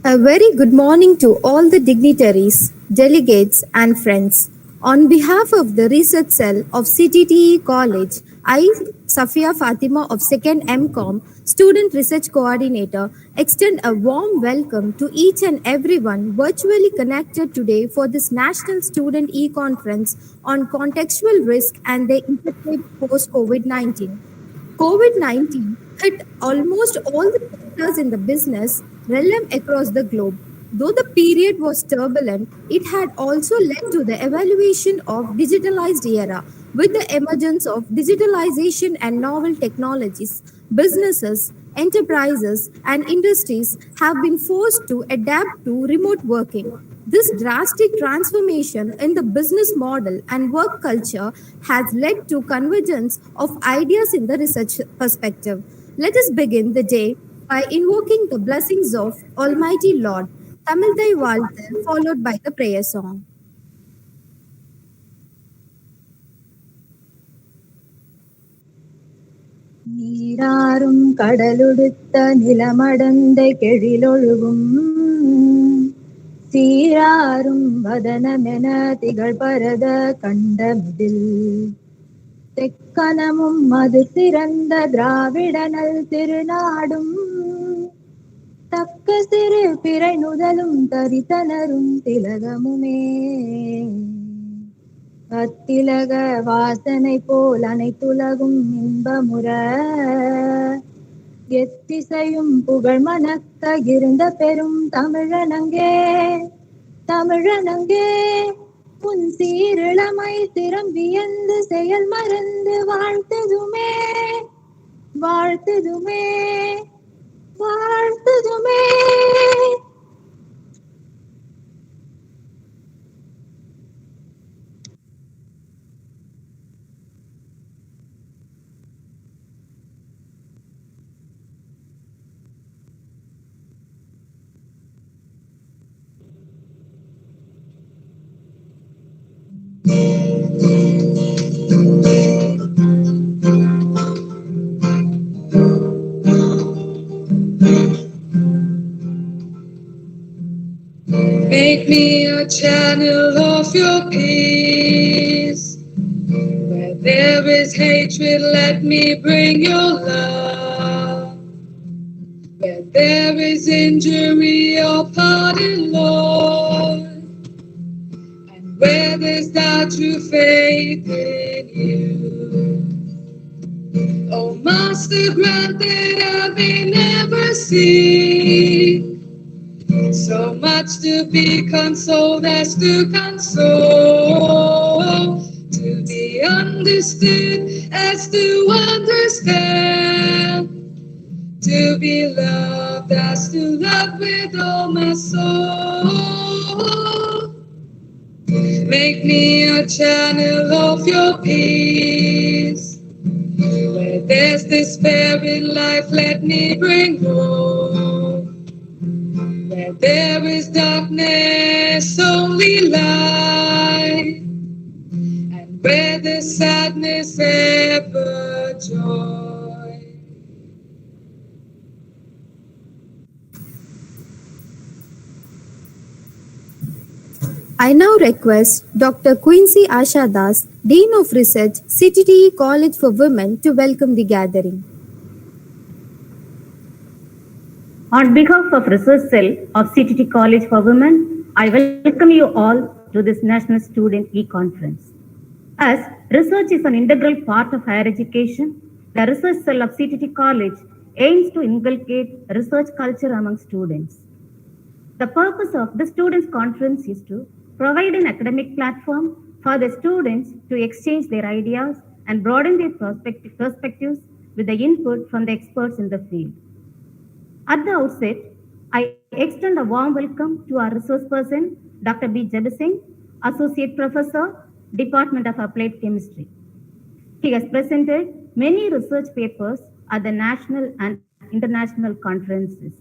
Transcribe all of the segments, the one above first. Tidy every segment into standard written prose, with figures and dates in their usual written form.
A very good morning to all the dignitaries, delegates, and friends. On behalf of the Research Cell of CTTE College, I, Safia Fatima of 2nd MCOM, Student Research Coordinator, extend a warm welcome to each and everyone virtually connected today for this National Student E-Conference on Contextual Risk and their Interplay post-COVID-19. COVID-19 hit almost all the sectors in the business realm across the globe. Though the period was turbulent, it had also led to the evaluation of digitalized era. With the emergence of digitalization and novel technologies, businesses, enterprises, and industries have been forced to adapt to remote working. This drastic transformation in the business model and work culture has led to convergence of ideas in the research perspective. Let us begin the day by invoking the blessings of Almighty Lord, Tamilthai வாழ்த்து, followed by the prayer song. நீராறும் கடலுடுத்த நிலமடந்த கெழிலொழுகும் சீராறும் வதனமென திகழ்பரத கண்டமிதில் தெக்கனமும் அது சிறந்த திராவிடனல் திருநாடும் தக்க சிறு பிறை நுதலும் தரித்தனரும் திலகமுமே அத்திலக வாசனை போல் அனைத்துலகும் இன்பமுற எத்திசையும் புகழ் மணக்க இருந்த பெரும் தமிழனங்கே தமிழனங்கே உன் சீரிழமை திறம் வியந்து செயல் மறந்து வாழ்த்துதுமே வாழ்த்துதுமே வாழ்த்துதுமே. Make me a channel of your peace. Where there is hatred, let me bring your love. Where there is injury, your pardon, Lord. And where there's doubt, true faith in you. Oh, Master, grant that I may never see so much to be consoled as to console, to be understood as to understand, to be loved as to love with all my soul. Make me a channel of your peace. Where there's despair in life, let me bring hope. Where there is darkness, only light. And where there's sadness, ever joy. I now request Dr. Quincy Ashadas, Dean of Research, CTTE College for Women, to welcome the gathering. On behalf of Research Cell of CTT College for Women, I welcome you all to this National Student E-Conference. As research is an integral part of higher education, the Research Cell of CTT College aims to inculcate research culture among students. The purpose of the Students' Conference is to provide an academic platform for the students to exchange their ideas and broaden their perspectives with the input from the experts in the field. At the outset, I extend a warm welcome to our resource person, Dr. B. Jabasingh, Associate Professor, Department of Applied Chemistry. He has presented many research papers at the national and international conferences.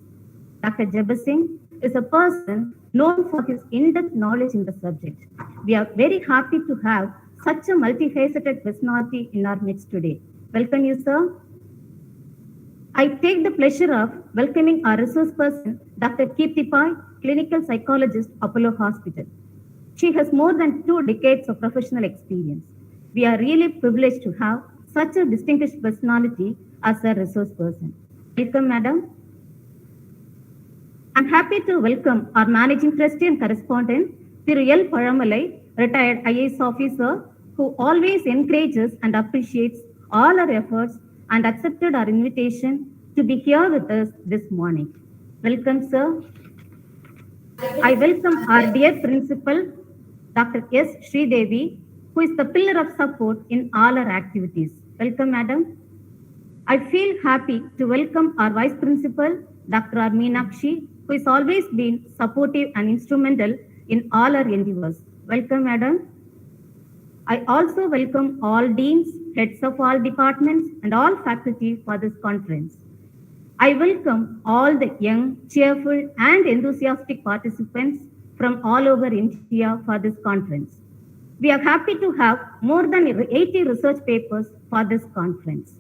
Dr. Jabasingh is a person known for his in-depth knowledge in the subject. We are very happy to have such a multifaceted personality in our midst today. Welcome you, sir. I take the pleasure of welcoming our resource person, Dr. Kirti Pai, clinical psychologist, Apollo Hospital. She has more than 2 decades of professional experience. We are really privileged to have such a distinguished personality as a resource person. Welcome, madam. I'm happy to welcome our managing trustee and correspondent, Thiru L. Palamalai, retired IAS officer, who always encourages and appreciates all our efforts and accepted our invitation to be here with us this morning. Welcome, sir. I welcome our dear principal, Dr. S. Sridevi, who is the pillar of support in all our activities. Welcome, madam. I feel happy to welcome our vice principal, Dr. R. Meenakshi, who has always been supportive and instrumental in all our endeavors. Welcome, madam. I also welcome all deans, heads of all departments, and all faculty for this conference. I welcome all the young, cheerful, and enthusiastic participants from all over India for this conference. We are happy to have more than 80 research papers for this conference.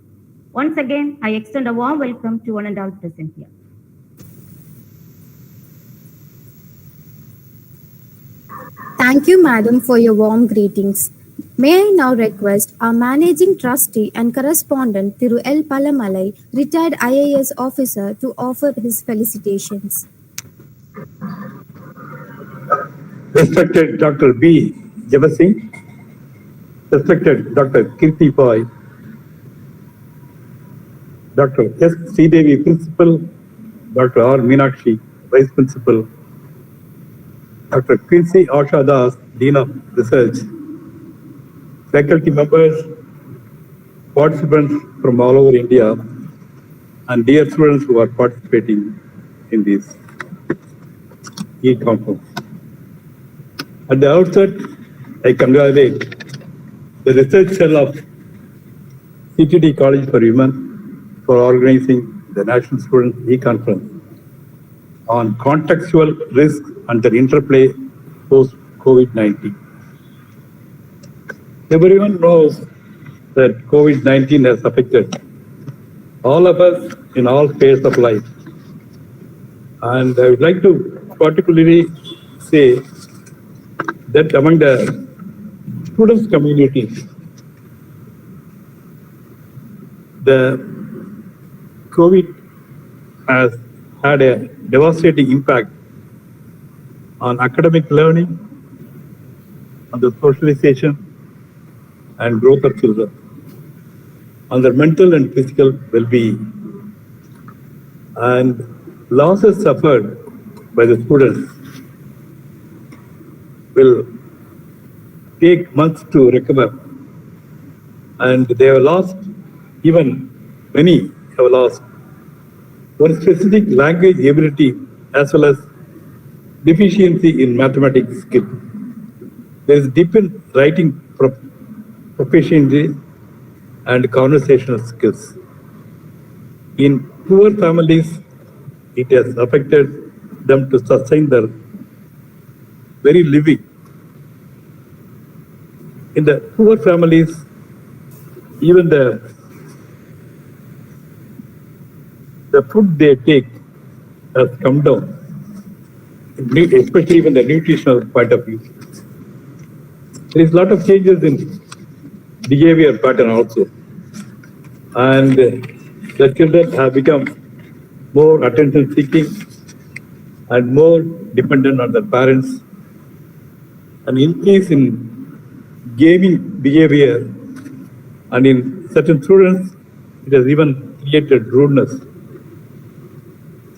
Once again, I extend a warm welcome to one and all present here. Thank you, madam, for your warm greetings. May I now request our managing trustee and correspondent, Thiru L. Palamalai, retired IAS officer, to offer his felicitations. Respected Dr. B. Javasingh, respected Dr. Kirti Pai, Dr. S. Sridevi, Principal, Dr. R. Meenakshi, Vice Principal, Dr. Quincy Asha Das, Dean of Research, faculty members, participants from all over India, and dear students who are participating in this e-conference. At the outset, I congratulate the research cell of CTTE College for Women for organizing the National Student E-Conference on contextual risks under interplay post-COVID-19. Everyone knows that COVID-19 has affected all of us in all phases of life. And I would like to particularly say that among the students' community, the COVID has had a devastating impact on academic learning, on the socialization and growth of children, on their mental and physical well-being. And losses suffered by the students will take months to recover. And they have lost, even many have lost, one specific language ability as well as deficiency in mathematics skill. There is deepened writing proficiency and conversational skills. In poor families, it has affected them to sustain their very living. In the poor families, even the food they take has come down, especially from the nutritional point of view. There is a lot of changes in behavior pattern also. And the children have become more attention seeking and more dependent on their parents. An increase in gaming behavior, and in certain students, it has even created rudeness.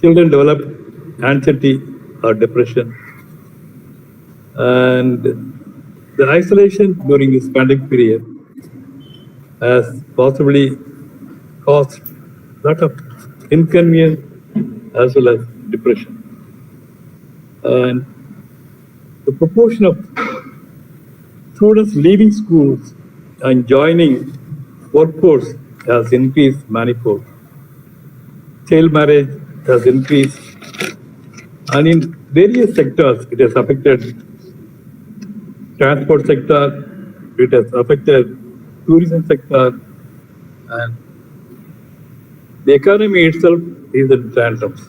Children develop anxiety or depression. And the isolation during this pandemic period has possibly caused a lot of inconvenience as well as depression. And the proportion of students leaving schools and joining workforce has increased manifold. Child marriage has increased, and in various sectors it has affected transport sector, it has affected tourism sector, and The economy itself is in tantrums.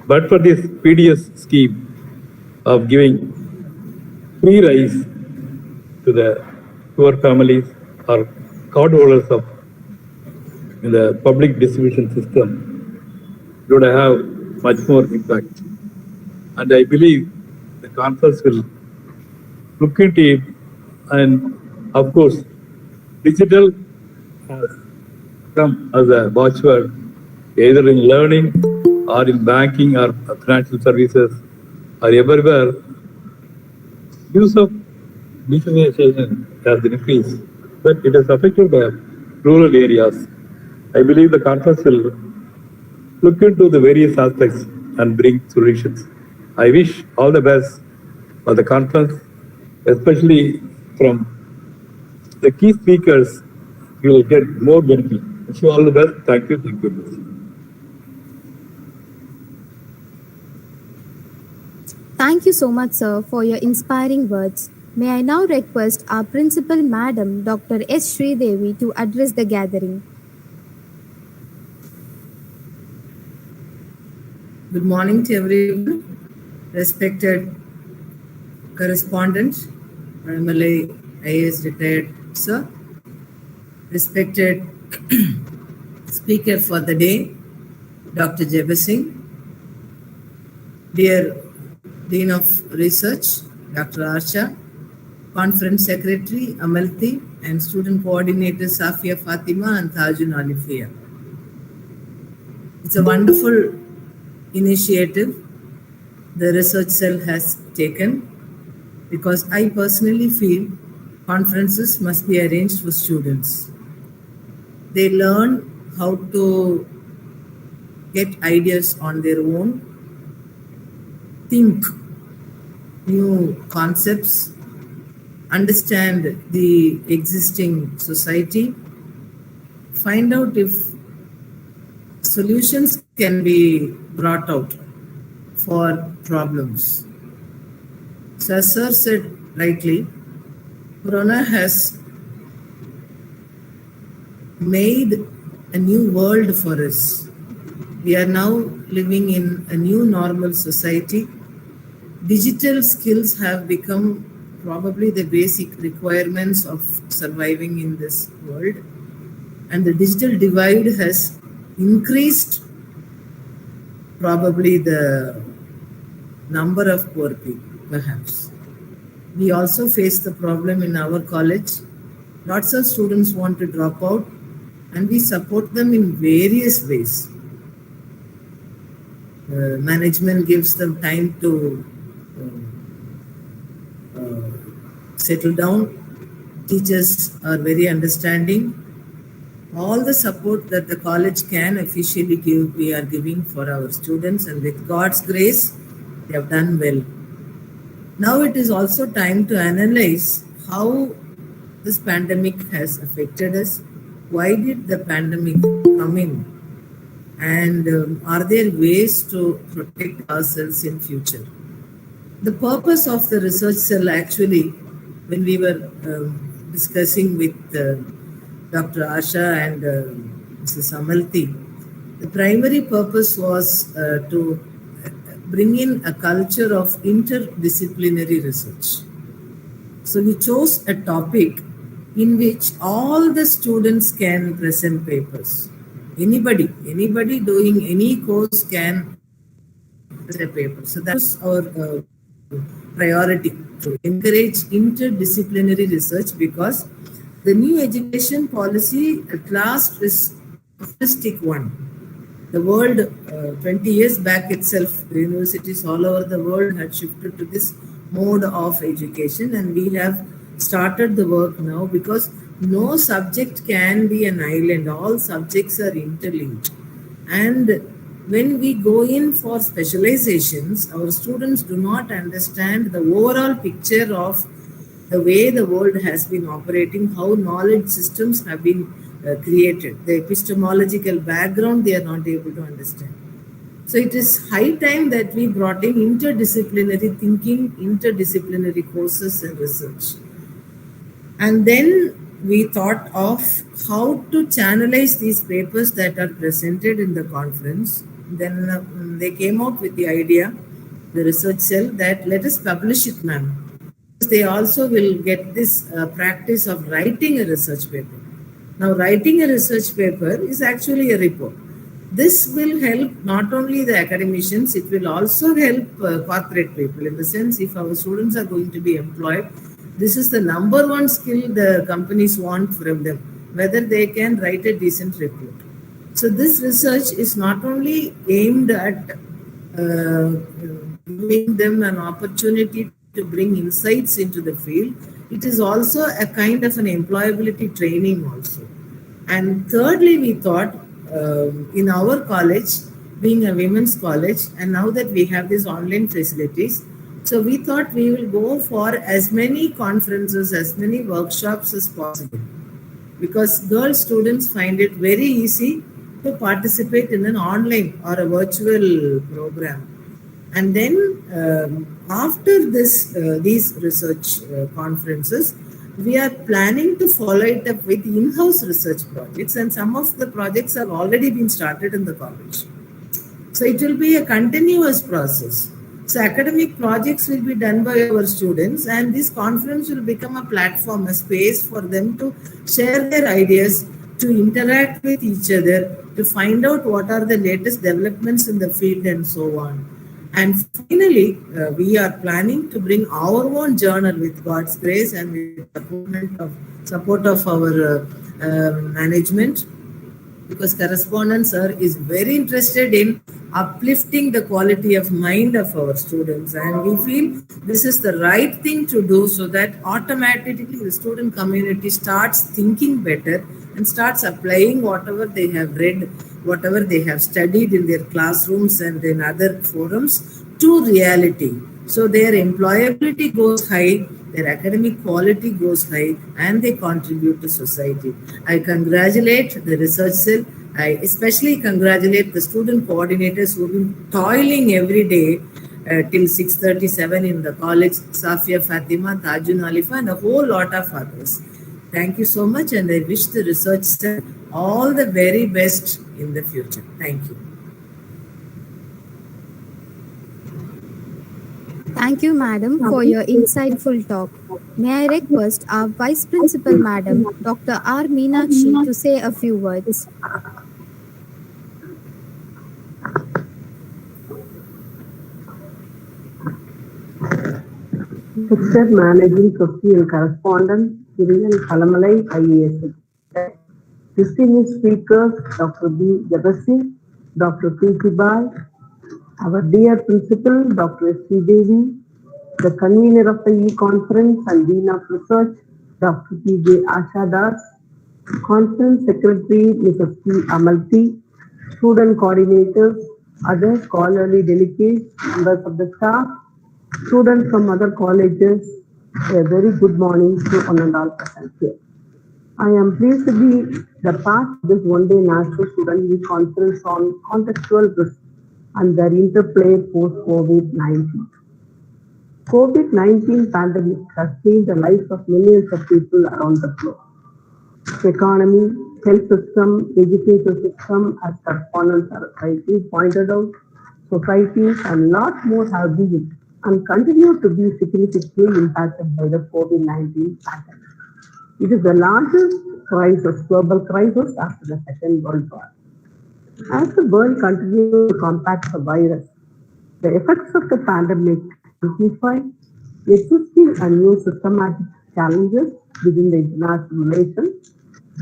But for this PDS scheme of giving free rice to the poor families or cardholders of in the public distribution system, would have much more impact. And I believe the conference will look into it. And of course, digital has come as a watchword, either in learning or in banking or financial services or everywhere. Use of digitalization has increased, but it has affected the rural areas. I believe the conference will look into the various aspects and bring solutions. I wish all the best for the conference, especially from the key speakers. You will get more benefit. Wish you all the best. Thank you. Thank you. Thank you so much, sir, for your inspiring words. May I now request our principal, Madam Dr. S. Sridevi, to address the gathering. Good morning to everyone. Respected correspondent, MLA IAS retired sir. Respected speaker for the day, Dr. Jebba Singh. Dear Dean of Research, Dr. Arsha. Conference Secretary, Amalti, and Student Coordinator, Safia Fatima and Tajun Alifia. It's a wonderful initiative the research cell has taken, because I personally feel conferences must be arranged for students. They learn how to get ideas on their own, think new concepts, understand the existing society, find out if solutions can be brought out for problems. So as Sir said rightly, Corona has made a new world for us. We are now living in a new normal society. Digital skills have become probably the basic requirements of surviving in this world. And the digital divide has increased probably the number of poor people, perhaps. We also face the problem in our college. Lots of students want to drop out, and we support them in various ways. Management gives them time to settle down. Teachers are very understanding. All the support that the college can officially give, we are giving for our students, and with God's grace, they have done well. Now it is also time to analyze how this pandemic has affected us. Why did the pandemic come in? And are there ways to protect ourselves in future? The purpose of the research cell, actually, when we were discussing with Dr. Asha and Mrs. Amalti, the primary purpose was to bring in a culture of interdisciplinary research. So we chose a topic in which all the students can present papers. Anybody doing any course can present a paper. So that's our priority, to encourage interdisciplinary research, because the new education policy at last is a holistic one. The world, 20 years back itself, the universities all over the world had shifted to this mode of education, and we have started the work now, because no subject can be an island. All subjects are interlinked. And when we go in for specializations, our students do not understand the overall picture of the way the world has been operating, how knowledge systems have been created. The epistemological background they are not able to understand. So it is high time that we brought in interdisciplinary thinking, interdisciplinary courses and research. And then we thought of how to channelize these papers that are presented in the conference. Then they came out with the idea, the research cell, that let us publish it, ma'am. They also will get this practice of writing a research paper. Now, writing a research paper is actually a report. This will help not only the academicians, it will also help corporate people. In the sense, if our students are going to be employed, this is the number one skill the companies want from them, whether they can write a decent report. So this research is not only aimed at giving them an opportunity to bring insights into the field, it is also a kind of an employability training also. And thirdly, we thought in our college, being a women's college, and now that we have these online facilities, so we thought we will go for as many conferences, as many workshops as possible, because girl students find it very easy to participate in an online or a virtual program. And then after these research conferences, we are planning to follow it up with in-house research projects, and some of the projects have already been started in the college. So it will be a continuous process. So academic projects will be done by our students, and this conference will become a platform, a space for them to share their ideas, to interact with each other, to find out what are the latest developments in the field and so on. And finally, we are planning to bring our own journal with God's grace and with support of our management, because correspondent sir is very interested in uplifting the quality of mind of our students, and we feel this is the right thing to do, so that automatically the student community starts thinking better and starts applying whatever they have read, whatever they have studied in their classrooms and in other forums to reality. So their employability goes high, their academic quality goes high, and they contribute to society. I congratulate the research cell. I especially congratulate the student coordinators who have been toiling every day till 6:37 in the college, Safia Fatima, Tajun Alifa, and a whole lot of others. Thank you so much, and I wish the research cell all the very best in the future. Thank you. Thank you, Madam, for your insightful talk. May I request our Vice Principal, Madam, Dr. R. Meenakshi, to say a few words. Lecture Managing Trustee and Correspondent, Syrian Kalamalai IAS. Distinguished speakers, Dr. B. Jabasi, Dr. P. Bai, our dear Principal, Dr. S.C. Devi, the convener of the e-conference and Dean of Research, Dr. P.J. Asha Das, Conference Secretary, Mrs. P. Amalti, student coordinators, other scholarly delegates, members of the staff, students from other colleges, a very good morning to one and all present here. I am pleased to be the part of this one-day National Student E-Conference on Contextual Risk and their interplay post-COVID-19. COVID-19 pandemic has changed the lives of millions of people around the globe. The economy, health system, education system, as correspondents are rightly pointed out, societies and lot more have been and continue to be significantly impacted by the COVID-19 pandemic. It is the largest crisis, global crisis after the Second World War. As the world continues to combat the virus, the effects of the pandemic amplify existing and new systematic challenges within the international relations,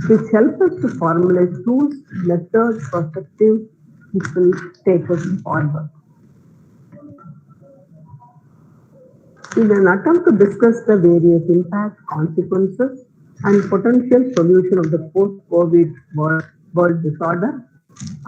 which help us to formulate tools, methods, perspectives, which will take us forward. In an attempt to discuss the various impacts, consequences, and potential solution of the post-COVID world disorder,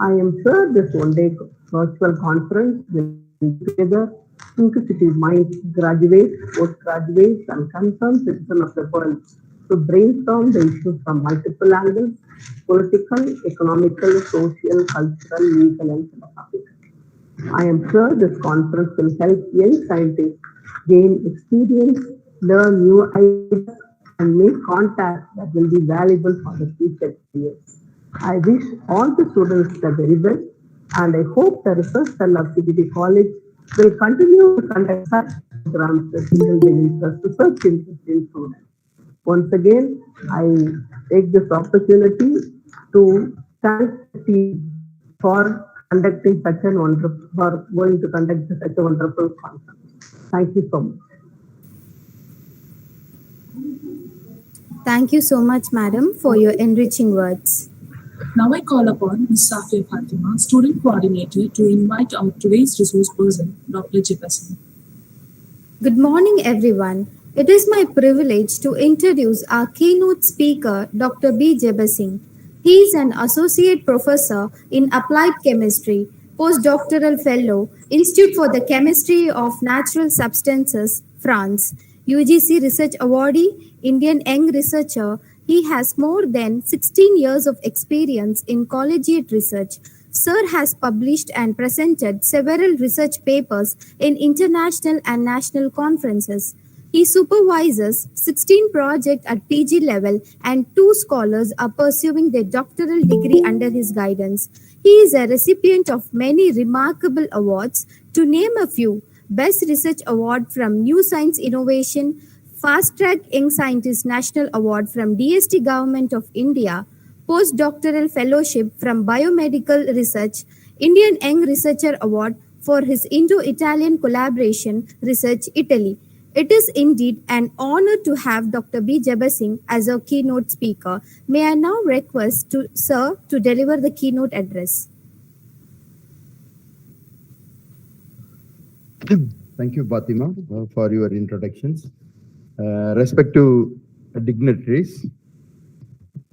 I am sure this one-day virtual conference will bring together inquisitive minds, graduates, postgraduates, and concerned citizens of the world to brainstorm the issues from multiple angles: political, economical, social, cultural, legal, and philosophical. I am sure this conference will help young scientists gain experience, learn new ideas, and make contacts that will be valuable for the future years. I wish all the students the very best, and I hope the research cell of CTT College will continue to conduct such programs that will interest research interest in students. Once again, I take this opportunity to thank the team for conducting such a wonderful, for going to conduct such a wonderful conference. Thank you so much. Thank you so much, madam, for your enriching words. Now I call upon Ms. Safia Fatima, Student Coordinator, to invite our today's resource person, Dr. Jefferson. Good morning, everyone. It is my privilege to introduce our keynote speaker, Dr. B. Jebasing. He is an associate professor in applied chemistry, postdoctoral fellow, Institute for the Chemistry of Natural Substances, France, UGC Research Awardee, Indian Young Researcher. He has more than 16 years of experience in collegiate research. Sir has published and presented several research papers in international and national conferences. He supervises 16 projects at PG level, and 2 scholars are pursuing their doctoral degree under his guidance. He is a recipient of many remarkable awards. To name a few: Best Research Award from New Science Innovation, Fast Track Young Scientist National Award from DST Government of India, Postdoctoral Fellowship from Biomedical Research, Indian Young Researcher Award for his Indo-Italian Collaboration Research, Italy. It is indeed an honor to have Dr. B. Jebasing as our keynote speaker. May I now request Sir to deliver the keynote address. Thank you, Fatima, for your introductions. Respective dignitaries,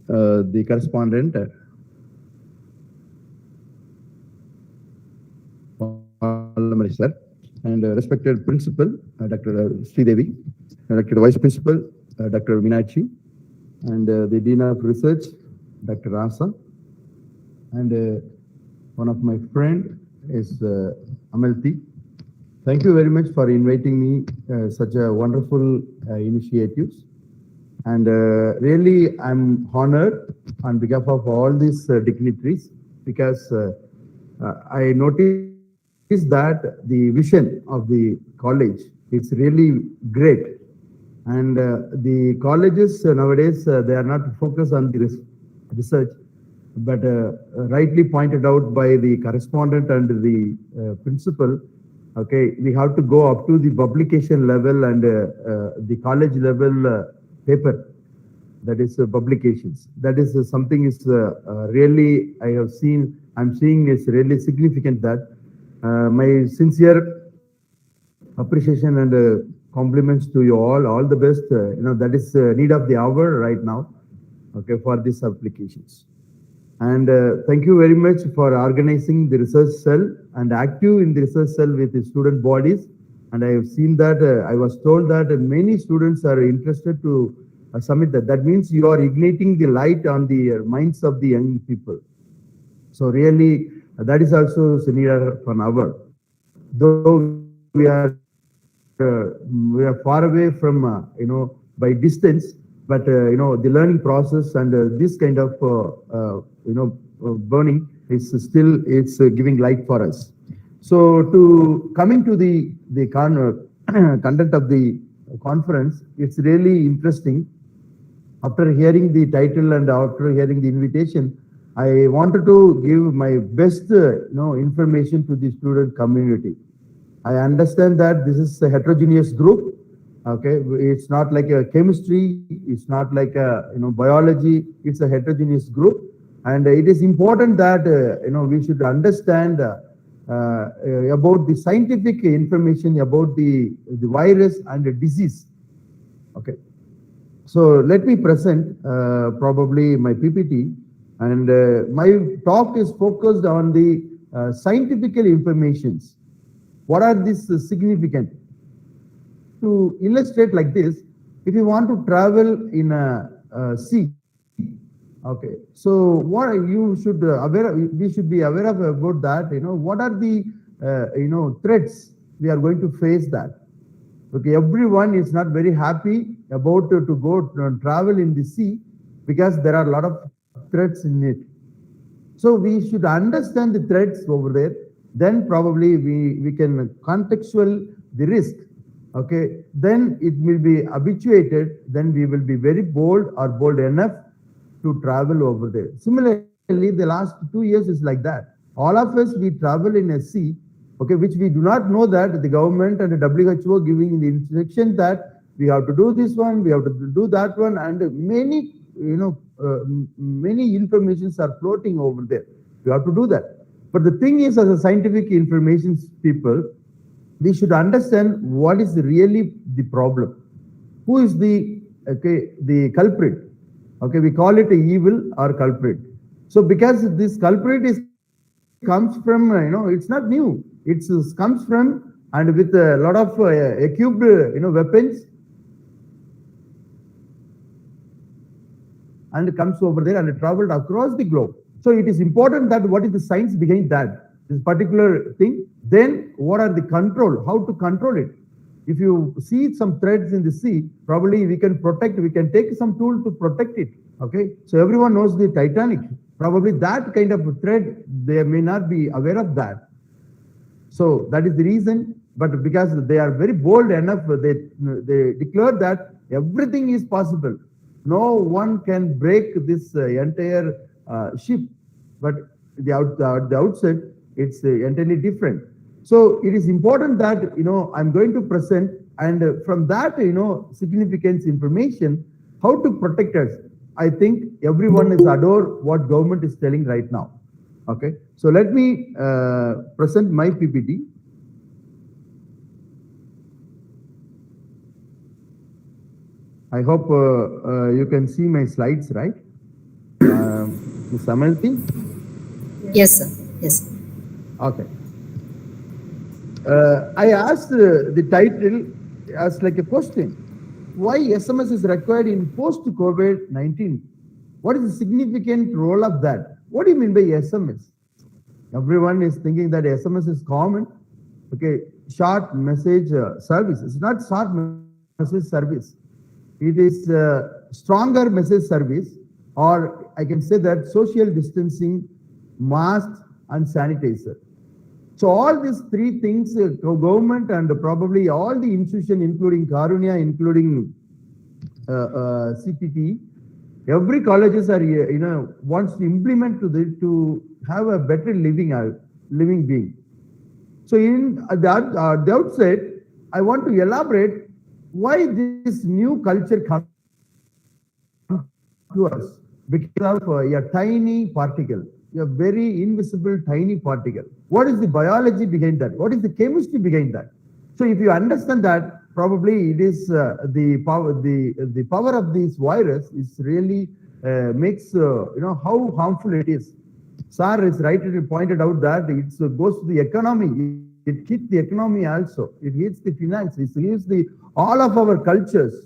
the correspondent, sir, and respected principal, Dr. Sridevi, Dr. Vice Principal, Dr. Minachi, and the Dean of Research, Dr. Rasa, and one of my friend is Amalti. Thank you very much for inviting me such a wonderful initiatives. And really, I'm honored on behalf of all these dignitaries, because I noticed that the vision of the college is really great. And the colleges nowadays, they are not focused on the research, but rightly pointed out by the correspondent and the principal. Okay, we have to go up to the publication level and the college level paper, that is publications. That is something is really, I'm seeing is really significant. That my sincere appreciation and compliments to you all the best. That is need of the hour right now, okay, for these applications. And thank you very much for organizing the research cell and active in the research cell with the student bodies. And I have seen that, I was told that many students are interested to submit that. That means you are igniting the light on the minds of the young people. So really, that is also needed for an hour. Though we are far away from, by distance, but the learning process and this kind of burning is still, it's giving light for us. So coming to the content of the conference, it's really interesting. After hearing the title and after hearing the invitation, I wanted to give my best information to the student community. I understand that this is a heterogeneous group. Okay, it's not like a chemistry, it's not like a biology, it's a heterogeneous group. And it is important that we should understand about the scientific information about the virus and the disease. Okay, so let me present probably my PPT, and my talk is focused on the scientific informations. What are these significant? To illustrate like this, if you want to travel in a sea, okay, so what you should we should be aware of about that. What are the threats we are going to face that? Okay, everyone is not very happy about to go travel in the sea because there are a lot of threats in it. So we should understand the threats over there. Then probably we can contextual the risk. Okay, then it will be habituated. Then we will be very bold or bold enough to travel over there. Similarly, the last 2 years is like that. All of us, we travel in a sea, okay, which we do not know that the government and the WHO giving the instruction that we have to do this one, we have to do that one, and many, many informations are floating over there. We have to do that. But the thing is, as a scientific information people, we should understand what is really the problem. Who is the culprit? Okay, we call it a evil or culprit. So because this culprit comes from, it's not new. It comes from and with a lot of equipped, weapons, and comes over there and traveled across the globe. So it is important that what is the science behind that, this particular thing. Then what are the control, how to control it. If you see some threats in the sea, probably we can protect, we can take some tool to protect it. Okay, so everyone knows the Titanic. Probably that kind of threat, they may not be aware of that. So that is the reason, but because they are very bold enough, they declare that everything is possible. No one can break this entire ship, but the outset, it's entirely different. So it is important that, I'm going to present, and from that, significance information, how to protect us. I think everyone is adore what government is telling right now. Okay, so let me present my PPT. I hope you can see my slides, right? Ms. Amalti? Yes, sir. Yes. Okay. I asked the title as like a question. Why SMS is required in post-COVID-19? What is the significant role of that? What do you mean by SMS? Everyone is thinking that SMS is common. Okay, short message service. It's not short message service. It is stronger message service, or I can say that social distancing, masks, and sanitizer. So all these three things, government and probably all the institutions, including Karunya, including CTTE, every colleges are, wants to implement to have a better living being. So at the outset, I want to elaborate why this new culture comes to us because of a tiny particle. A very invisible tiny particle. What is the biology behind that? What is the chemistry behind that? So if you understand that, probably it is the power of this virus is really makes how harmful it is. Sir is rightly pointed out that it goes to the economy. It hits the economy also. It hits the finance. It hits all of our cultures.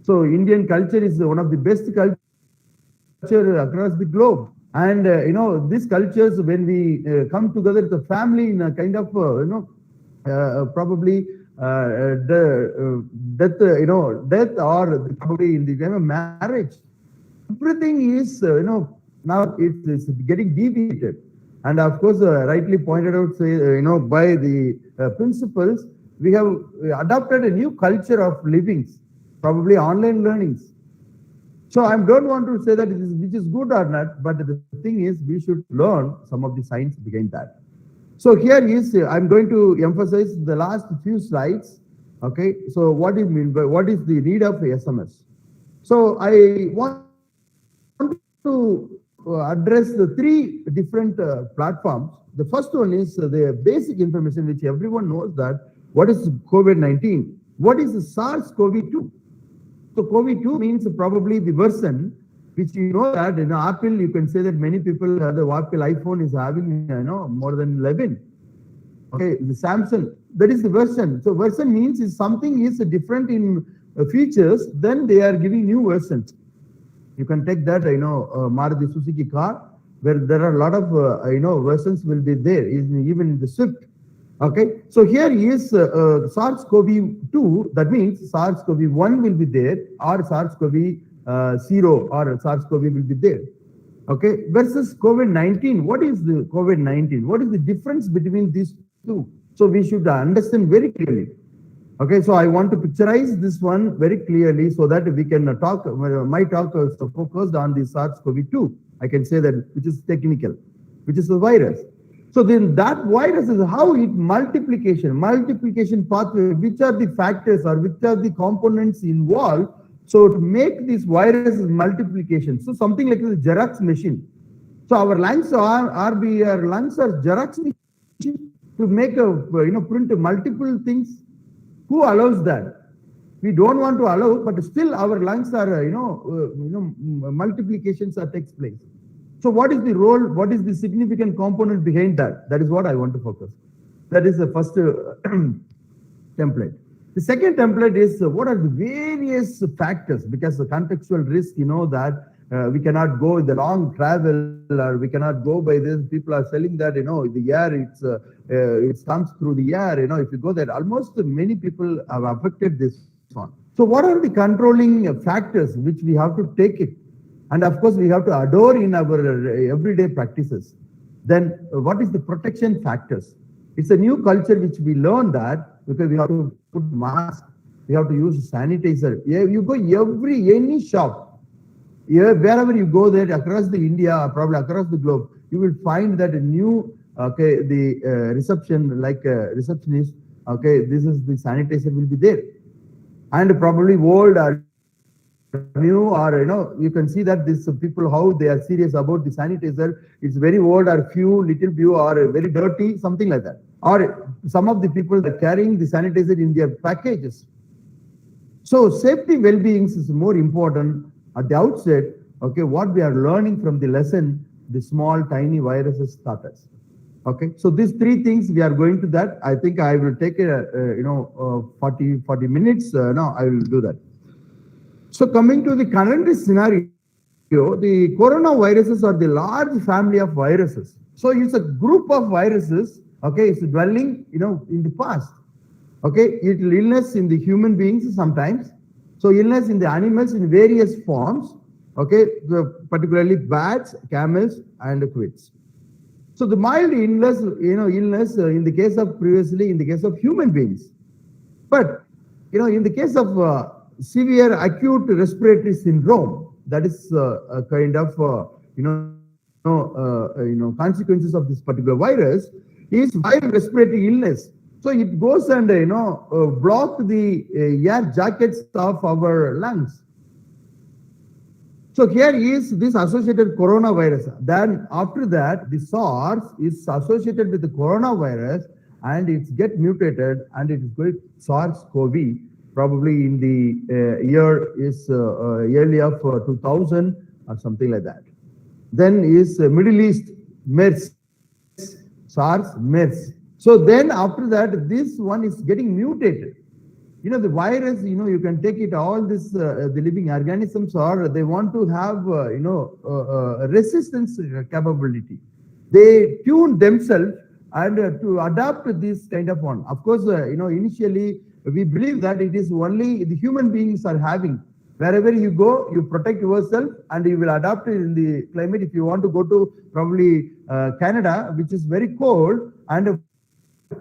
So Indian culture is one of the best culture across the globe. And these cultures, when we come together as a family in a kind of probably death, death, or probably in the time of marriage, everything is now it's getting deviated. And of course, rightly pointed out, by the principals, we have adopted a new culture of livings, probably online learnings. So I don't want to say that which is good or not, but the thing is we should learn some of the science behind that. So here is, I'm going to emphasize the last few slides. Okay, so what do you mean by what is the need of SMS? So I want to address the three different platforms. The first one is the basic information which everyone knows, that what is COVID-19? What is the SARS-CoV-2? So COVID-2 means probably the version, which you know that in Apple, you can say that many people, the Apple iPhone is having, more than 11. Okay, the Samsung, that is the version. So version means if something is different in features, then they are giving new versions. You can take that, Maruti Suzuki car, where there are a lot of, versions will be there, even in the Swift. Okay, so here is SARS-CoV-2, that means SARS-CoV-1 will be there, or SARS-CoV-0 or SARS-CoV will be there. Okay, versus COVID-19. What is the COVID-19? What is the difference between these two? So we should understand very clearly. Okay, so I want to picturize this one very clearly so that we can talk, my talk is focused on the SARS-CoV-2. I can say that, which is technical, which is a virus. So then that virus is how it multiplication pathway, which are the factors or which are the components involved. So to make this virus multiplication, so something like the Xerox machine. So our lungs are Xerox machine to make print multiple things. Who allows that? We don't want to allow, but still our lungs are multiplications that takes place. So what is the role? What is the significant component behind that? That is what I want to focus. That is the first template. The second template is what are the various factors, because the contextual risk, that we cannot go in the long travel, or we cannot go by this. People are selling that, the air, it comes through the air, if you go there, almost many people have affected this one. So what are the controlling factors which we have to take it? And of course, we have to adore in our everyday practices. Then what is the protection factors? It's a new culture which we learn that because we have to put mask, we have to use sanitizer. You go any shop, wherever you go there across the India, probably across the globe, you will find that a new, the reception, like receptionist, this is the sanitizer will be there. And probably old or new, or you can see that these people, how they are serious about the sanitizer. It's very old or little few or very dirty, something like that. Or some of the people that are carrying the sanitizer in their packages. So safety well-being is more important at the outset. Okay, what we are learning from the lesson, the small tiny viruses taught us. Okay, so these three things we are going to that. I think I will take 40 minutes. Now I will do that. So coming to the current scenario, the coronaviruses are the large family of viruses. So it's a group of viruses, it's dwelling, in the past. Okay, it will illness in the human beings sometimes. So illness in the animals in various forms, particularly bats, camels, and quits. So the mild illness, in the case of previously, in the case of human beings. But, in the case of severe acute respiratory syndrome, that is a kind of consequences of this particular virus, is viral respiratory illness. So it goes and block the air jackets of our lungs. So here is this associated coronavirus. Then after that, the SARS is associated with the coronavirus, and it's get mutated, and it is going SARS-CoV. Probably in the year is early of 2000 or something like that. Then is Middle East, MERS, SARS, MERS. So then after that, this one is getting mutated. The virus, you can take it, all this, the living organisms, or they want to have, resistance capability. They tune themselves and to adapt this kind of one. Of course, initially, we believe that it is only the human beings are having. Wherever you go, you protect yourself and you will adapt in the climate. If you want to go to probably Canada, which is very cold, and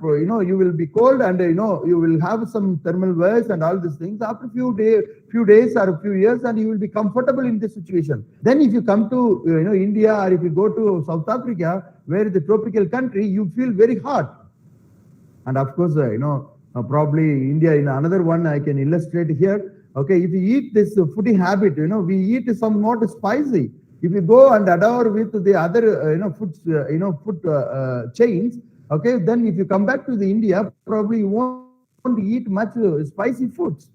you will be cold, and you will have some thermal wears and all these things. After few days or a few years, and you will be comfortable in this situation. Then if you come to India, or if you go to South Africa, where the tropical country, you feel very hot. And of course, probably India, in another one I can illustrate here. Okay, if you eat this fooding habit, we eat somewhat spicy. If you go and adore with the other food chains, okay, then if you come back to the India, probably you won't eat much spicy foods.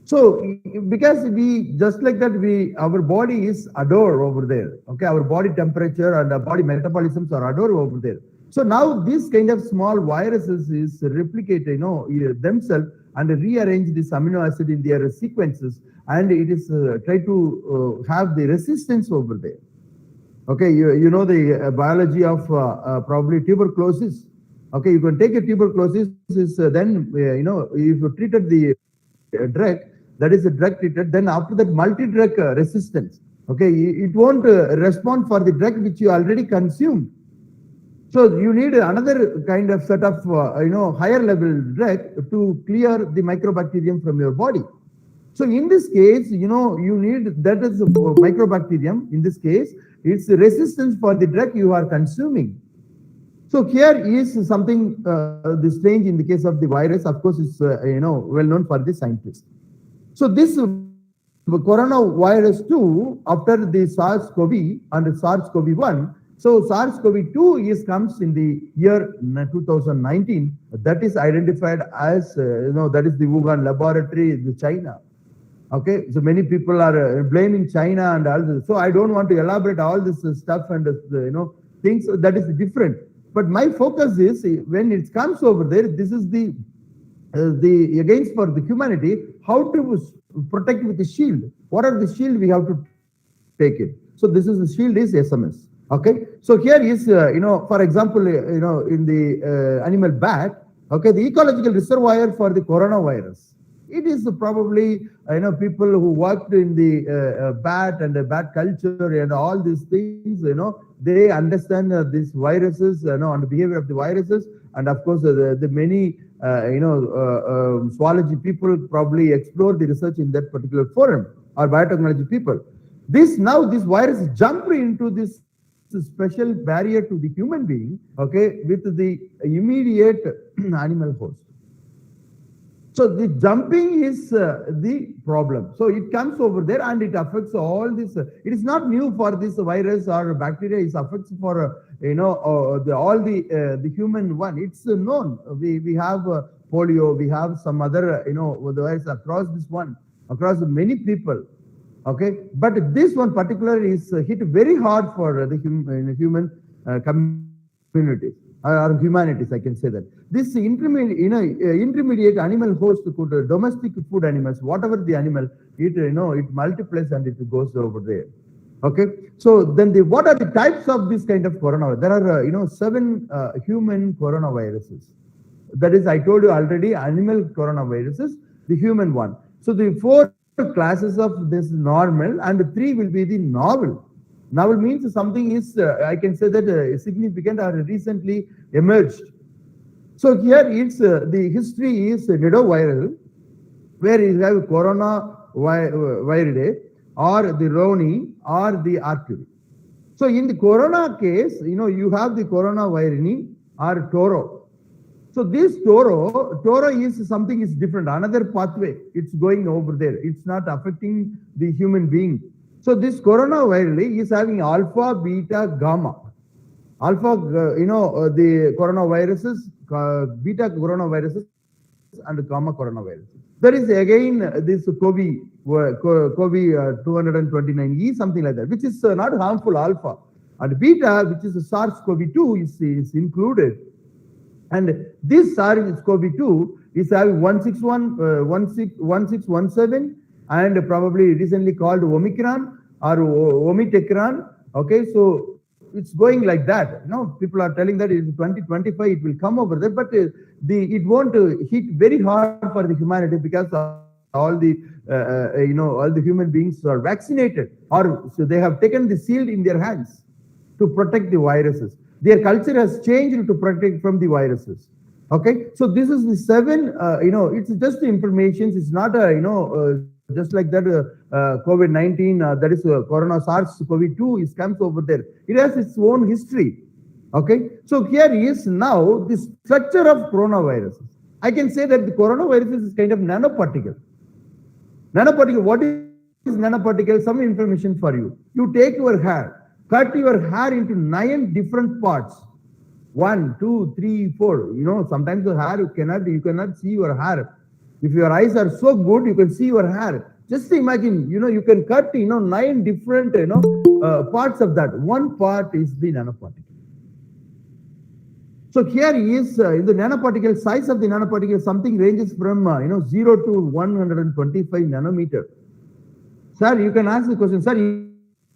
So because we just like that, our body is adore over there. Okay, our body temperature and our body metabolisms are adore over there. So now this kind of small viruses is replicate, themselves and rearrange this amino acid in their sequences, and it is try to have the resistance over there. Okay, you know the biology of probably tuberculosis. Okay, you can take a tuberculosis, then, if you treated the drug, that is a drug treated, then after that multi-drug resistance, okay, it won't respond for the drug which you already consumed. So you need another kind of set of, higher level drug to clear the microbacterium from your body. So in this case, you need, that is a microbacterium. In this case, it's resistance for the drug you are consuming. So here is something, the strange in the case of the virus, of course, is, well known for the scientists. So this coronavirus 2, after the SARS-CoV and SARS-CoV-1, so SARS-CoV-2 comes in the year 2019. That is identified as, that is the Wuhan laboratory, the China. Okay, so many people are blaming China and all this. So I don't want to elaborate all this stuff and, things that is different. But my focus is, when it comes over there, this is the against for the humanity, how to protect with the shield. What are the shield we have to take it? So this is the shield is SMS. Okay, so here is, for example, in the animal bat, okay, the ecological reservoir for the coronavirus. It is probably, people who worked in the bat and the bat culture and all these things, they understand these viruses, and the behavior of the viruses. And of course, the many, zoology people probably explore the research in that particular forum, or biotechnology people. This virus jumped into this special barrier to the human being, okay, with the immediate animal host. So the jumping is the problem. So it comes over there and it affects all this. It is not new for this virus or bacteria. It affects for all the human one. It's known. We have polio. We have some other the virus across this one, across many people. Okay, but this one particular is hit very hard for the human communities. Or humanities, I can say that. This intermediate animal host could domestic food animals, whatever the animal, it multiplies and it goes over there. Okay, so then what are the types of this kind of coronavirus? There are 7 human coronaviruses. That is, I told you already, animal coronaviruses, the human one. So the 4 classes of this normal and 3 will be the novel. Novel means something is, I can say that significant or recently emerged. So here it's the history is retroviral, where you have coronavirus or the Roni or the Arcuri. So in the corona case, you have the coronavirus or Toro. So this Toro is something is different, another pathway. It's going over there. It's not affecting the human being. So this coronavirus is having alpha, beta, gamma. Alpha, the coronaviruses, beta coronaviruses, and gamma coronaviruses. There is again this COVID 229E, something like that, which is not harmful alpha. And beta, which is SARS-CoV-2, is included. And this SARS-CoV-2 is having 1617 and probably recently called Omicron or Omicron. Okay, so it's going like that. People are telling that in 2025 it will come over there, but it won't hit very hard for the humanity because all the all the human beings are vaccinated, or so they have taken the shield in their hands to protect the viruses. Their culture has changed to protect from the viruses. Okay, so this is the 7. It's just the information. It's not just like that COVID-19, that is corona SARS-CoV-2 comes over there. It has its own history. Okay, so here is now the structure of coronaviruses. I can say that the coronavirus is kind of nanoparticle. Nanoparticle, what is nanoparticle? Some information for you. You take your hair, cut your hair into 9 different parts. 1, 2, 3, 4. Sometimes the hair you cannot see your hair. If your eyes are so good, you can see your hair. Just imagine, you can cut, 9 different, parts of that. One part is the nanoparticle. So here is in the nanoparticle, size of the nanoparticle, something ranges from 0 to 125 nanometer. Sir, you can ask the question, sir,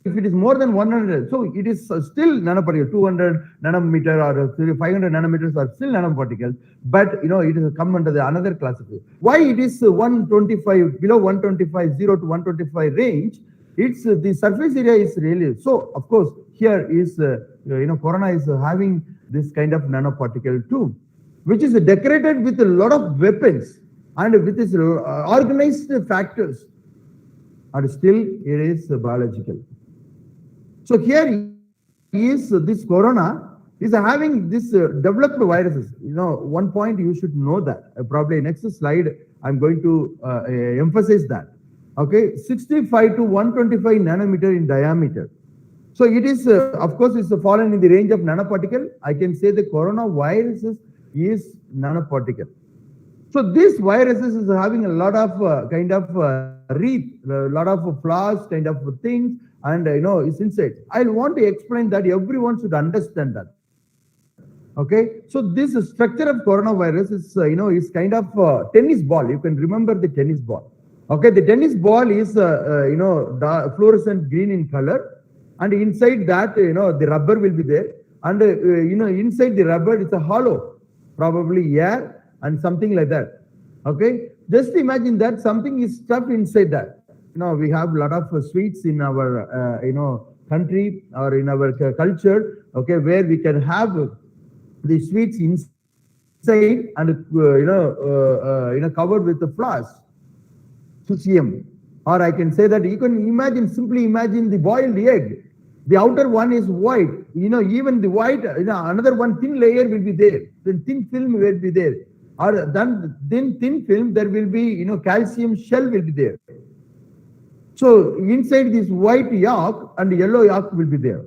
if it is more than 100, so it is still nanoparticle, 200 nanometer or 500 nanometers are still nanoparticles, but it has come under the another classification. Why it is 125, below 125, 0 to 125 range? It's the surface area is really, so of course here is, corona is having this kind of nanoparticle too, which is decorated with a lot of weapons and with its organized factors, and still it is biological. So here is this corona is having this developed viruses. One point you should know that. Probably next slide I'm going to emphasize that. Okay, 65 to 125 nanometer in diameter. So it is, of course, it's fallen in the range of nanoparticle. I can say the coronavirus is nanoparticle. So this viruses is having a lot of wreath, a lot of flowers kind of things, and it's inside. I want to explain that everyone should understand that. Okay, so this structure of coronavirus is, is kind of tennis ball. You can remember the tennis ball. Okay, the tennis ball is, fluorescent green in color, and inside that, the rubber will be there, and inside the rubber it's a hollow, probably air and something like that. Okay, just imagine that something is stuffed inside that. We have a lot of sweets in our, country or in our culture. Okay, where we can have the sweets inside and covered with the flowers. Or I can say that you can imagine, simply imagine the boiled egg. The outer one is white. Even the white, another one thin layer will be there. Then thin film will be there. Or then thin film, there will be, calcium shell will be there. So inside this white yolk and yellow yolk will be there.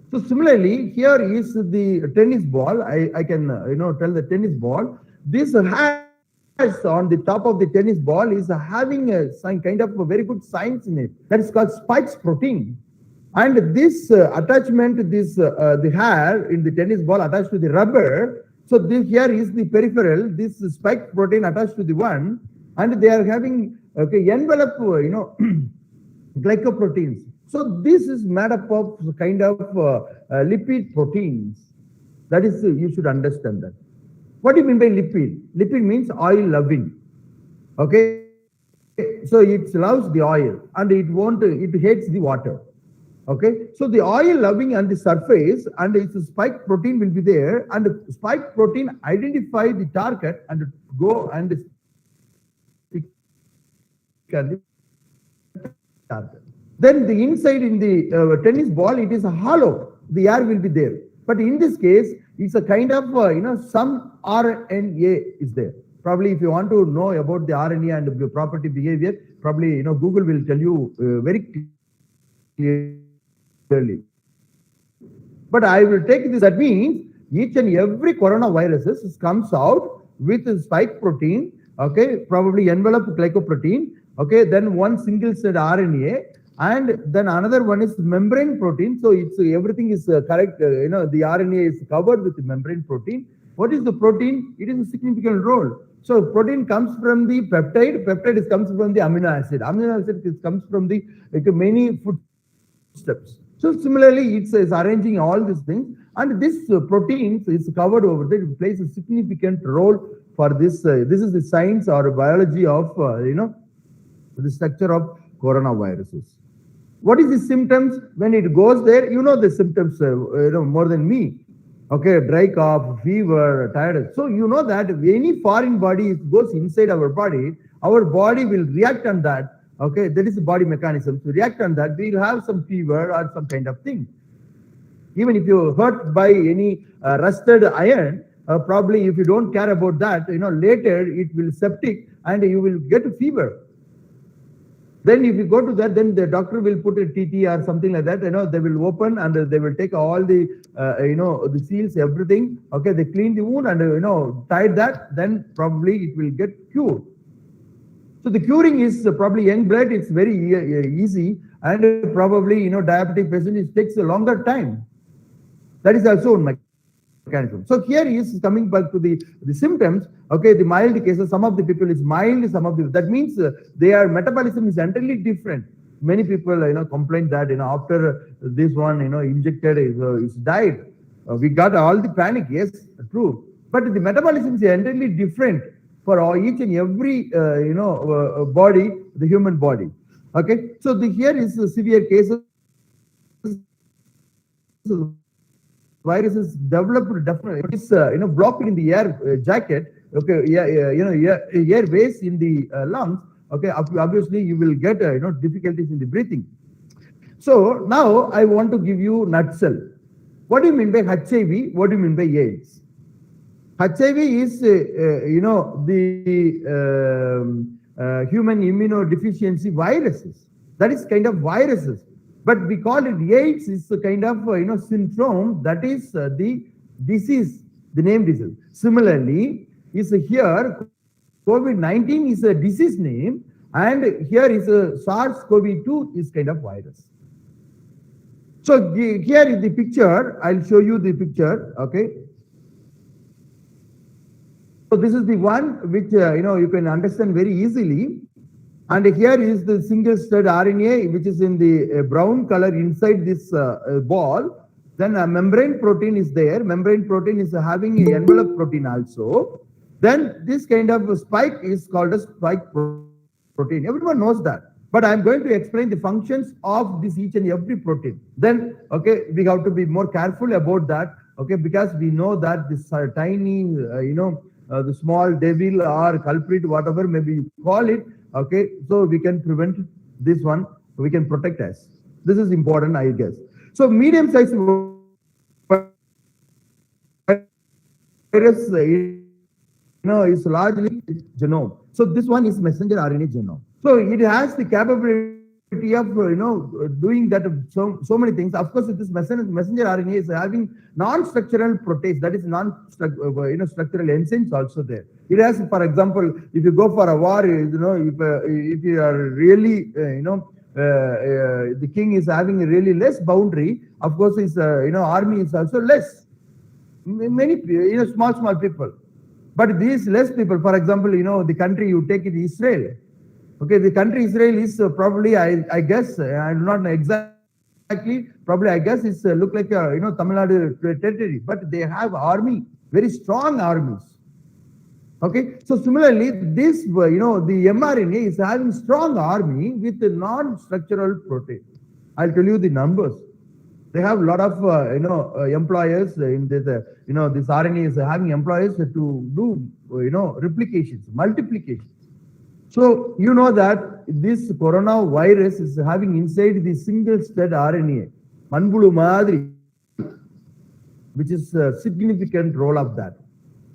So similarly, here is the tennis ball. I can, tell the tennis ball. This has on the top of the tennis ball is having some kind of a very good science in it. That is called spikes protein. And this attachment, the hair in the tennis ball attached to the rubber. So here is the peripheral, this spike protein attached to the one, and they are having envelope, glycoproteins. So this is made up of kind of lipid proteins. That is, you should understand that. What do you mean by lipid? Lipid means oil loving. Okay, so it loves the oil and it hates the water. Okay, so the oil loving on the surface and its spike protein will be there, and the spike protein identify the target and go and stick at the target. Then the inside in the tennis ball, it is a hollow. The air will be there. But in this case, it's a kind of, some RNA is there. Probably if you want to know about the RNA and the property behavior, probably, Google will tell you very clearly. But I will take this, that means each and every coronavirus comes out with a spike protein, okay, probably envelope glycoprotein, okay, then one single cell RNA, and then another one is membrane protein. So it's everything is correct. The RNA is covered with the membrane protein. What is the protein? It is a significant role. So protein comes from the peptide. Peptide comes from the amino acid. Amino acid comes from the many food steps. So similarly, it's arranging all these things, and this protein is covered over there. It plays a significant role for this. This is the science or biology of the structure of coronaviruses. What is the symptoms when it goes there? You know the symptoms more than me. Okay, dry cough, fever, tiredness. So you know that any foreign body goes inside our body will react on that. Okay, that is the body mechanism. To react on that, we'll have some fever or some kind of thing. Even if you're hurt by any rusted iron, probably if you don't care about that, later it will septic and you will get a fever. Then if you go to that, then the doctor will put a TT or something like that, they will open and they will take all the, the seals, everything. Okay, they clean the wound and, tie that, then probably it will get cured. So the curing is probably young blood, it's very easy, and probably, diabetic patient, it takes a longer time. That is also one mechanism. So here he is coming back to the symptoms. Okay, the mild cases, some of the people is mild, some of the, that means their metabolism is entirely different. Many people, complain that, after this one, injected is died. We got all the panic. Yes, true. But the metabolism is entirely different for each and every, body, the human body. Okay. So here is the severe cases. Virus is developed definitely. It's blocked in the air jacket. Okay, airways in the lungs. Okay, obviously you will get difficulties in the breathing. So now I want to give you nutshell. What do you mean by HIV? What do you mean by AIDS? HIV is the human immunodeficiency viruses. That is kind of viruses. But we call it AIDS is a kind of syndrome, that is the disease, the name disease. Similarly, is here COVID-19 is a disease name, and here is a SARS-CoV-2 is kind of virus. So here is the picture. I'll show you the picture. Okay. So this is the one which you can understand very easily. And here is the single-strand RNA, which is in the brown color inside this ball. Then a membrane protein is there. Membrane protein is having an envelope protein also. Then this kind of spike is called a spike protein. Everyone knows that. But I'm going to explain the functions of this each and every protein. Then, okay, we have to be more careful about that. Okay, because we know that this tiny, the small devil or culprit, whatever maybe you call it. Okay, so we can prevent this one, we can protect us. This is important, I guess. So medium-sized virus, is largely genome. So this one is messenger RNA genome. So it has the capability of doing that so many things. Of course, this messenger RNA is having non-structural proteins, that is structural enzymes also there. It has, for example, if you go for a war, if you are really, the king is having a really less boundary, of course, his army is also less. Many small people, but these less people, for example, the country you take it, Israel. Okay, the country Israel is probably, I guess, I do not know exactly, probably I guess it's look like a Tamil Nadu territory, but they have army, very strong armies. Okay, so similarly, this the mRNA is having strong army with a non-structural protein. I'll tell you the numbers. They have a lot of employers in this. This RNA is having employers to do replications, multiplication. So you know that this coronavirus is having inside the single-strand RNA, manbulu madri, which is a significant role of that.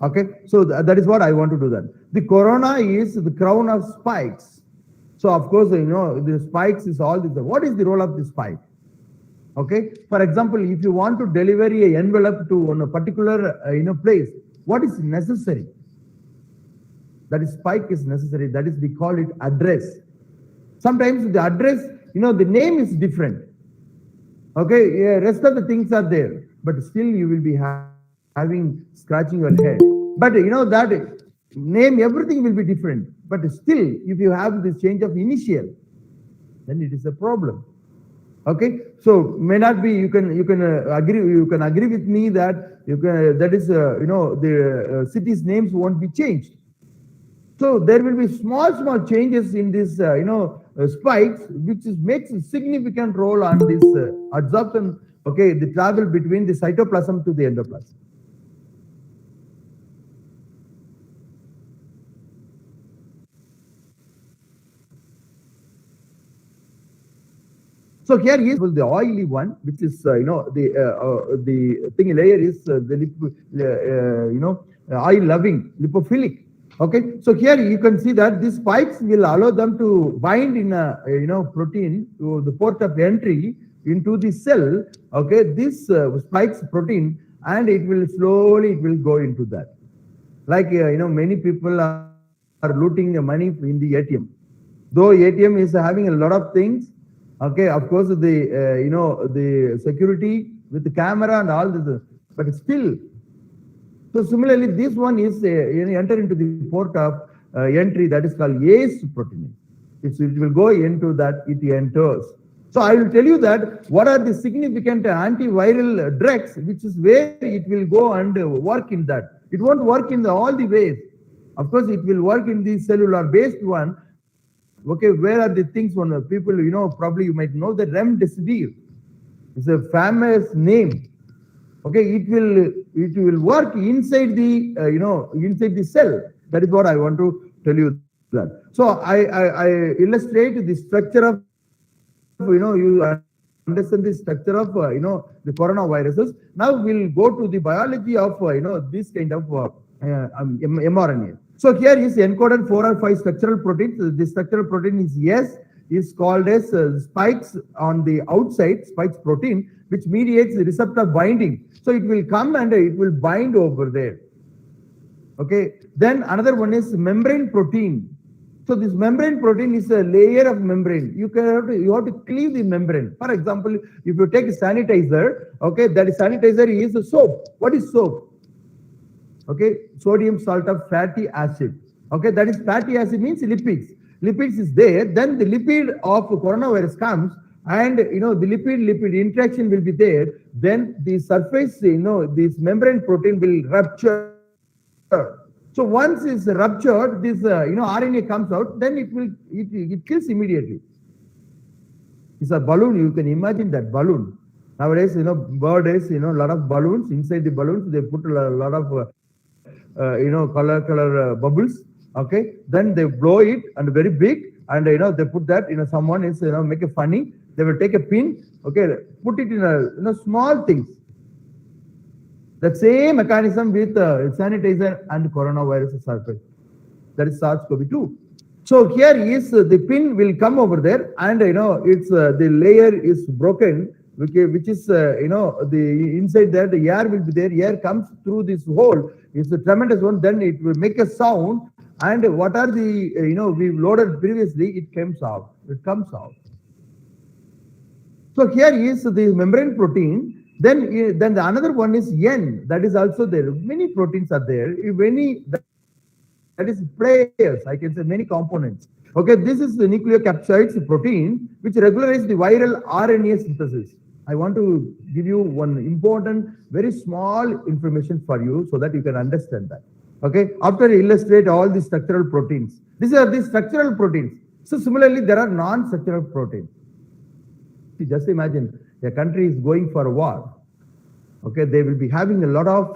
Okay, so that is what I want to do that. The corona is the crown of spikes. So of course, the spikes is all this. What is the role of the spike? Okay, for example, if you want to deliver an envelope to a particular place, what is necessary? That is spike is necessary. That is, we call it address. Sometimes the address, the name is different. Okay, yeah, rest of the things are there, but still you will be having scratching your head. But that name, everything will be different. But still, if you have this change of initial, then it is a problem. Okay, so may not be. You can agree with me that that is the cities' names won't be changed. So there will be small changes in this spikes, which makes a significant role on this absorption. Okay, the travel between the cytoplasm to the endoplasm. So here is the oily one, which is the thing layer is the oil loving lipophilic. Okay, so here you can see that these spikes will allow them to bind in a protein to the port of entry into the cell. Okay, this spikes protein, and it will slowly go into that. Like many people are looting the money in the ATM. Though ATM is having a lot of things. Okay, of course the the security with the camera and all this, but still. So similarly, this one is enter into the port of entry, that is called ACE protein. It will go into that, it enters. So I will tell you that what are the significant antiviral drugs, which is where it will go and work in that. It won't work in all the ways. Of course, it will work in the cellular based one. Okay, where are the things when people, probably you might know that remdesivir is a famous name. Okay, it will work inside the, inside the cell. That is what I want to tell you that. So I illustrate the structure of, you understand the structure of, the coronaviruses. Now we'll go to the biology of, this kind of mRNA. So here is encoded 4 or 5 structural proteins. The structural protein is called as spikes on the outside, spikes protein, which mediates the receptor binding. So it will come and it will bind over there. Okay. Then another one is membrane protein. So this membrane protein is a layer of membrane. You have to cleave the membrane. For example, if you take a sanitizer, okay, that sanitizer is a soap. What is soap? Okay, sodium salt of fatty acid. Okay, that is fatty acid means lipids. Lipids is there. Then the lipid of coronavirus comes, and the lipid interaction will be there. Then the surface, this membrane protein will rupture. So once it's ruptured, this RNA comes out, then it kills immediately. It's a balloon. You can imagine that balloon. Nowadays, bird is, a lot of balloons. Inside the balloons, they put a lot of color bubbles. Okay, then they blow it and very big, and they put that, someone is make a funny. They will take a pin, okay, put it in a small things. The same mechanism with sanitizer and coronavirus surface. That is SARS-CoV-2. So here is the pin will come over there, and it's the layer is broken, which is the inside there the air will be there. Air comes through this hole. It's a tremendous one. Then it will make a sound, and what are the we've loaded previously, it comes out. It comes out. So here is the membrane protein. Then the another one is N. That is also there. Many proteins are there. That is players. I can say many components. Okay, this is the nucleocapsides protein, which regulates the viral RNA synthesis. I want to give you one important, very small information for you so that you can understand that. Okay, after I illustrate all the structural proteins. These are the structural proteins. So similarly, there are non-structural proteins. See, just imagine a country is going for a war. Okay, they will be having a lot of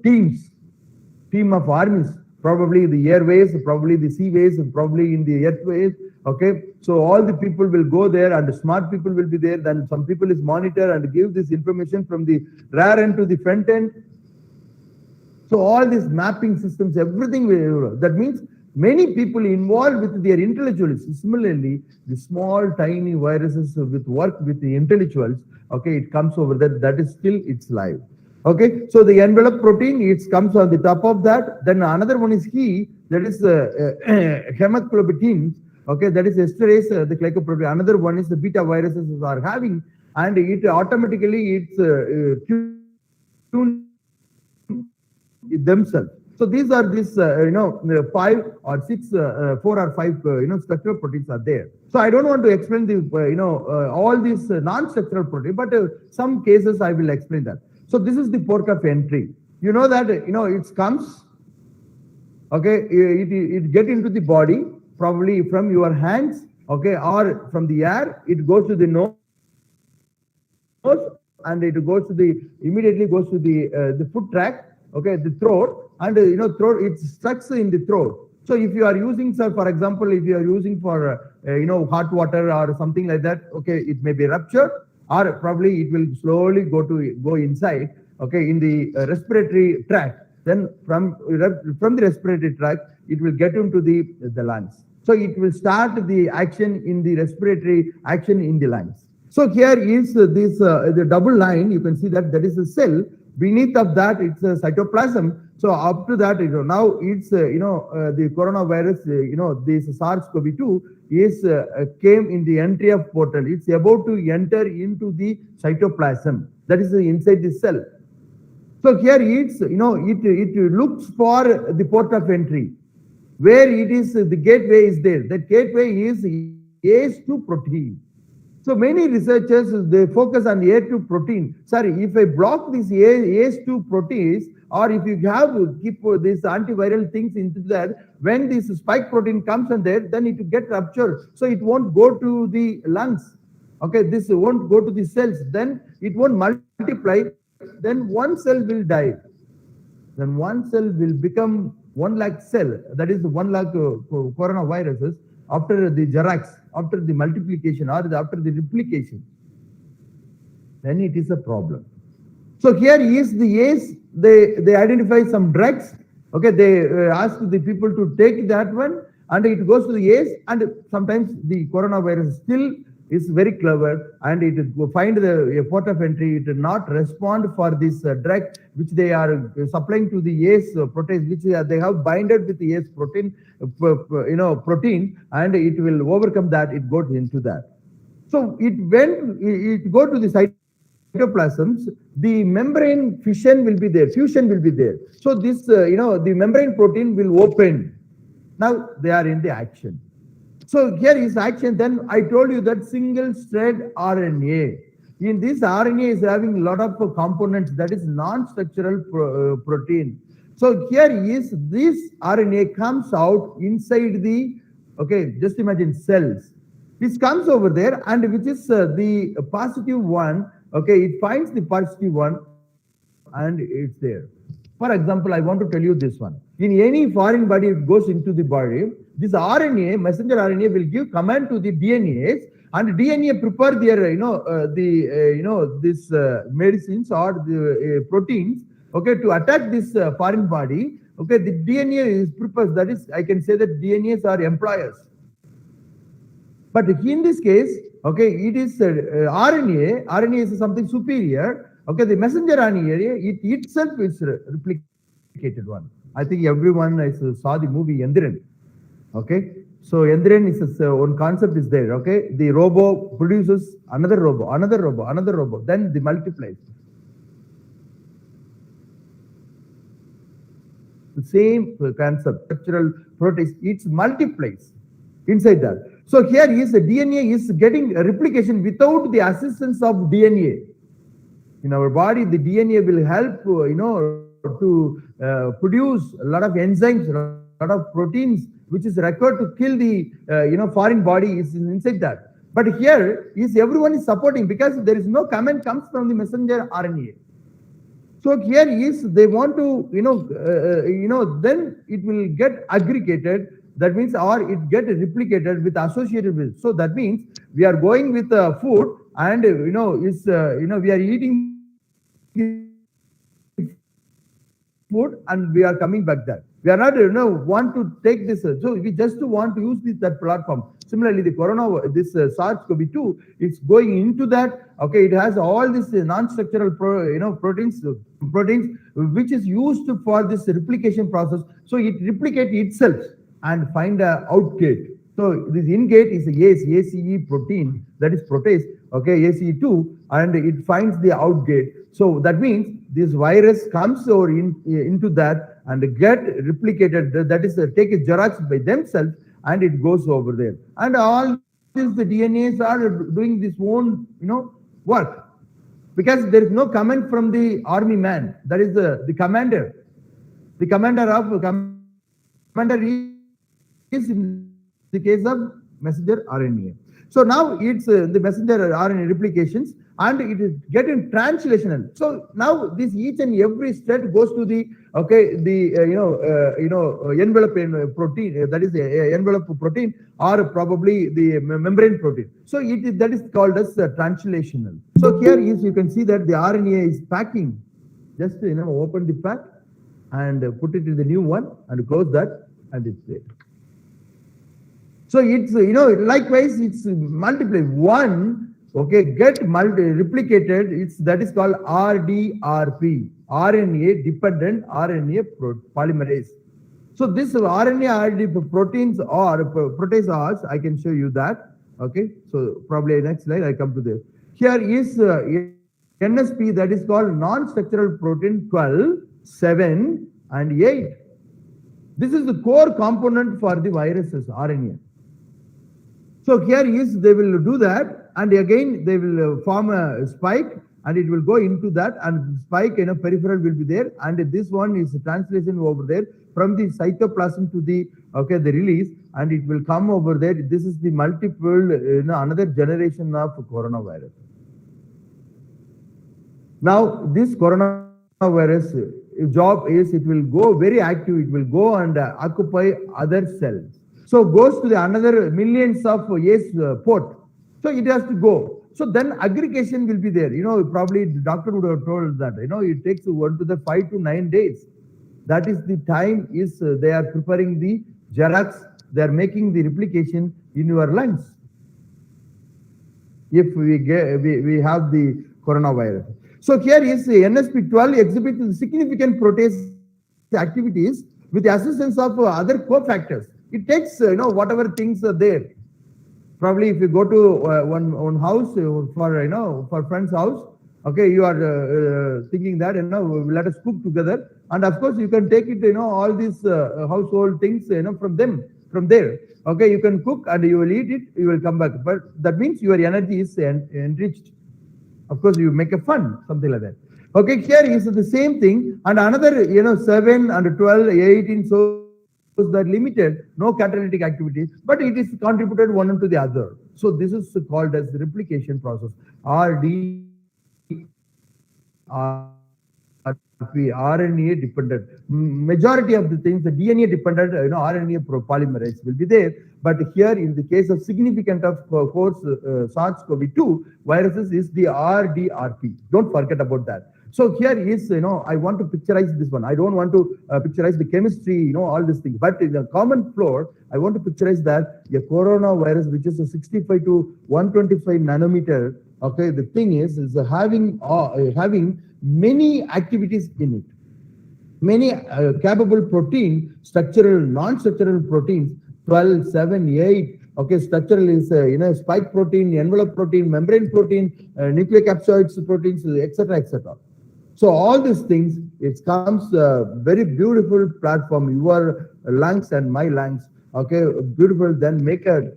team of armies, probably the airways, probably the seaways, and probably in the earthways. Okay, so all the people will go there, and the smart people will be there. Then some people is monitor and give this information from the rear end to the front end. So all these mapping systems, everything will, that means many people involved with their intellectuals. Similarly, the small tiny viruses with work with the intellectuals, okay, it comes over there. That is still it's live. Okay, so the envelope protein, it comes on the top of that. Then another one is that is hemagglutinin. Okay, that is esterase, the glycoprotein. Another one is the beta viruses are having, and it automatically it's tune themselves. So these are 5 or 6, 4 or 5 structural proteins are there. So I don't want to explain the all these non-structural protein, but some cases I will explain that. So this is the port of entry. You know that it comes. Okay, it get into the body. Probably from your hands, okay, or from the air, it goes to the nose, and it goes to immediately goes to the foot tract, okay, the throat, and throat, it stuck in the throat. So if you are using, sir, for example, if you are using for hot water or something like that, okay, it may be ruptured, or probably it will slowly go inside, okay, in the respiratory tract. Then from the respiratory tract, it will get into the lungs. So it will start the action in the respiratory action in the lungs. So here is this the double line. You can see that is a cell. Beneath of that, it's a cytoplasm. So up to that, now it's the coronavirus. This SARS-CoV-2 is came in the entry of portal. It's about to enter into the cytoplasm. That is inside the cell. So here it's, it looks for the port of entry, where it is, the gateway is there. That gateway is ACE2 protein. So many researchers, they focus on A2 protein. Sorry, if I block this ACE2 proteins, or if you have to keep these antiviral things into that, when this spike protein comes in there, then it will get ruptured. So it won't go to the lungs. Okay, this won't go to the cells. Then it won't multiply. Then one cell will die. Then one cell will become 1 lakh cell. That is 1 lakh coronaviruses after the Xerox, after the multiplication or after the replication. Then it is a problem. So here is the ACE. They identify some drugs. Okay, they ask the people to take that one, and it goes to the ACE. And sometimes the coronavirus still is very clever, and it will find the port of entry. It will not respond for this drug which they are supplying to the ACE protein, which they have binded with the ACE protein, protein, and it will overcome that. It goes into that. So it go to the cytoplasms. The membrane fusion will be there. So this, the membrane protein will open. Now they are in the action. So here is action. Then I told you that single strand RNA. In this RNA is having a lot of components, that is non-structural protein. So here is this RNA comes out inside the, okay, just imagine cells. This comes over there, and which is the positive one. Okay, it finds the positive one, and it's there. For example, I want to tell you this one. In any foreign body, it goes into the body. This RNA, messenger RNA, will give command to the DNAs, and DNA prepare their, this medicines or the proteins, okay, to attack this foreign body. Okay, the DNA is prepared. That is, I can say that DNAs are employers. But in this case, okay, it is RNA. RNA is something superior. Okay, the messenger RNA, it itself is replicated one. I think everyone saw the movie Yandiran. Okay, so Yandiran is one concept is there. Okay, the robo produces another robo, then the multiplies. The same concept, structural proteins, it multiplies inside that. So here is the DNA is getting a replication without the assistance of DNA. In our body, the DNA will help, to produce a lot of enzymes, a lot of proteins, which is required to kill the, foreign body is inside that. But here is everyone is supporting, because there is no command comes from the messenger RNA. So here is they want to, then it will get aggregated. That means, or it get replicated with associated with. So that means we are going with food, and we are eating food, and we are coming back there. We are not, want to take this. So we just want to use that platform. Similarly, the this SARS-CoV-2, it's going into that. Okay, it has all this non-structural proteins, which is used for this replication process. So it replicates itself and find a outgate. So this ingate is a ACE protein, that is protease, okay, ACE2, and it finds the outgate. So that means this virus comes over into that and get replicated, that is take a Xerox by themselves, and it goes over there. And all this, the DNAs are doing this own, work, because there is no command from the army man, that is the commander. The commander is in the case of messenger RNA. So now it's the messenger RNA replications, and it is getting translational. So now this each and every step goes to the envelope protein, that is the envelope protein, or probably the membrane protein. So that is called as translational. So here is, you can see that the RNA is packing. Just open the pack and put it in the new one and close that, and it's there. So it's, likewise, it's multiply one, okay, get replicated, that is called RDRP, RNA dependent RNA polymerase. So this RNA proteins or proteases, I can show you that. Okay, so probably next slide I come to this. Here is NSP, that is called non-structural protein 12, 7, and 8. This is the core component for the viruses, RNA. So here is, they will do that, and again they will form a spike, and it will go into that, and spike, peripheral will be there, and this one is translation over there from the cytoplasm to the, the release, and it will come over there. This is the multiple, another generation of coronavirus. Now, this coronavirus job is, it will go very active, it will go and occupy other cells. So goes to the another millions of ACE port. So it has to go. So then aggregation will be there. Probably the doctor would have told that, it takes 5 to 9 days. That is the time is they are preparing the Xerox, they are making the replication in your lungs. If we have the coronavirus. So here is the NSP12 exhibits significant protease activities with the assistance of other cofactors. It takes, whatever things are there. Probably if you go to one house for friend's house, you are thinking that, let us cook together. And of course, you can take it, all these household things, from there. You can cook and you will eat it, you will come back. But that means your energy is enriched. Of course, you make a fun, something like that. Here is the same thing. And another, 7 and 12, 18, so that limited, no catalytic activity, but it is contributed one to the other. So this is called as the replication process, RD. RNA dependent. Majority of the things, the DNA dependent, RNA polymerase will be there. But here, in the case of significant of course SARS-CoV-2 viruses, is the RDRP. Don't forget about that. So here is, I want to picturize this one. I don't want to picturize the chemistry, all these things. But in the common floor, I want to picturize that a coronavirus, which is a 65 to 125 nanometer. The thing is having many activities in it. Many capable protein, structural, non-structural proteins, 12, 7, 8. Structural is spike protein, envelope protein, membrane protein, nucleocapsids proteins, etc., etc. So all these things, it comes very beautiful platform. Your lungs and my lungs, beautiful. Then make a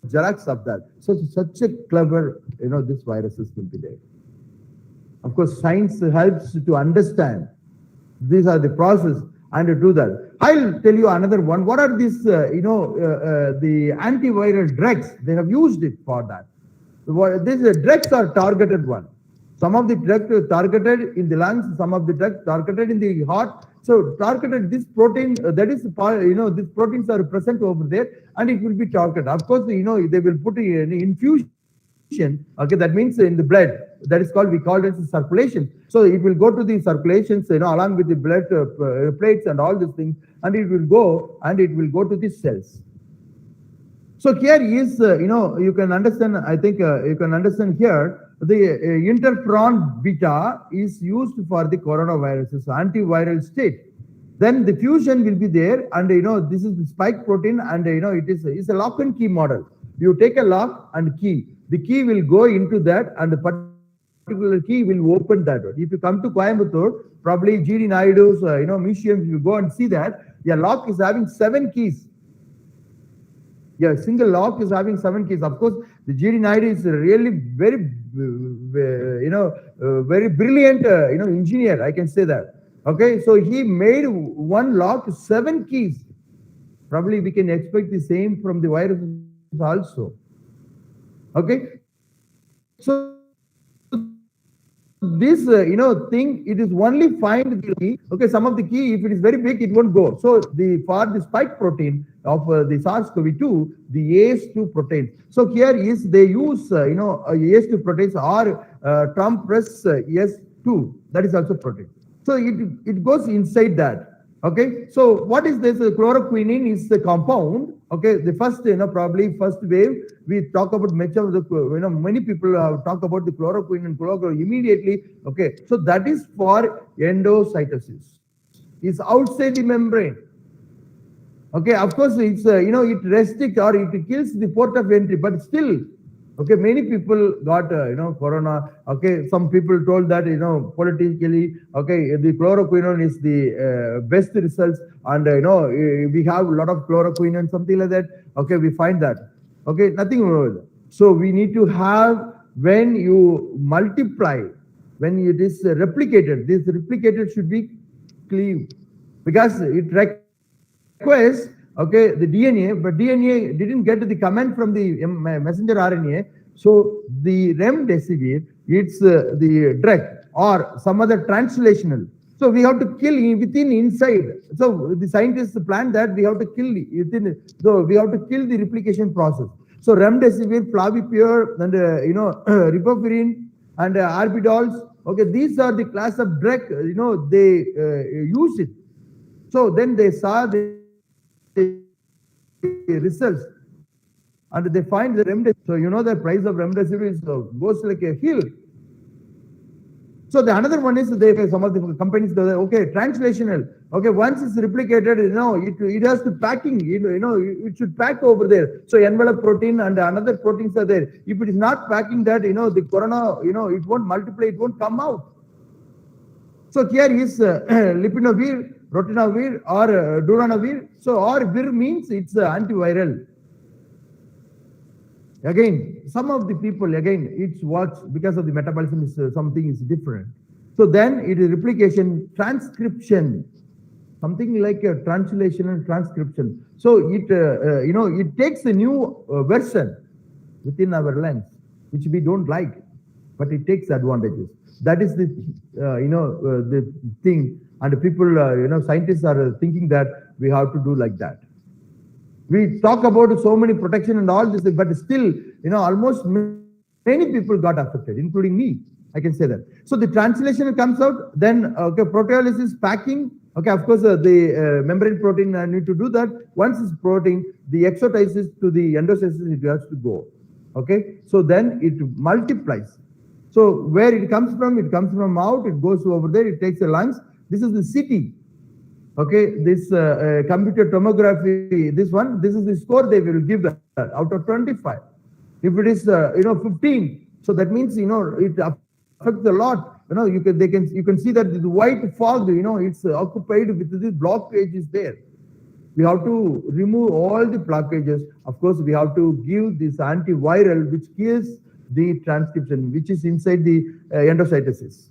Xerox of that. So such a clever, this viruses will be there. Of course, science helps to understand. These are the process and to do that. I'll tell you another one. What are these, the antiviral drugs? They have used it for that. These drugs are targeted one. Some of the drugs are targeted in the lungs, some of the drugs targeted in the heart. So targeted this protein, that is, these proteins are present over there and it will be targeted. Of course, they will put in infusion. That means in the blood. That is called, we call it circulation. So it will go to the circulations, along with the blood plates and all these things, and it will go to the cells. So here is, you can understand, I think you can understand here, the interferon beta is used for the coronaviruses, antiviral state. Then the fusion will be there, and this is the spike protein, and it's a lock and key model. You take a lock and key. The key will go into that, and the particular key will open that one. If you come to Coimbatore, probably GD Naidu's, museums, you go and see that a lock is having 7 keys. Yeah, single lock is having 7 keys. Of course, the GD Naidu is really very, very brilliant, engineer. I can say that. So he made one lock 7 keys. Probably we can expect the same from the virus also. So this thing, it is only find the key. Some of the key, if it is very big, it won't go. So for the spike protein of the SARS-CoV-2, the ACE2 protein. So here is, they use ACE2 proteins or Trump-Press S2. That is also protein. So it goes inside that. So what is this? Chloroquine is the compound. The first, probably first wave, we talk about much of the, many people have talked about the chloroquine and chloroquine immediately. So that is for endocytosis. It's outside the membrane. Of course, it's, it restricts or it kills the port of entry, but still, Okay, many people got, corona. Okay, some people told that, politically, okay, the chloroquine is the best results. And, we have a lot of chloroquine and something like that. Okay, we find that. Okay, nothing wrong with that. So we need to have, when you multiply, when it is replicated, this replicated should be cleaved, because it requires, okay, the DNA, but DNA didn't get the command from the messenger RNA. So the remdesivir, it's the drug or some other translational. So we have to kill within inside. So the scientists plan that we have to kill within. So we have to kill the replication process. So remdesivir, flavipur, and ribavirin and arbidols. Okay, these are the class of drug. They use it. So then they saw the results, and they find the remdesivir. So the price of remdesivir is goes like a hill. So the another one is some of the companies do that. Okay, translational. Okay, once it's replicated, it has to packing. It should pack over there. So envelope protein and another proteins are there. If it is not packing that, the corona, it won't multiply. It won't come out. So here is lipinavir, rotenavir, or duranavir. So or vir means it's antiviral. Again, some of the people, again, it's what, because of the metabolism is something is different. So then it is replication, transcription, something like a translation and transcription. So it, it takes a new version within our lens, which we don't like, but it takes advantages. That is the, the thing. And people, scientists are thinking that we have to do like that. We talk about so many protection and all this, but still, almost many people got affected, including me. I can say that. So the translation comes out, then okay, proteolysis, packing. Okay, of course, the membrane protein need to do that. Once it's protein, the exocytosis to the endocytosis, it has to go. Okay, so then it multiplies. So where it comes from out, it goes over there, it takes the lungs. This is the CT. Okay, this computer tomography, this is the score they will give out of 25. If it is 15, so that means it affects a lot. You can see that the white fog, it's occupied with this blockage is there. We have to remove all the blockages. Of course, we have to give this antiviral which kills the transcription, which is inside the endocytosis.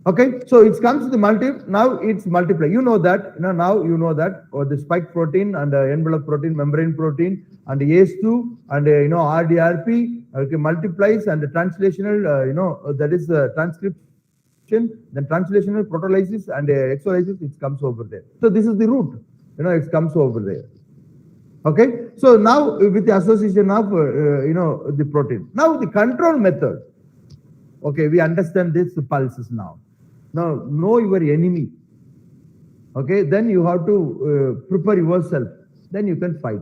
Okay, so it comes to the now it's multiply. You know that, now you know that, or the spike protein and envelope protein, membrane protein, and ACE2 and RDRP, okay, multiplies, and the translational, that is transcription, then translational proteolysis and exolysis, it comes over there. So this is the root, it comes over there. Okay, so now with the association of, the protein. Now the control method. Okay, we understand this pulses now. Now, know your enemy. Okay, then you have to prepare yourself. Then you can fight.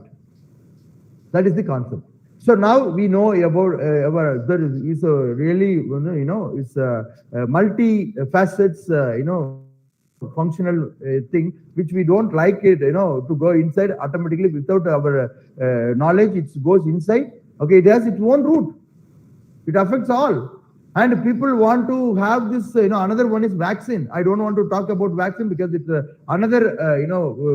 That is the concept. So now we know about there is a really, it's a multi-facets, functional thing, which we don't like it, to go inside automatically without our knowledge. It goes inside. Okay, it has its own root. It affects all. And people want to have this, another one is vaccine. I don't want to talk about vaccine because it's another,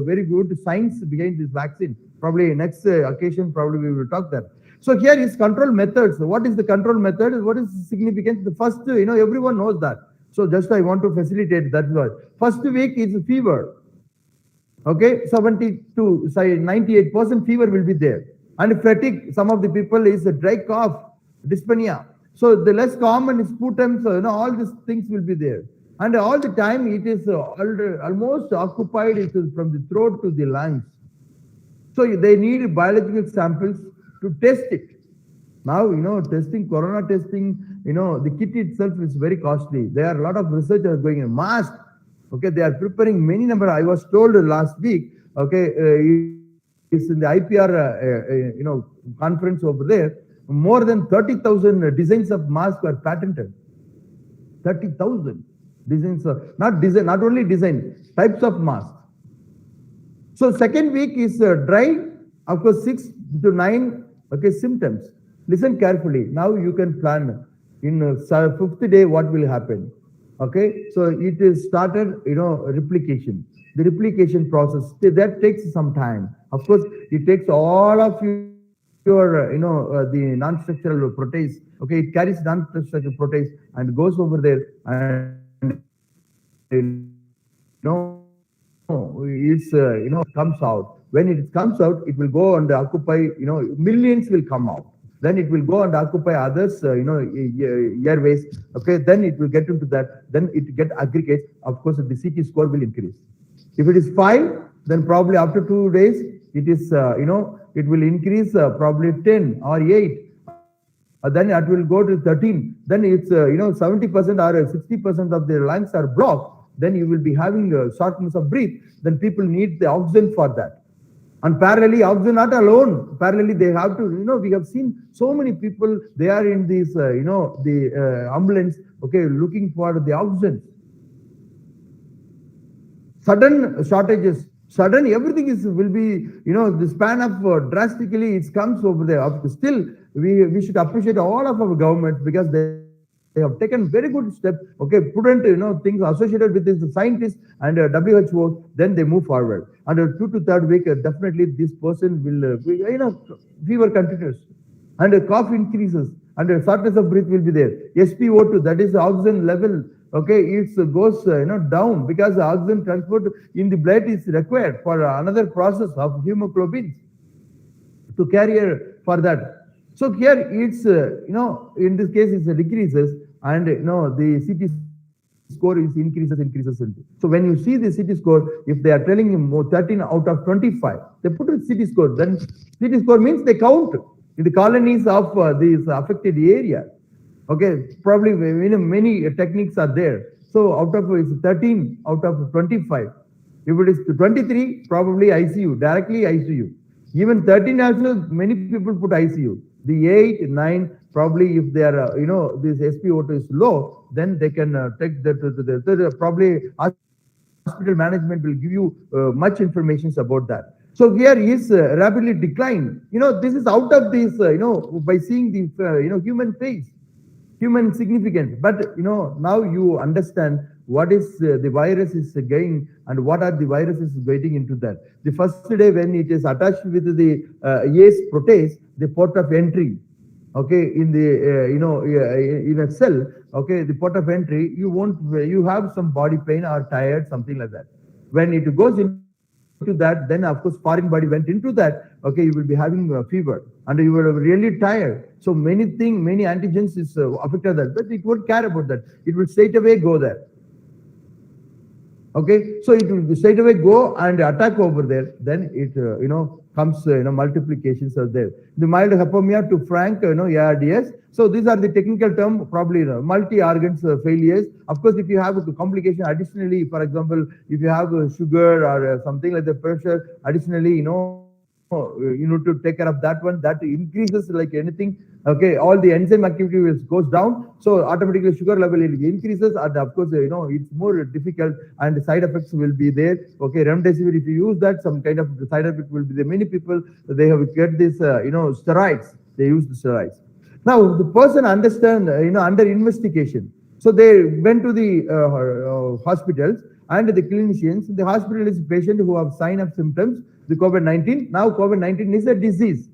very good science behind this vaccine. Probably next occasion, probably we will talk that. So here is control methods. What is the control method? What is the significance? The first, everyone knows that. So just I want to facilitate that word. First week is fever. Okay, 70 to 98% fever will be there. And fatigue, some of the people is a dry cough, dyspnea. So the less common is sputum, so all these things will be there. And all the time it is almost occupied from the throat to the lungs. So they need biological samples to test it. Now, testing, corona testing, the kit itself is very costly. There are a lot of researchers going in. Mask, okay, they are preparing many number. I was told last week, okay, it's in the IPR, conference over there. More than 30,000 designs of masks were patented. 30,000 designs, not only design, types of masks. So second week is dry, of course 6 to 9, okay, symptoms. Listen carefully. Now you can plan in fifth day what will happen. Okay, so it is started, replication. The replication process that takes some time. Of course, it takes all of your, the non-structural protease. Okay, it carries non-structural protease and goes over there and it's comes out. When it comes out, it will go and occupy, millions will come out. Then it will go and occupy others, airways. Okay, then it will get into that. Then it get aggregates. Of course, the CT score will increase. If it is 5, then probably after 2 days, it is, it will increase probably 10 or 8. Then it will go to 13. Then it's, 70% or 60% of their lungs are blocked. Then you will be having shortness of breath. Then people need the oxygen for that. And parallelly, oxygen not alone. Parallelly, they have to, we have seen so many people, they are in this, the ambulance, okay, looking for the oxygen. Sudden shortages, sudden everything will be, the span of drastically it comes over there. Still, we should appreciate all of our governments because they have taken very good steps, okay, prudent, things associated with this scientists and WHO, then they move forward. And 2 to 3rd week, definitely this person will, fever continues and cough increases and shortness of breath will be there. SpO2, that is the oxygen level, okay, it goes, down because the oxygen transport in the blood is required for another process of hemoglobin to carrier for that. So here it's, in this case it decreases and, the CT score is increases. So when you see the CT score, if they are telling you 13 out of 25, they put a CT score, then CT score means they count in the colonies of these affected area. Okay, probably many techniques are there. So out of 13 out of 25. If it is 23, probably ICU, directly ICU. Even 13 also, many people put ICU. The 8, 9, probably if they are, this SpO2 is low, then they can take that to the probably hospital management will give you much information about that. So here is rapidly decline. This is out of this, by seeing the, human face, human significance. But, now you understand what is the virus is going and what are the viruses getting into that. The first day when it is attached with the ACE protease, the port of entry, okay, in the, in a cell, okay, the port of entry, you have some body pain or tired, something like that. When it goes into that, then of course foreign body went into that, okay, you will be having a fever and you will be really tired. So many antigens is affected that, but it won't care about that. It will straight away go there. Okay, so it will straight away go and attack over there. Then it, comes, multiplications are there. The mild hypomia to frank, ARDS. So these are the technical term, probably multi-organs failures. Of course, if you have a complication additionally, for example, if you have sugar or something like the pressure, additionally, you need to take care of that one. That increases like anything. Okay, all the enzyme activity goes down, so automatically sugar level increases, and of course, it's more difficult, and the side effects will be there. Okay, remdesivir, if you use that, some kind of side effect will be there. Many people, they have get this, steroids. They use the steroids. Now the person understand, under investigation. So they went to the hospitals and the clinicians. The hospital is a patient who have sign of symptoms, the COVID-19. Now COVID-19 is a disease.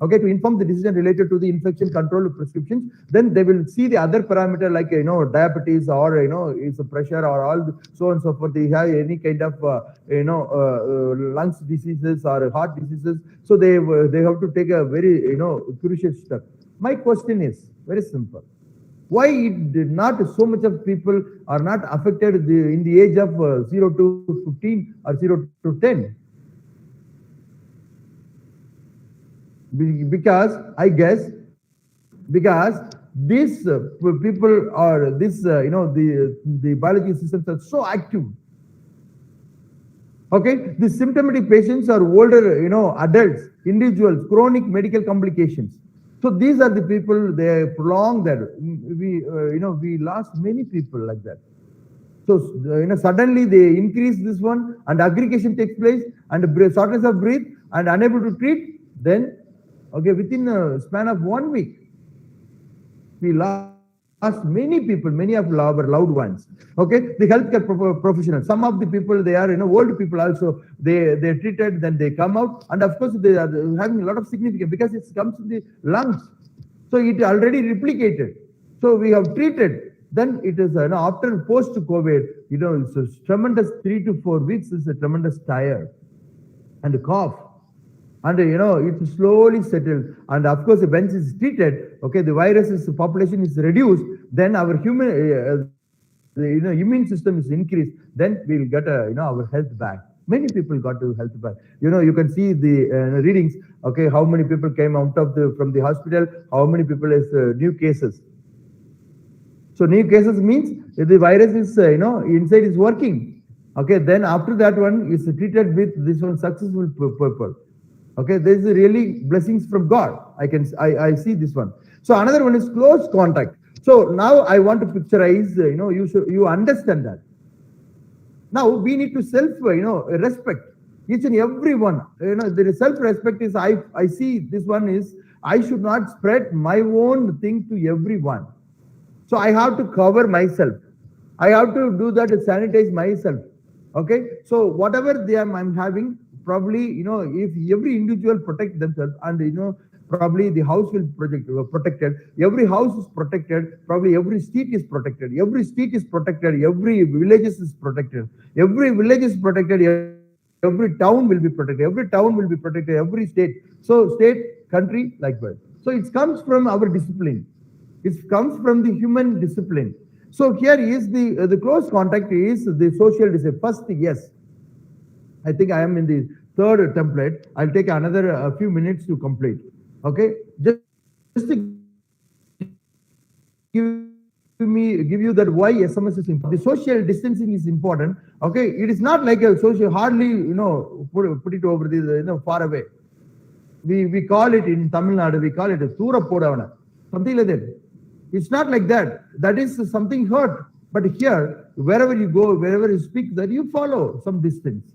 Okay, to inform the decision related to the infection control prescriptions, then they will see the other parameter like, diabetes or, is a pressure or all so on and so forth. They have any kind of, lungs diseases or heart diseases. So they have to take a very, crucial step. My question is very simple. Why did not so much of people are not affected in the age of 0 to 15 or 0 to 10? Because I guess, because these people are this, the biology systems are so active. Okay, the symptomatic patients are older, adults, individuals, chronic medical complications. So these are the people, they prolong that. We lost many people like that. So, suddenly they increase this one and aggregation takes place and shortness of breath and unable to treat, then Okay, within a span of 1 week, we lost many people, many of our loved ones. Okay, the healthcare professionals, some of the people, they are, old people also, they're treated, then they come out, and of course they are having a lot of significance because it comes in the lungs. So it already replicated. So we have treated. Then it is after post-COVID, it's a tremendous 3 to 4 weeks is a tremendous tire and cough. And it slowly settled. And of course, when it is treated, okay, the virus's population is reduced, then our human immune system is increased, then we'll get our health back. Many people got to health back. You can see the readings, okay, how many people came out of from the hospital, how many people is new cases. So new cases means the virus is, inside is working. Okay, then after that one is treated with this one successful purple. Okay, there is really blessings from God. I see this one. So another one is close contact. So now I want to picturize, you understand that. Now we need to respect each and every one. The self-respect is, I see this one is, I should not spread my own thing to everyone. So I have to cover myself. I have to do that, sanitize myself. Okay, so whatever I'm having, probably, if every individual protect themselves, and probably the house will protected, every house is protected, probably every street is protected, every street is protected, every village is protected, every village is protected, every town will be protected, every town will be protected, every state. So state, country, likewise. So it comes from our discipline. It comes from the human discipline. So here is the close contact is the social discipline. First, yes. I think I am in the third template. I'll take another few minutes to complete. Okay, just to give you that why SMS is important. The social distancing is important. Okay, it is not like a social, hardly put it over the far away. We call it in Tamil Nadu, we call it a Thura Podavana, something like that. It's not like that. That is something hurt. But here, wherever you go, wherever you speak, that you follow some distance.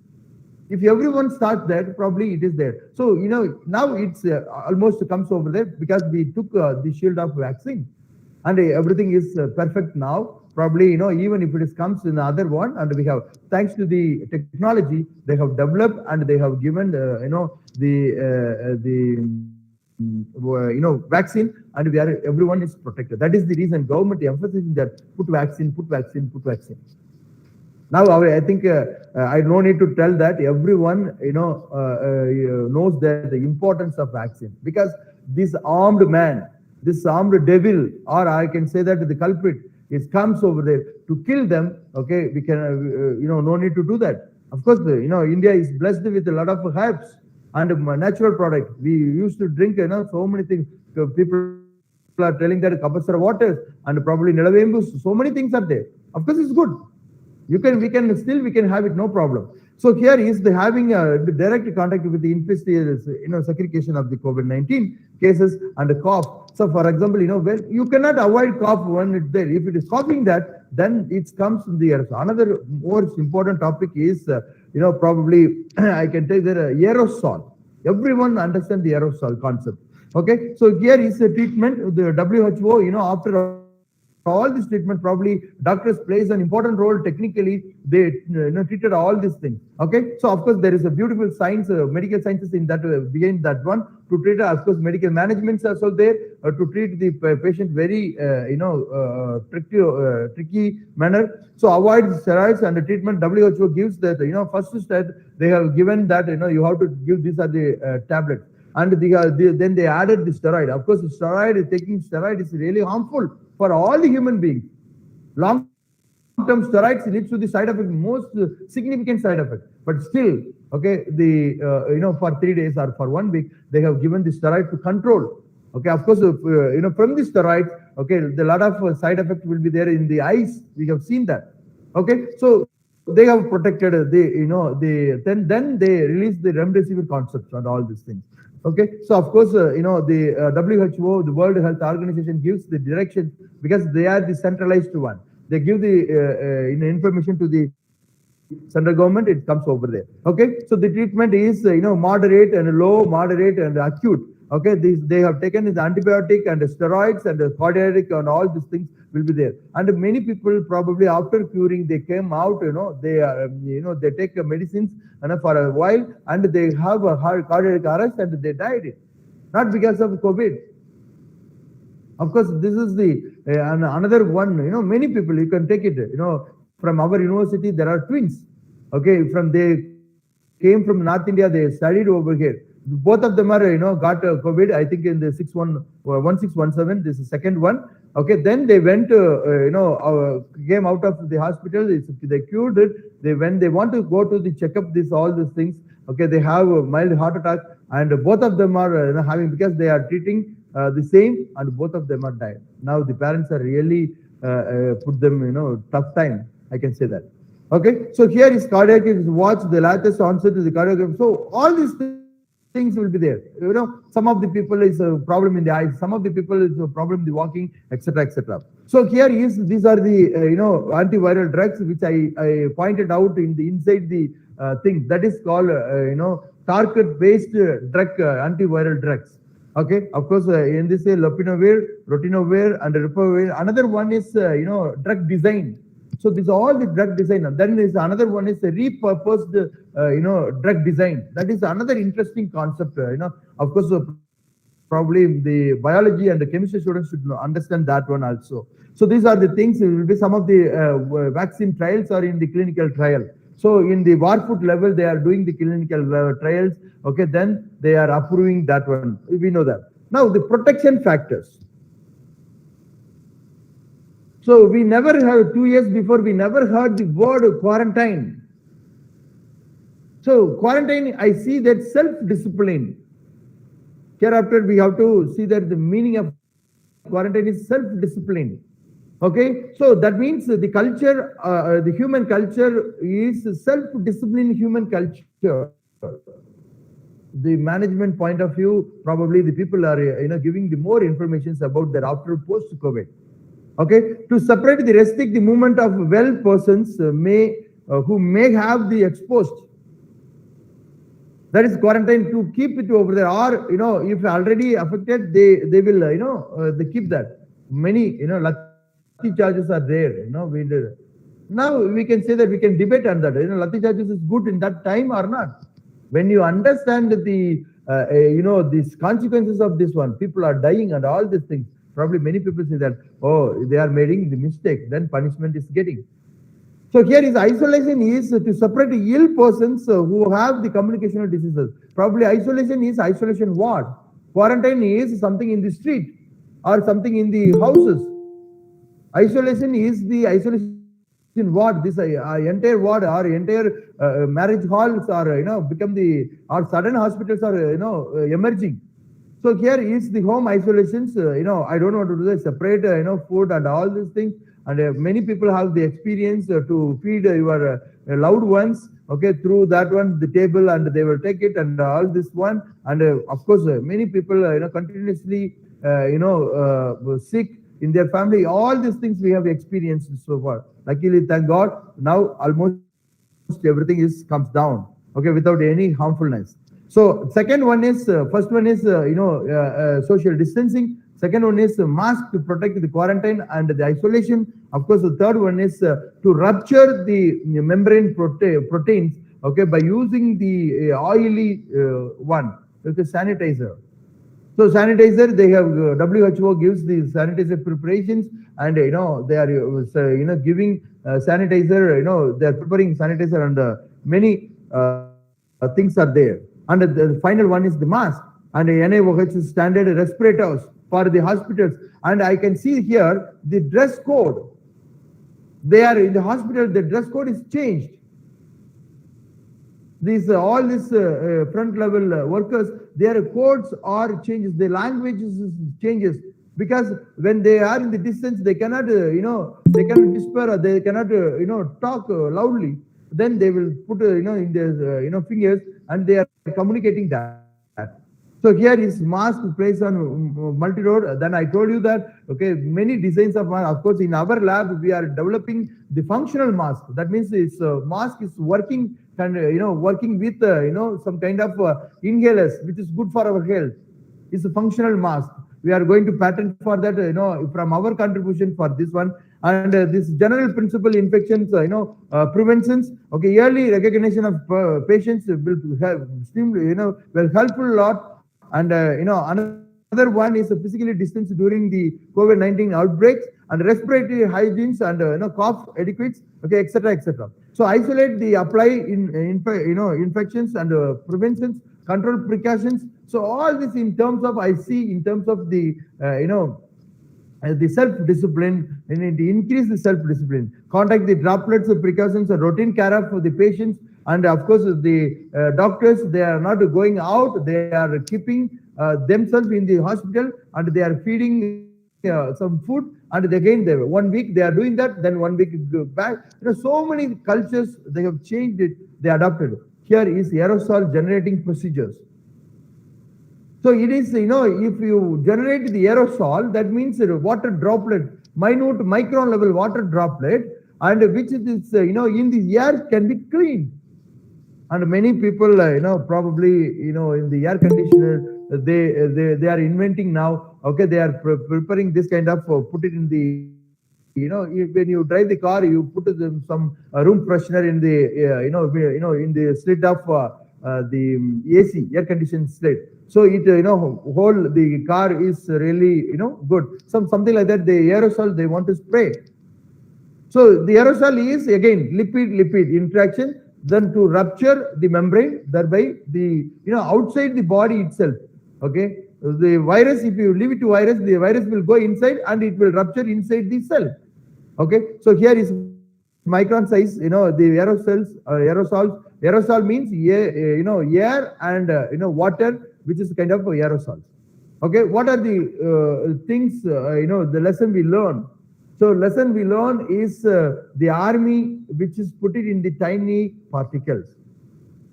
If everyone starts that, probably it is there. So, now it's almost comes over there because we took the shield of vaccine and everything is perfect now. Probably, even if it comes in the other one, and we have, thanks to the technology, they have developed and they have given, vaccine, and everyone is protected. That is the reason government emphasizing that put vaccine, put vaccine, put vaccine. Now, I think I no need to tell that everyone, knows that the importance of vaccine, because this armed man, this armed devil, or I can say that the culprit comes over there to kill them. Okay, we can, no need to do that. Of course, India is blessed with a lot of herbs and natural product. We used to drink, so many things. People are telling that Kapasara waters and probably Nilavembus, so many things are there. Of course, it's good. We can have it, no problem. So here is the having a direct contact with the infested, segregation of the COVID-19 cases and the cough. So for example, when you cannot avoid cough when it's there. If it is coughing that, then it comes in the air. So another more important topic is, probably I can take the aerosol. Everyone understands the aerosol concept. Okay, so here is the treatment. The WHO, after all this treatment, probably doctors plays an important role. Technically, they treated all these things. Okay, so of course there is a beautiful science, medical sciences in that behind that one to treat. Of course, medical management is also there to treat the patient very tricky manner. So avoid steroids and the treatment. WHO gives that first step they have given that you have to give these are the tablets. And then they added the steroid. Of course, taking steroid is really harmful for all the human beings. Long-term steroids leads to the side effect, most significant side effect. But still, okay, for 3 days or for 1 week, they have given the steroid to control. Okay, of course, from the steroid, okay, a lot of side effects will be there in the eyes. We have seen that. Okay, so they have protected. Then they release the remdesivir concepts and all these things. Okay, so of course, the WHO, the World Health Organization, gives the direction because they are the centralized one. They give the information to the central government. It comes over there. Okay, so the treatment is moderate and low, moderate and acute. Okay, they have taken the antibiotic and the steroids and the cardiac and all these things will be there. And many people probably after curing, they came out, they they take medicines for a while and they have a cardiac arrest and they died. Not because of COVID. Of course, this is the another one. Many people you can take it. From our university, there are twins. Okay, they came from North India. They studied over here. Both of them are got COVID. I think in the 1617. This is the second one. Okay, then they went came out of the hospital. They cured it. They want to go to the checkup. All these things. Okay, they have a mild heart attack, and both of them are having because they are treating the same, and both of them are died. Now the parents are really put them tough time. I can say that. Okay, so here is cardiac is watch the latest onset is the cardiac. So all these things will be there. Some of the people is a problem in the eyes, some of the people is a problem in the walking, etc., etc. So here is these are the antiviral drugs which I pointed out in the inside the thing that is called target-based drug antiviral drugs. Okay, of course, in this lopinavir, rotenavir, and ribavirin. Another one is drug design. So these are all the drug design. And then there's another one is a repurposed drug design. That is another interesting concept. Of course, probably the biology and the chemistry students should understand that one also. So these are the things. It will be some of the vaccine trials are in the clinical trial. So in the Warfoot level, they are doing the clinical trials. Okay, then they are approving that one. We know that. Now the protection factors. So we never have 2 years before, we never heard the word quarantine. So quarantine, I see that self-discipline. Hereafter, we have to see that the meaning of quarantine is self-discipline. Okay, so that means the culture, the human culture is self-discipline human culture. The management point of view, probably the people are giving the more information about that after post-COVID. Okay, to separate the restrict the movement of well persons who may have the exposed. That is quarantine to keep it over there, or if already affected, they will they keep that. Many Lathi charges are there. Now we can say that we can debate on that. Lathi charges is good in that time or not. When you understand the these consequences of this one, people are dying and all these things. Probably many people say that, oh, they are making the mistake, then punishment is getting. So here is isolation is to separate ill persons who have the communicational diseases. Probably isolation is isolation ward. Quarantine is something in the street or something in the houses. Isolation is the isolation ward. This entire ward or entire marriage halls are become the or sudden hospitals are emerging. So here is the home isolations. I don't know what to do. They separate food and all these things. And many people have the experience to feed your loved ones. Okay, through that one, the table, and they will take it and all this one. And of course, many people continuously sick in their family. All these things we have experienced so far. Luckily, thank God, now almost everything comes down. Okay, without any harmfulness. So second one is, first one is, social distancing. Second one is mask to protect the quarantine and the isolation. Of course, the third one is to rupture the membrane proteins, okay, by using the oily one, the sanitizer. So sanitizer, they have, WHO gives the sanitizer preparations, and they are giving sanitizer, they are preparing sanitizer, and many things are there. And the final one is the mask and the NIOH standard respirators for the hospitals. And I can see here the dress code. They are in the hospital, the dress code is changed. These all these front level workers, their codes are changes, the language changes, because when they are in the distance, they cannot they cannot whisper, or they cannot talk loudly. Then they will put in their fingers, and they are communicating that. So here is mask placed on multi-road. Then I told you that, okay, many designs of mask. Of course, in our lab, we are developing the functional mask. That means this mask is working and working with some kind of inhalers, which is good for our health. is a functional mask. We are going to patent for that, from our contribution for this one. And this general principle infections, preventions. Okay, early recognition of patients will help, will help a lot. And another one is physically distance during the COVID-19 outbreaks and respiratory hygienes and cough etiquettes, okay, etc., etc. So isolate the apply infections and preventions, control precautions. So all this in terms of in terms of the the self-discipline, we need to increase the self-discipline. Contact the droplets of precautions, routine care of the patients, and of course the doctors, they are not going out, they are keeping themselves in the hospital and they are feeding some food, and again they 1 week they are doing that, then 1 week go back. So many cultures, they have changed it, they adopted. Here is aerosol generating procedures. So it is, if you generate the aerosol, that means a water droplet, minute micron level water droplet, and which is, in the air can be cleaned. And many people, probably, in the air conditioner, they are inventing now. Okay, they are preparing this kind of put it in the, when you drive the car, you put some room freshener in the, in the slit of the AC, air conditioned slit. So it, whole the car is really, good. Something like that. The aerosol they want to spray. So the aerosol is again lipid interaction, then to rupture the membrane, thereby the outside the body itself. Okay, the virus, if you leave it to virus, the virus will go inside and it will rupture inside the cell. Okay, so here is micron size. The aerosols. Aerosol means air and water, which is kind of aerosols. Okay, what are the things, the lesson we learn? So lesson we learn is the army, which is put it in the tiny particles.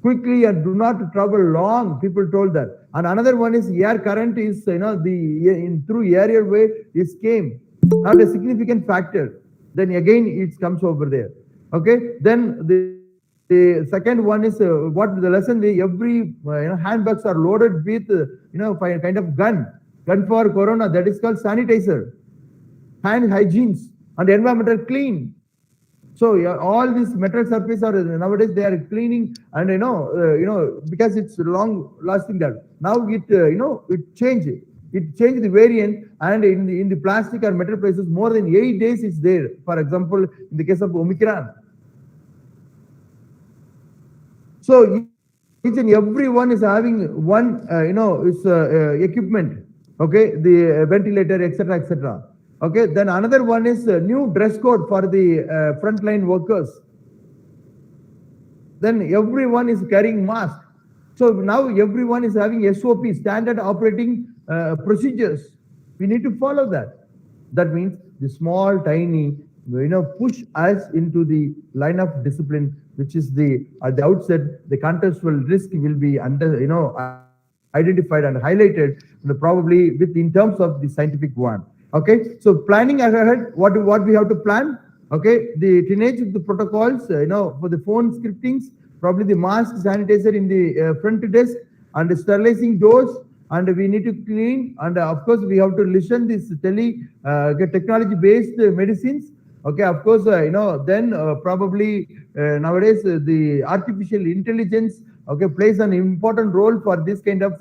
Quickly and do not travel long, people told that. And another one is air current is, through aerial way is came, not a significant factor. Then again, it comes over there. Okay, then the second one is what the lesson, every handbags are loaded with kind of gun for corona, that is called sanitizer, hand hygienes, and environmental clean. So all these metal surface are nowadays they are cleaning, and because it's long lasting that. Now it changed. It changed the variant, and in the plastic or metal places more than 8 days is there. For example, in the case of Omicron. So each and every one is having one, equipment, okay, the ventilator, etc., etc. Okay, then another one is a new dress code for the frontline workers. Then everyone is carrying mask. So now everyone is having SOP, standard operating procedures. We need to follow that. That means the small, tiny, push us into the line of discipline, which is at the outset, the contextual risk will be identified and highlighted, probably in terms of the scientific one. Okay, so planning ahead, what we have to plan. Okay, the teenage the protocols, for the phone scriptings, probably the mask, sanitizer in the front desk, and sterilizing doors, and we need to clean, and of course we have to listen this technology based medicines. Okay, of course, then probably nowadays the artificial intelligence, okay, plays an important role for this kind of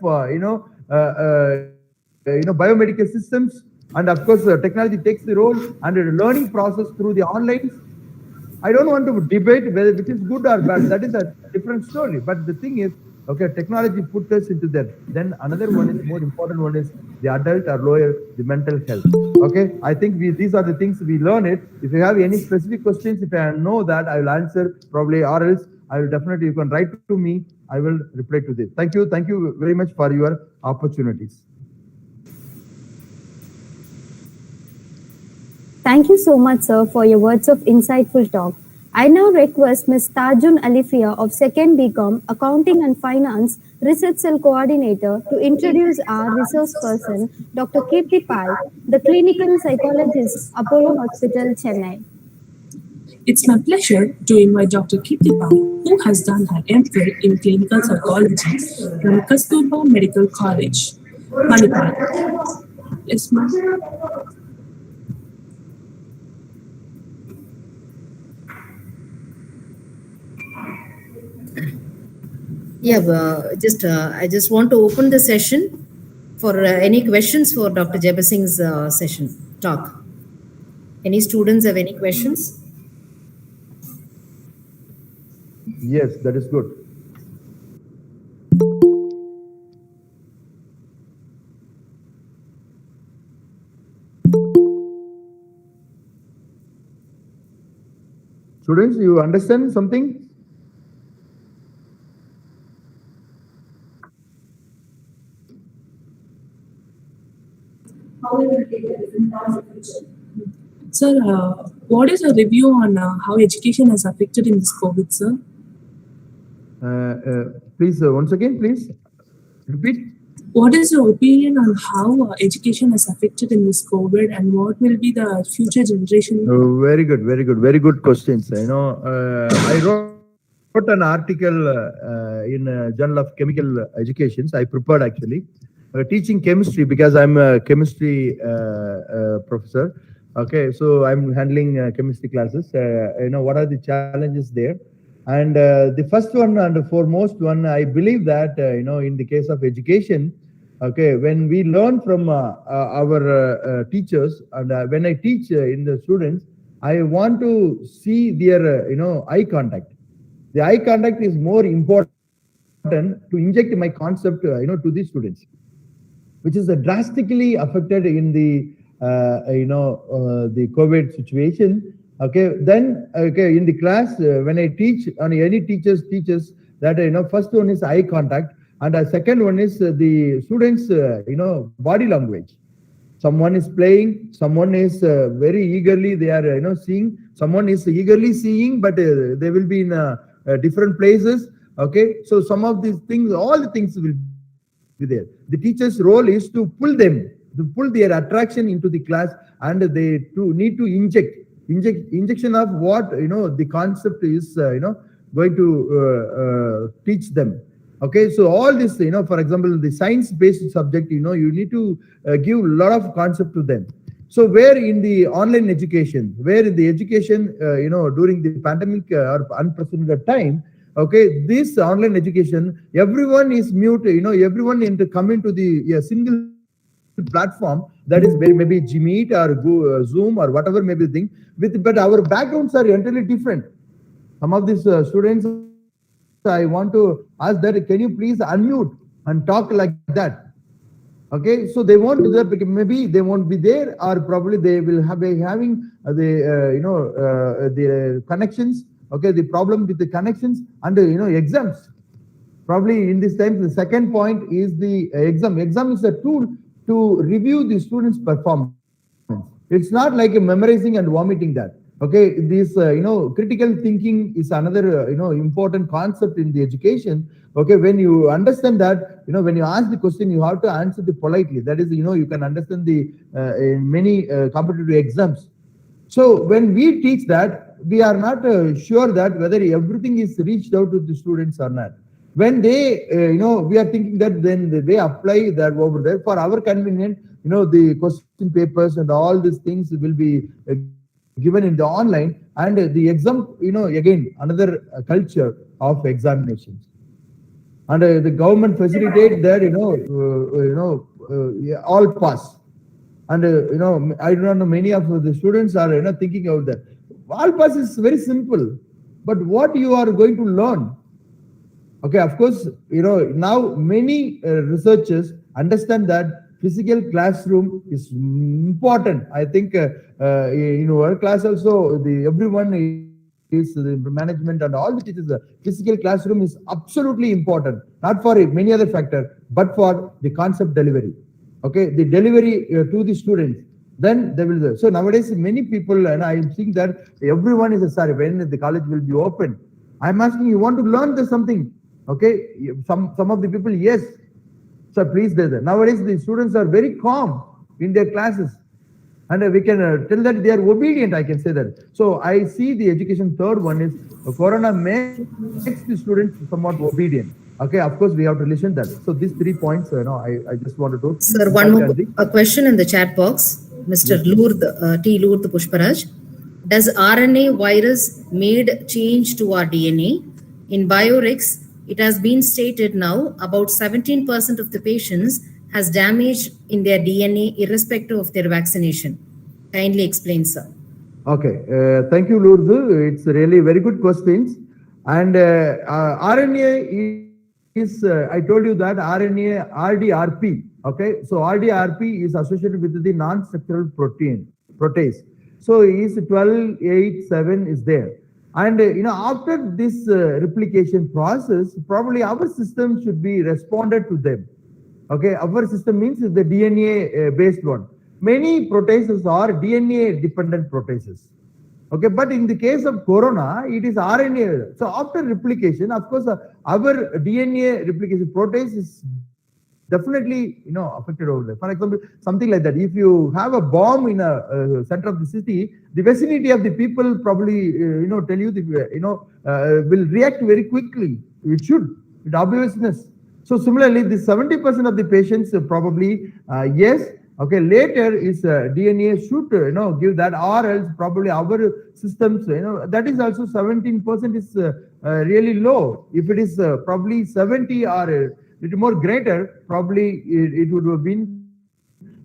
biomedical systems. And of course, technology takes the role, and the learning process through the online. I don't want to debate whether it is good or bad. That is a different story. But the thing is, okay, technology put us into that. Then another one is more important one is the adult or lower, the mental health. Okay, I think these are the things we learn it. If you have any specific questions, if I know that, I will answer probably, or else I will definitely, you can write to me. I will reply to this. Thank you. Thank you very much for your opportunities. Thank you so much, sir, for your words of insightful talk. I now request Ms. Tajun Alifia of 2nd BCom Accounting and Finance Research Cell Coordinator to introduce our resource person, Dr. Kirti Pai, the clinical psychologist, Apollo Hospital, Chennai. It's my pleasure to invite Dr. Kirti Pai, who has done her MPhil in clinical psychology from Kasturba Medical College. Manipal. Yes, ma'am. Yeah, I just want to open the session for any questions for Dr. Jebba Singh's session talk. Any students have any questions? Yes, that is good. Students, you understand something? Sir, what is your review on how education has affected in this COVID, sir? Please, once again, please repeat. What is your opinion on how education has affected in this COVID, and what will be the future generation? Very good, very good, very good questions. I wrote an article in Journal of Chemical Educations. I prepared actually teaching chemistry because I'm a chemistry professor. Okay, so I'm handling chemistry classes. What are the challenges there? And the first one and the foremost one, I believe that in the case of education, okay, when we learn from our teachers, and when I teach in the students, I want to see their eye contact. The eye contact is more important to inject my concept to the students, which is drastically affected in the the COVID situation. Okay, then in the class when I teach, and any teachers teaches that first one is eye contact, and the second one is the students body language. Someone is playing, someone is very eagerly they are seeing, someone is eagerly seeing, but they will be in different places. Okay, so some of these things, all the things will be there. The teacher's role is to pull them, to pull their attraction into the class, and they need to injection of what the concept is going to teach them. Okay, so all this, for example, the science-based subject, you need to give a lot of concept to them. So where in the online education, where in the education, during the pandemic or unprecedented time, okay, this online education, everyone is mute, everyone come into the single platform, that is maybe Gmeet or Zoom or whatever may be the thing, but our backgrounds are entirely different. Some of these students, I want to ask that, can you please unmute and talk like that? Okay, so they won't do that because maybe they won't be there, or probably they will be having the connections. Okay, the problem with the connections and exams. Probably in this time, the second point is the exam. Exam is a tool to review the students' performance. It's not like memorizing and vomiting that. Okay, this critical thinking is another important concept in the education. Okay, when you understand that, when you ask the question, you have to answer it politely. That is, you can understand the in many competitive exams. So when we teach that, we are not sure that whether everything is reached out to the students or not. When they, we are thinking that then they apply that over there for our convenience. The question papers and all these things will be given in the online, and the exam, again another culture of examinations, and the government facilitate that all pass, and I don't know, many of the students are thinking of that. All pass is very simple, but what you are going to learn? Okay, of course, now many researchers understand that physical classroom is important. I think in our class also, everyone is the management and all the teachers. The physical classroom is absolutely important, not for many other factors, but for the concept delivery. Okay, the delivery to the students. Then they will. So nowadays, many people, and I am seeing that everyone is sorry when the college will be open. I'm asking, you want to learn something? Okay, some of the people, yes. So please, nowadays the students are very calm in their classes, and we can tell that they are obedient. I can say that. So I see the education. Third one is Corona makes the students somewhat obedient. Okay, of course, we have to listen that. So these 3 points, I just wanted to. Sir, one more a question in the chat box. Mr. T. Lourdes Pushparaj. Does RNA virus made change to our DNA? In BioRx, it has been stated now about 17% of the patients has damage in their DNA irrespective of their vaccination. Kindly explain, sir. Okay, thank you, Lourdes. It's really very good questions. And RNA is, I told you that RNA, RDRP, okay? So RDRP is associated with the non-structural protease. So is 1287 is there. And after this replication process, probably our system should be responded to them. Okay, our system means is the DNA based one. Many proteases are DNA dependent proteases. Okay, but in the case of corona, it is RNA. So after replication, of course, our DNA replication protease is definitely affected over there. For example, something like that. If you have a bomb in a center of the city, the vicinity of the people probably tell you will react very quickly. It should, with obviousness. So similarly, the 70% of the patients probably yes. Okay, later is DNA should give that, or else probably our systems that is also 17% is really low. If it is probably 70 or a little more greater, probably it would have been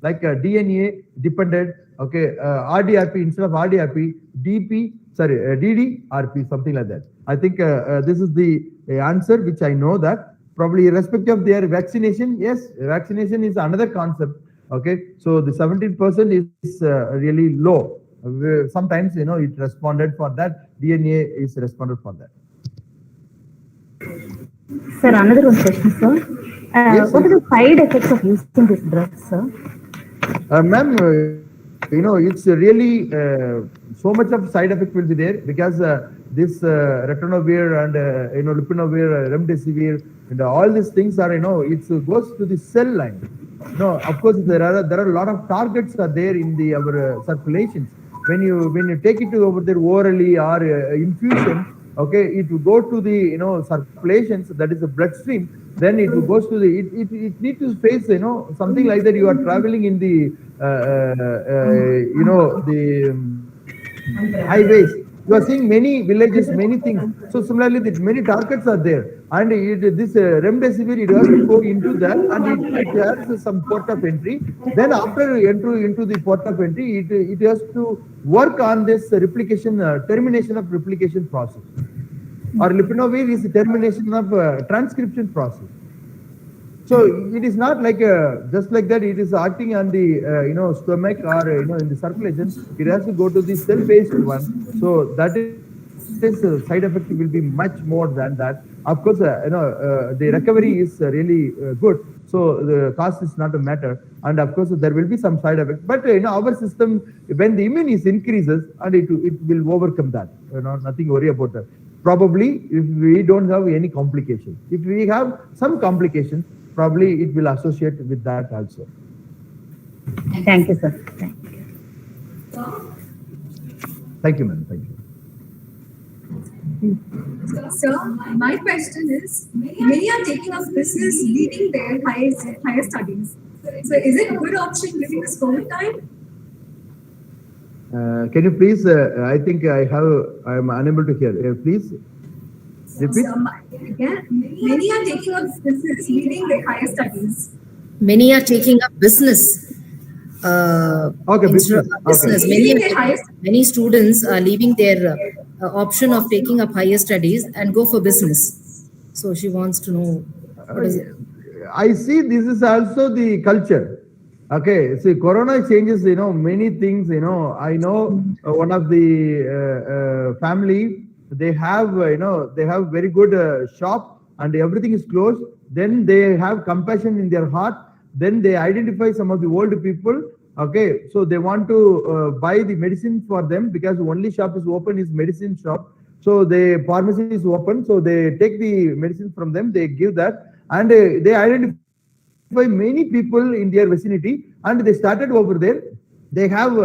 like a DNA dependent. Okay, RDRP instead of RDRP, DDRP, something like that. I think this is the answer which I know that probably irrespective of their vaccination. Yes, vaccination is another concept. Okay, so the 17% is really low. Sometimes it responded for that. DNA is responded for that. Sir, another one question, sir. Yes, what are the side effects of using this drug, sir? Ma'am, it's really so much of side effect will be there because this ritonavir and lopinavir, remdesivir, and all these things are it goes to the cell line. No, of course there are a lot of targets are there in the our circulations. When you take it over there orally or infusion, okay, it will go to the circulations, that is the bloodstream. Then it goes to the it needs to face something like that. You are traveling in the the highways. You are seeing many villages, many things. So similarly, many targets are there, and this remdesivir, it has to go into that, and it has some port of entry. Then after entry into the port of entry, it has to work on this replication, termination of replication process. Or lopinavir is the termination of transcription process. So it is not like just like that. It is acting on the stomach or in the circulation. It has to go to the cell-based one. So that is side effect will be much more than that. Of course, the recovery is really good. So the cost is not a matter. And of course, there will be some side effect. But our system, when the immune is increases, and it will overcome that. Nothing worry about that. Probably if we don't have any complications. If we have some complications, probably it will associate with that also. Thank you, sir. Thank you, ma'am. Thank you. Sir, my question is, many are taking up business leaving their higher studies. So is it a good option during this COVID time? Can you please, I think I am unable to hear. Please repeat. Many are taking up business, leaving their higher studies. Many are taking up business. Business. Okay. Many students are leaving their option of taking up higher studies and go for business. So she wants to know what is it? I see this is also the culture. Okay, see, Corona changes, many things, I know one of the family, they have very good shop and everything is closed. Then they have compassion in their heart. Then they identify some of the old people. Okay, so they want to buy the medicine for them because the only shop is open is medicine shop. So the pharmacy is open. So they take the medicine from them, they give that, and they identify many people in their vicinity, and they started over there. They have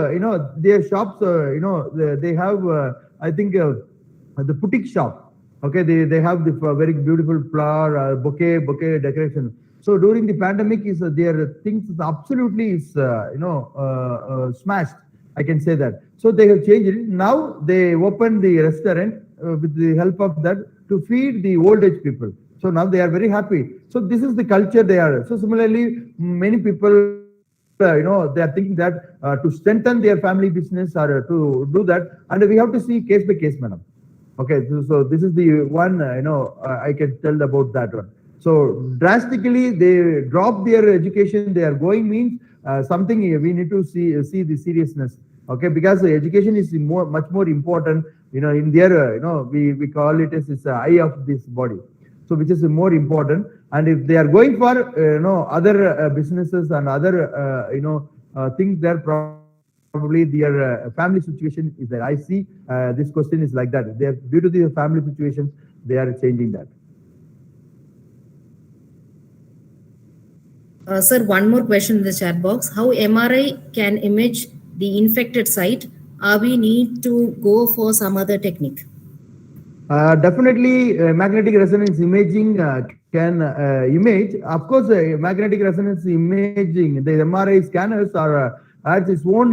their shops, they have I think the boutique shop. Okay, they have the very beautiful flower, bouquet decoration. So during the pandemic, their things is absolutely smashed. I can say that. So they have changed it. Now they open the restaurant with the help of that to feed the old age people. So now they are very happy. So this is the culture they are. So similarly, many people, they are thinking that to strengthen their family business or to do that, and we have to see case by case, madam. Okay, so this is the one, I can tell about that one. So drastically, they drop their education, they are going means something we need to see the seriousness. Okay, because the education is much more important, in their, we call it as the eye of this body. So which is more important. And if they are going for, other businesses and other, things, there probably their family situation is there. I see this question is like that. They are, due to the family situation, they are changing that. Sir, one more question in the chat box. How MRI can image the infected site? Are we need to go for some other technique? Definitely, magnetic resonance imaging can image. Of course, magnetic resonance imaging, the MRI scanners are has its own,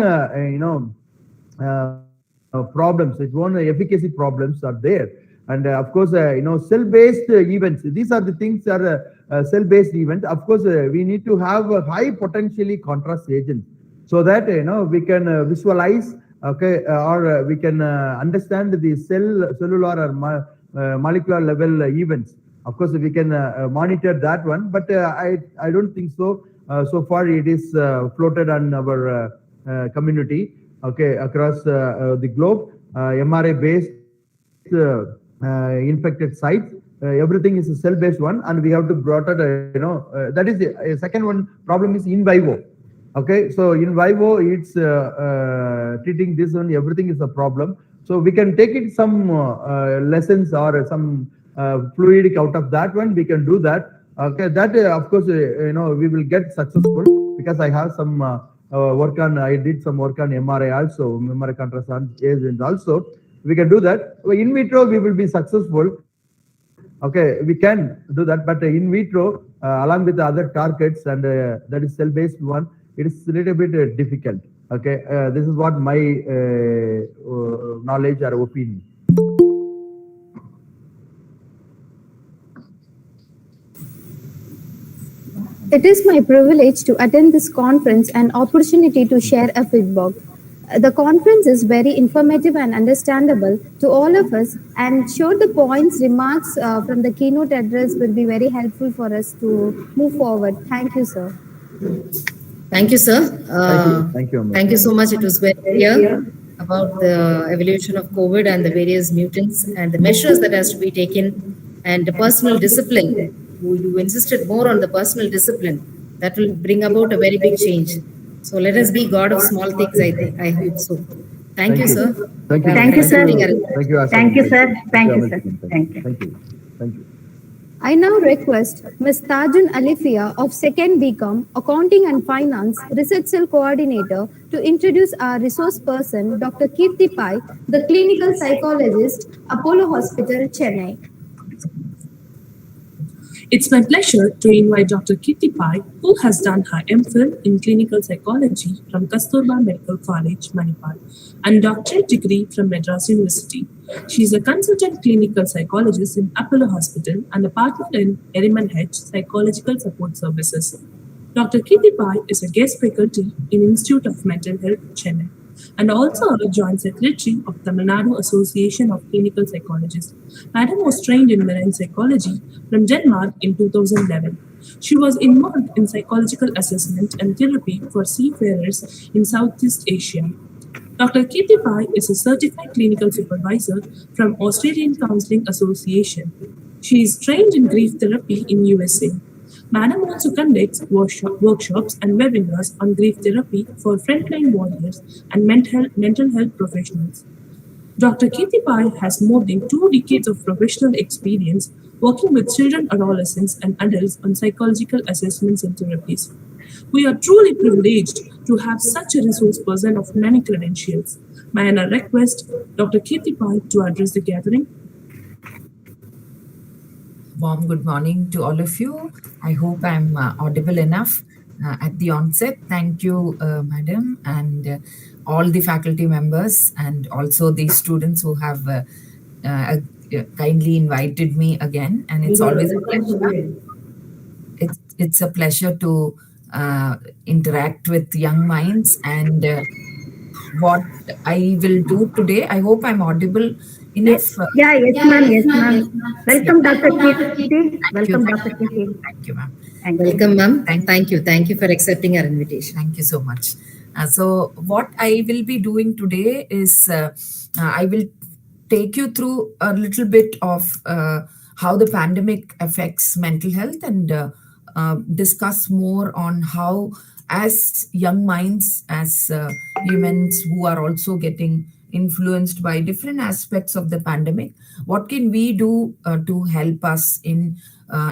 problems. Its own efficacy problems are there. And of course, cell-based events. These are the things are cell-based events. Of course, we need to have a high potentially contrast agent so that we can visualize. Okay, or we can understand the cellular or molecular level events. Of course, we can monitor that one, but I don't think so. So far, it is floated on our community. Okay, across the globe, MRI-based infected sites. Everything is a cell-based one, and we have to brought it. That is the second one. Problem is in vivo. Okay, so in vivo, it's treating this one, everything is a problem. So we can take it some lessons or some fluidic out of that one, we can do that. Okay, that of course, we will get successful because I have some work on, I did some work on MRI also, MRI contrast agents also. We can do that. In vitro, we will be successful. Okay, we can do that, but in vitro, along with the other targets, and that is cell-based one, it is a little bit difficult. Okay, this is what my knowledge or opinion. It is my privilege to attend this conference and opportunity to share a feedback. The conference is very informative and understandable to all of us, and sure the points, remarks from the keynote address will be very helpful for us to move forward. Thank you, sir. Thank you, sir. Thank you. Thank you so much. It was very clear about the evolution of COVID and the various mutants and the measures that has to be taken, and the personal discipline. You insisted more on the personal discipline. That will bring about a very big change. So let us be God of small things, I hope so. Thank you, sir. Thank you. Thank you, sir. Thank you, Thank you, sir. Thank you, sir. Thank you. Thank you. Thank you. I now request Ms. Tajun Alifia of 2nd BCom, Accounting and Finance, Research Cell Coordinator, to introduce our resource person, Dr. Kirti Pai, the clinical psychologist, Apollo Hospital, Chennai. It's my pleasure to invite Dr. Kirti Pai, who has done her MPhil in clinical psychology from Kasturba Medical College, Manipal, and doctorate degree from Madras University. She is a consultant clinical psychologist in Apollo Hospital and a partner in Eriman H Psychological Support Services. Dr. Kirti Pai is a guest faculty in Institute of Mental Health, Chennai, and also a joint secretary of Tamil Nadu Association of Clinical Psychologists. Madam was trained in marine psychology from Denmark in 2011. She was involved in psychological assessment and therapy for seafarers in Southeast Asia. Dr. Kirti Pai is a certified clinical supervisor from Australian Counseling Association. She is trained in grief therapy in USA. Madam also conducts workshops and webinars on grief therapy for frontline warriors and mental health professionals. Dr. Kirti Pai has more than 2 decades of professional experience working with children, adolescents, and adults on psychological assessments and therapies. We are truly privileged to have such a resource person of many credentials. May I now request Dr. Kirti Pai to address the gathering? warm good morning to all of you. I hope I'm audible enough at the onset. Thank you, Madam, and all the faculty members, and also the students who have kindly invited me again. And it's always a pleasure. It's a pleasure to interact with young minds. And what I will do today, I hope I'm audible enough. Yes, ma'am. Welcome, Dr. Kirti. Welcome, Dr. Kirti. Thank you, ma'am. Welcome, ma'am. Thank you. Thank you for accepting our invitation. Thank you so much. So what I will be doing today is I will take you through a little bit of how the pandemic affects mental health, and discuss more on how, as young minds, as humans who are also getting influenced by different aspects of the pandemic, what can we do to help us in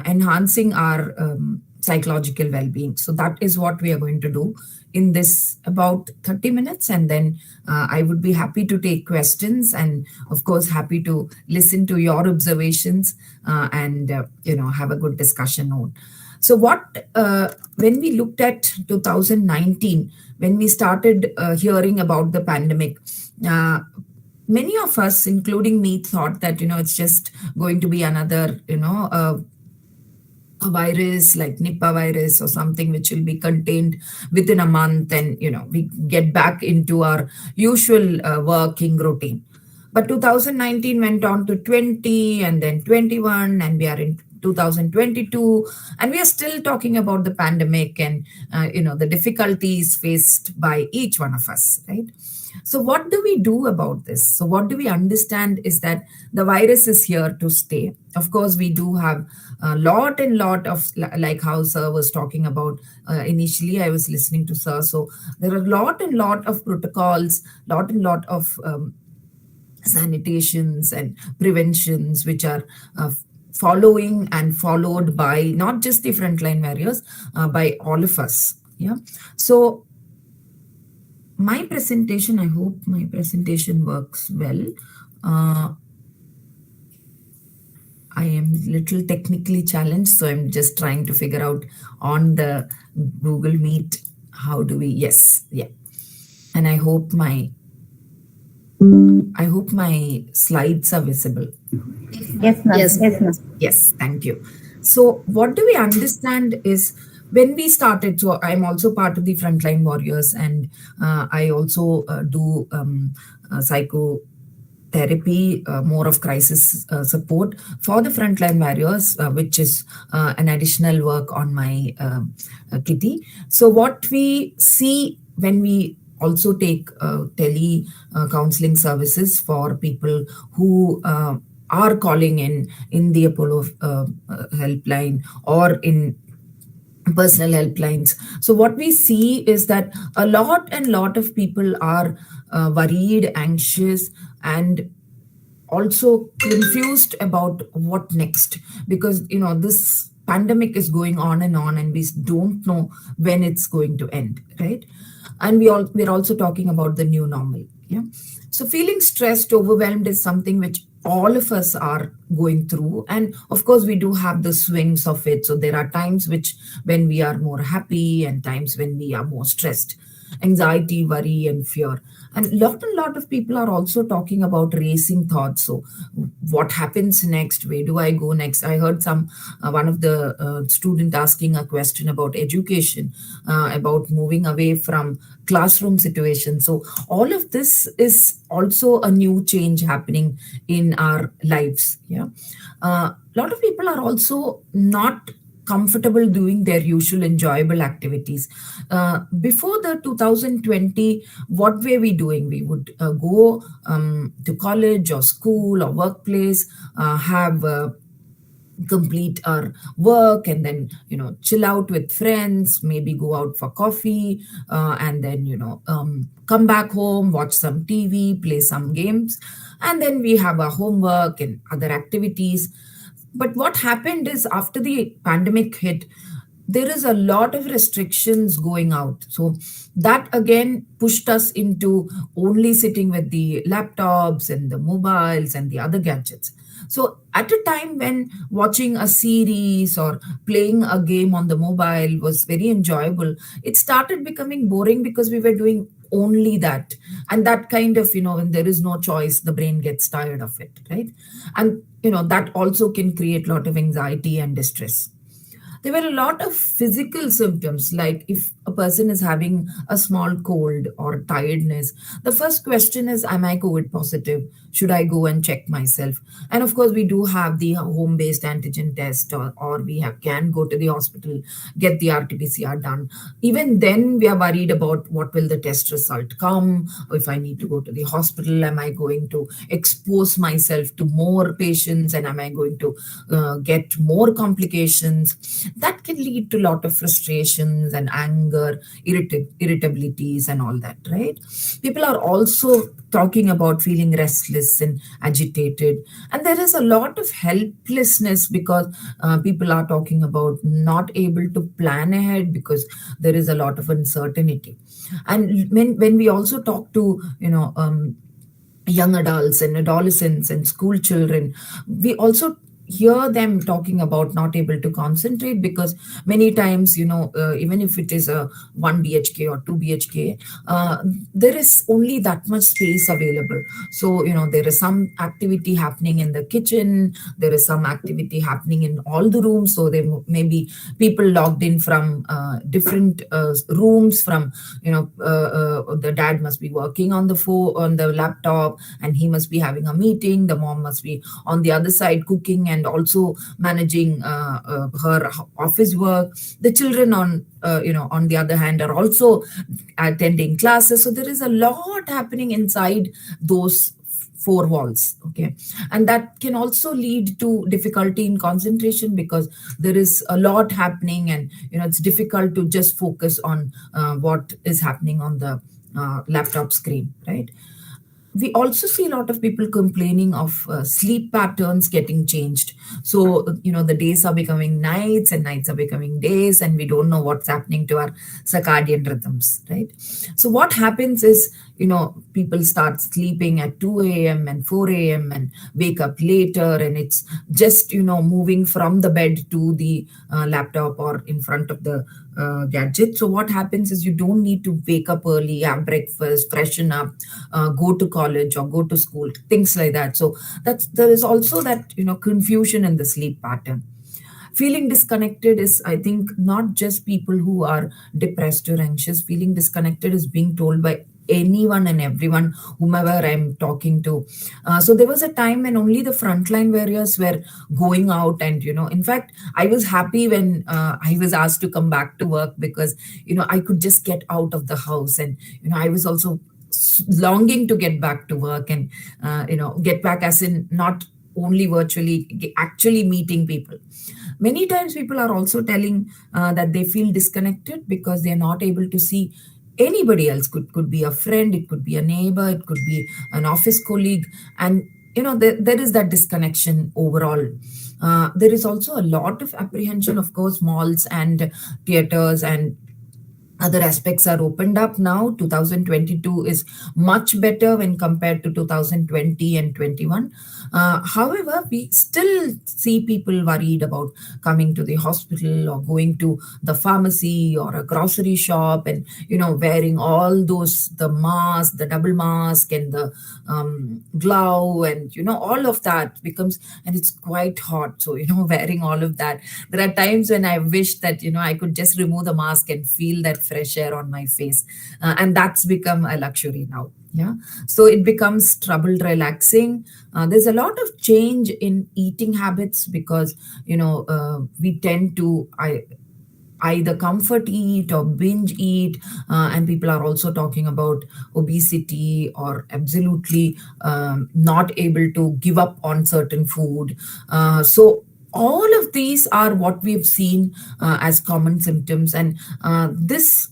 enhancing our psychological well-being. So that is what we are going to do in this about 30 minutes, and then I would be happy to take questions, and of course happy to listen to your observations and have a good discussion on. So when we looked at 2019, when we started hearing about the pandemic, many of us, including me, thought that, it's just going to be another, a virus like Nipah virus or something which will be contained within a month, and, we get back into our usual working routine. But 2019 went on to 20 and then 21, and we are in 2022, and we are still talking about the pandemic and, the difficulties faced by each one of us, right? So what do we do about this? So what do we understand is that the virus is here to stay. Of course, we do have a lot of, like how Sir was talking about initially, I was listening to Sir. So there are a lot of protocols, lot of sanitations and preventions, which are following and followed by not just the frontline warriors, by all of us. Yeah. So my presentation, I hope my presentation works well. I am little technically challenged, so I'm just trying to figure out on the Google Meet, how do we, yes, yeah. And I hope my slides are visible. Yes, ma'am. Yes, thank you. So what do we understand is, when we started, so I'm also part of the frontline warriors, and I also do psychotherapy, more of crisis support for the frontline warriors, which is an additional work on my kitty. So what we see when we also take tele counseling services for people who are calling in the Apollo helpline or in personal helplines. So what we see is that a lot of people are worried, anxious, and also confused about what next, because this pandemic is going on, and we don't know when it's going to end, right? And we're also talking about the new normal. Yeah. So feeling stressed, overwhelmed is something which all of us are going through. And of course, we do have the swings of it. So there are times when we are more happy, and times when we are more stressed, anxiety, worry, and fear. And a lot of people are also talking about racing thoughts. So what happens next? Where do I go next? I heard one of the student asking a question about education, about moving away from classroom situation. So all of this is also a new change happening in our lives. Yeah. A lot of people are also not comfortable doing their usual enjoyable activities. Before the 2020, what were we doing? We would go to college or school or workplace, complete our work, and then chill out with friends, maybe go out for coffee, and then come back home, watch some TV, play some games, and then we have our homework and other activities. But what happened is, after the pandemic hit, there is a lot of restrictions going out. So that again pushed us into only sitting with the laptops and the mobiles and the other gadgets. So at a time when watching a series or playing a game on the mobile was very enjoyable, it started becoming boring because we were doing only that. And that kind of, when there is no choice, the brain gets tired of it, right? And, that also can create a lot of anxiety and distress. There were a lot of physical symptoms, like if a person is having a small cold or tiredness, the first question is, am I COVID positive? Should I go and check myself? And of course, we do have the home-based antigen test, or we can go to the hospital, get the RT-PCR done. Even then, we are worried about what will the test result come, or if I need to go to the hospital, am I going to expose myself to more patients, and am I going to get more complications? That can lead to a lot of frustrations and anger, irritabilities and all that, right? People are also talking about feeling restless and agitated. And there is a lot of helplessness because people are talking about not able to plan ahead because there is a lot of uncertainty. And when we also talk to, young adults and adolescents and school children, we also hear them talking about not able to concentrate because many times, even if it is a 1 BHK or 2 BHK, there is only that much space available. So, there is some activity happening in the kitchen, there is some activity happening in all the rooms. So there may be people logged in from different rooms from, the dad must be working on the phone, on the laptop, and he must be having a meeting. The mom must be on the other side cooking and also managing her office work. The children on the other hand are also attending classes. So there is a lot happening inside those four walls. Okay. And that can also lead to difficulty in concentration because there is a lot happening and, it's difficult to just focus on what is happening on the laptop screen, right? We also see a lot of people complaining of sleep patterns getting changed. So, the days are becoming nights and nights are becoming days, and we don't know what's happening to our circadian rhythms, right? So what happens is, people start sleeping at 2 a.m. and 4 a.m. and wake up later, and it's just, moving from the bed to the laptop or in front of the gadget. So what happens is you don't need to wake up early, have breakfast, freshen up, go to college or go to school, things like that. So there is also that, confusion in the sleep pattern. Feeling disconnected is, I think, not just people who are depressed or anxious. Feeling disconnected is being told by anyone and everyone, whomever I'm talking to. So there was a time when only the frontline warriors were going out and, in fact, I was happy when I was asked to come back to work because, I could just get out of the house. And, I was also longing to get back to work and, get back as in not only virtually, actually meeting people. Many times people are also telling that they feel disconnected because they're not able to see anybody else. Could be a friend, it could be a neighbor, it could be an office colleague. And, there is that disconnection overall. There is also a lot of apprehension. Of course, malls and theaters and other aspects are opened up now. 2022 is much better when compared to 2020 and 21. However, we still see people worried about coming to the hospital or going to the pharmacy or a grocery shop and, wearing all those, the mask, the double mask and the glove and, all of that becomes, and it's quite hot. So, wearing all of that. There are times when I wish that, I could just remove the mask and feel that fresh air on my face. And that's become a luxury now. Yeah. So it becomes troubled relaxing. There's a lot of change in eating habits because, we tend to either comfort eat or binge eat. And people are also talking about obesity or absolutely not able to give up on certain food. So all of these are what we've seen as common symptoms. And this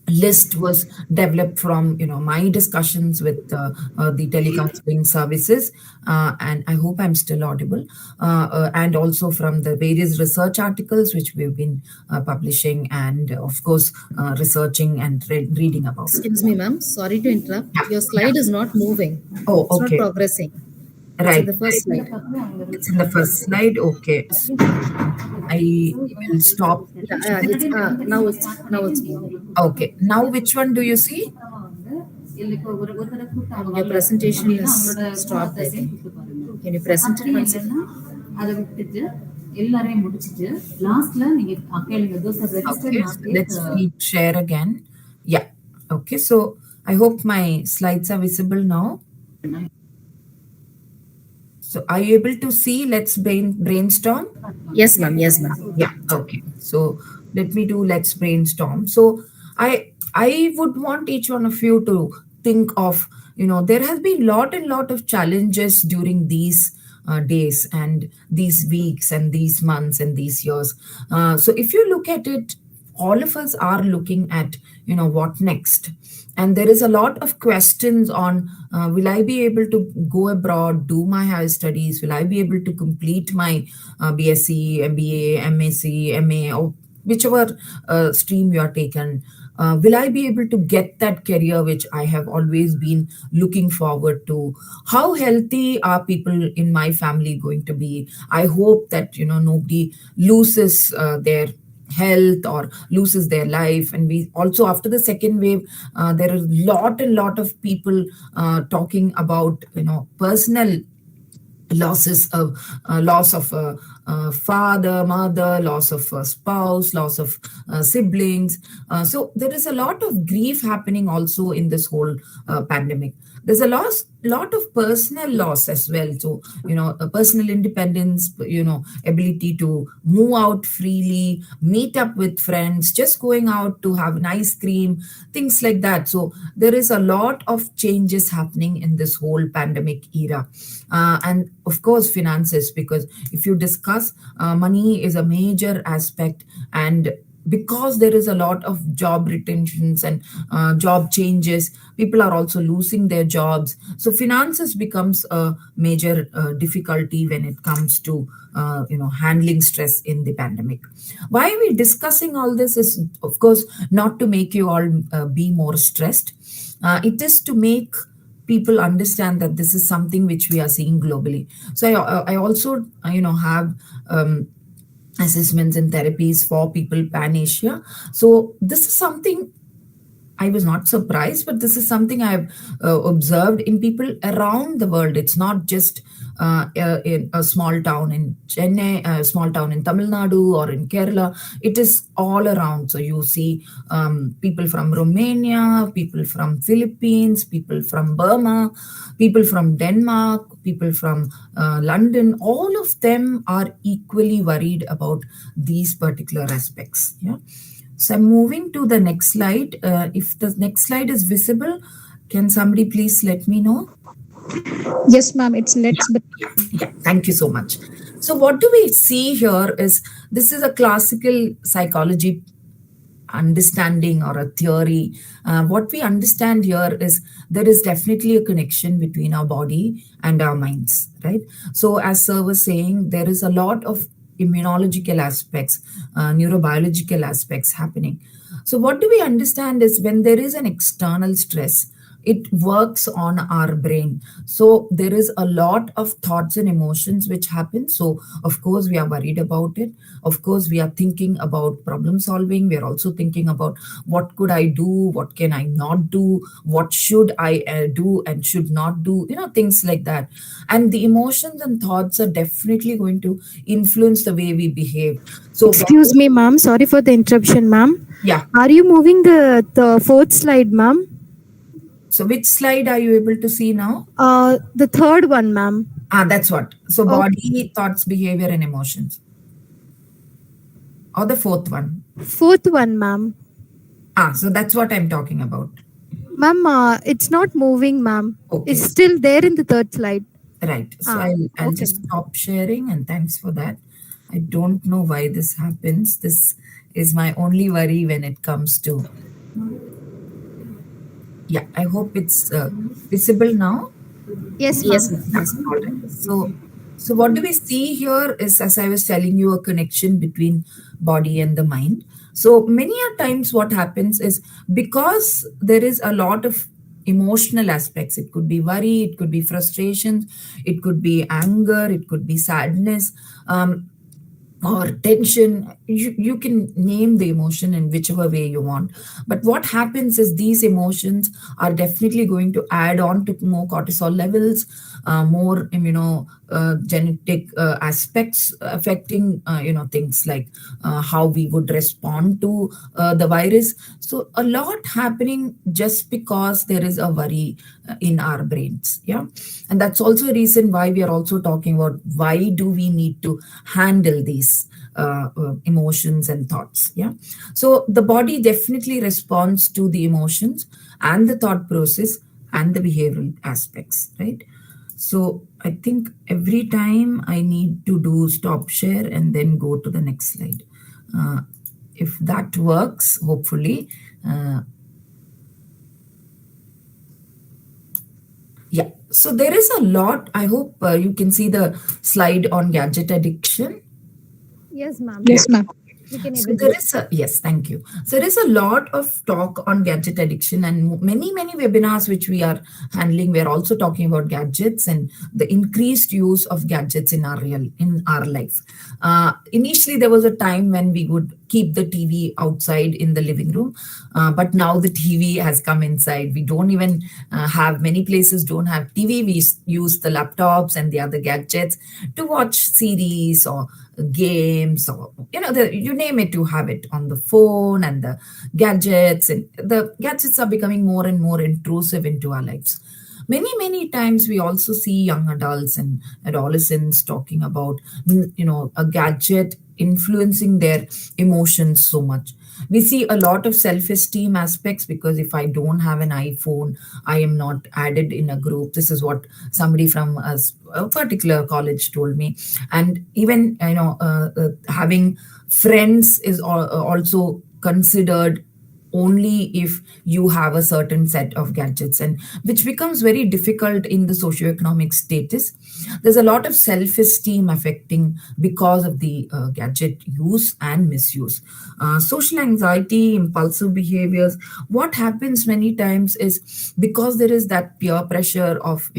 list was developed from my discussions with the telecounseling services, and I hope I'm still audible, and also from the various research articles which we've been publishing and of course researching and reading about. Excuse me, ma'am. Sorry to interrupt. Your slide is not moving. Oh, it's okay. not progressing. Right. the first slide. It's in the first slide. Okay. I will stop. Now it's moving. Okay. Now which one do you see? Your presentation is stopped, I think. Can you present it once again? Okay, so let's share again. Yeah. Okay. So I hope my slides are visible now. So are you able to see? Let's brainstorm. Yes, ma'am. Yes, ma'am. Yeah. Okay. So let me do let's brainstorm. So I would want each one of you to think of, there has been lot of challenges during these days and these weeks and these months and these years. So if you look at it, all of us are looking at, what next? And there is a lot of questions on, will I be able to go abroad, do my higher studies? Will I be able to complete my BSc, MBA, MSc, MA, or whichever stream you are taken? Will I be able to get that career which I have always been looking forward to? How healthy are people in my family going to be? I hope that, nobody loses their health or loses their life. And we also, after the second wave, there are a lot of people talking about, personal losses of loss of a father, mother, loss of a spouse, loss of siblings. So there is a lot of grief happening also in this whole pandemic. There's a lot of personal loss as well. So, a personal independence, ability to move out freely, meet up with friends, just going out to have an ice cream, things like that. So there is a lot of changes happening in this whole pandemic era. And of course, finances, because if you discuss, money is a major aspect, and because there is a lot of job retentions and job changes, people are also losing their jobs. So finances becomes a major difficulty when it comes to handling stress in the pandemic. Why are we discussing all this is, of course, not to make you all be more stressed. It is to make people understand that this is something which we are seeing globally. So I also have assessments and therapies for people pan-Asia. So this is something I was not surprised, but this is something I've observed in people around the world. It's not just in a small town in Chennai, a small town in Tamil Nadu or in Kerala. It is all around. So you see people from Romania, people from Philippines, people from Burma, people from Denmark, people from London. All of them are equally worried about these particular aspects. Yeah. So I'm moving to the next slide. If the next slide is visible, can somebody please let me know? Yes, ma'am, it's let's. Yeah, thank you so much. So what do we see here is, this is a classical psychology understanding or a theory. What we understand here is there is definitely a connection between our body and our minds, right? So as sir was saying, there is a lot of immunological aspects, neurobiological aspects happening. So what do we understand is, when there is an external stress, it works on our brain. So there is a lot of thoughts and emotions which happen. So of course we are worried about it. Of course we are thinking about problem solving. We are also thinking about what could I do? What can I not do? What should I do and should not do? Things like that. And the emotions and thoughts are definitely going to influence the way we behave. So Excuse me, ma'am. Sorry for the interruption, ma'am. Yeah. Are you moving the fourth slide, ma'am? So which slide are you able to see now? The third one, ma'am. That's what. So body, thoughts, behavior, and emotions. Or the fourth one? Fourth one, ma'am. So that's what I'm talking about. Ma'am, it's not moving, ma'am. Okay. It's still there in the third slide. Right. So I'll just stop sharing, and thanks for that. I don't know why this happens. This is my only worry when it comes to... Yeah, I hope it's visible now. Yes, yes. That's all right. So what do we see here is, as I was telling you, a connection between body and the mind. So many a times what happens is, because there is a lot of emotional aspects. It could be worry, it could be frustration, it could be anger, it could be sadness, or tension. You can name the emotion in whichever way you want. But what happens is these emotions are definitely going to add on to more cortisol levels, more genetic aspects affecting things like how we would respond to the virus. So a lot happening just because there is a worry in our brains. Yeah, and that's also a reason why we are also talking about why do we need to handle these emotions and thoughts. Yeah, so the body definitely responds to the emotions and the thought process and the behavioral aspects, right? So I think every time I need to do stop share and then go to the next slide. If that works, hopefully. Yeah, so there is a lot. I hope you can see the slide on gadget addiction. Yes, ma'am. Yes, ma'am. We can So able there to. is yes, thank you. So there is a lot of talk on gadget addiction, and many webinars which we are handling. We are also talking about gadgets and the increased use of gadgets in our life. Initially, there was a time when we would keep the TV outside in the living room, but now the TV has come inside. We don't even have, many places don't have TV. We use the laptops and the other gadgets to watch series or games, or you name it, you have it on the phone. And the gadgets are becoming more and more intrusive into our lives. Many times we also see young adults and adolescents talking about a gadget influencing their emotions so much. We see a lot of self-esteem aspects, because if I don't have an iPhone, I am not added in a group. This is what somebody from a particular college told me. And even having friends is also considered only if you have a certain set of gadgets, and which becomes very difficult in the socioeconomic status. There's a lot of self-esteem affecting because of the gadget use and misuse. Social anxiety, impulsive behaviors. What happens many times is because there is that peer pressure of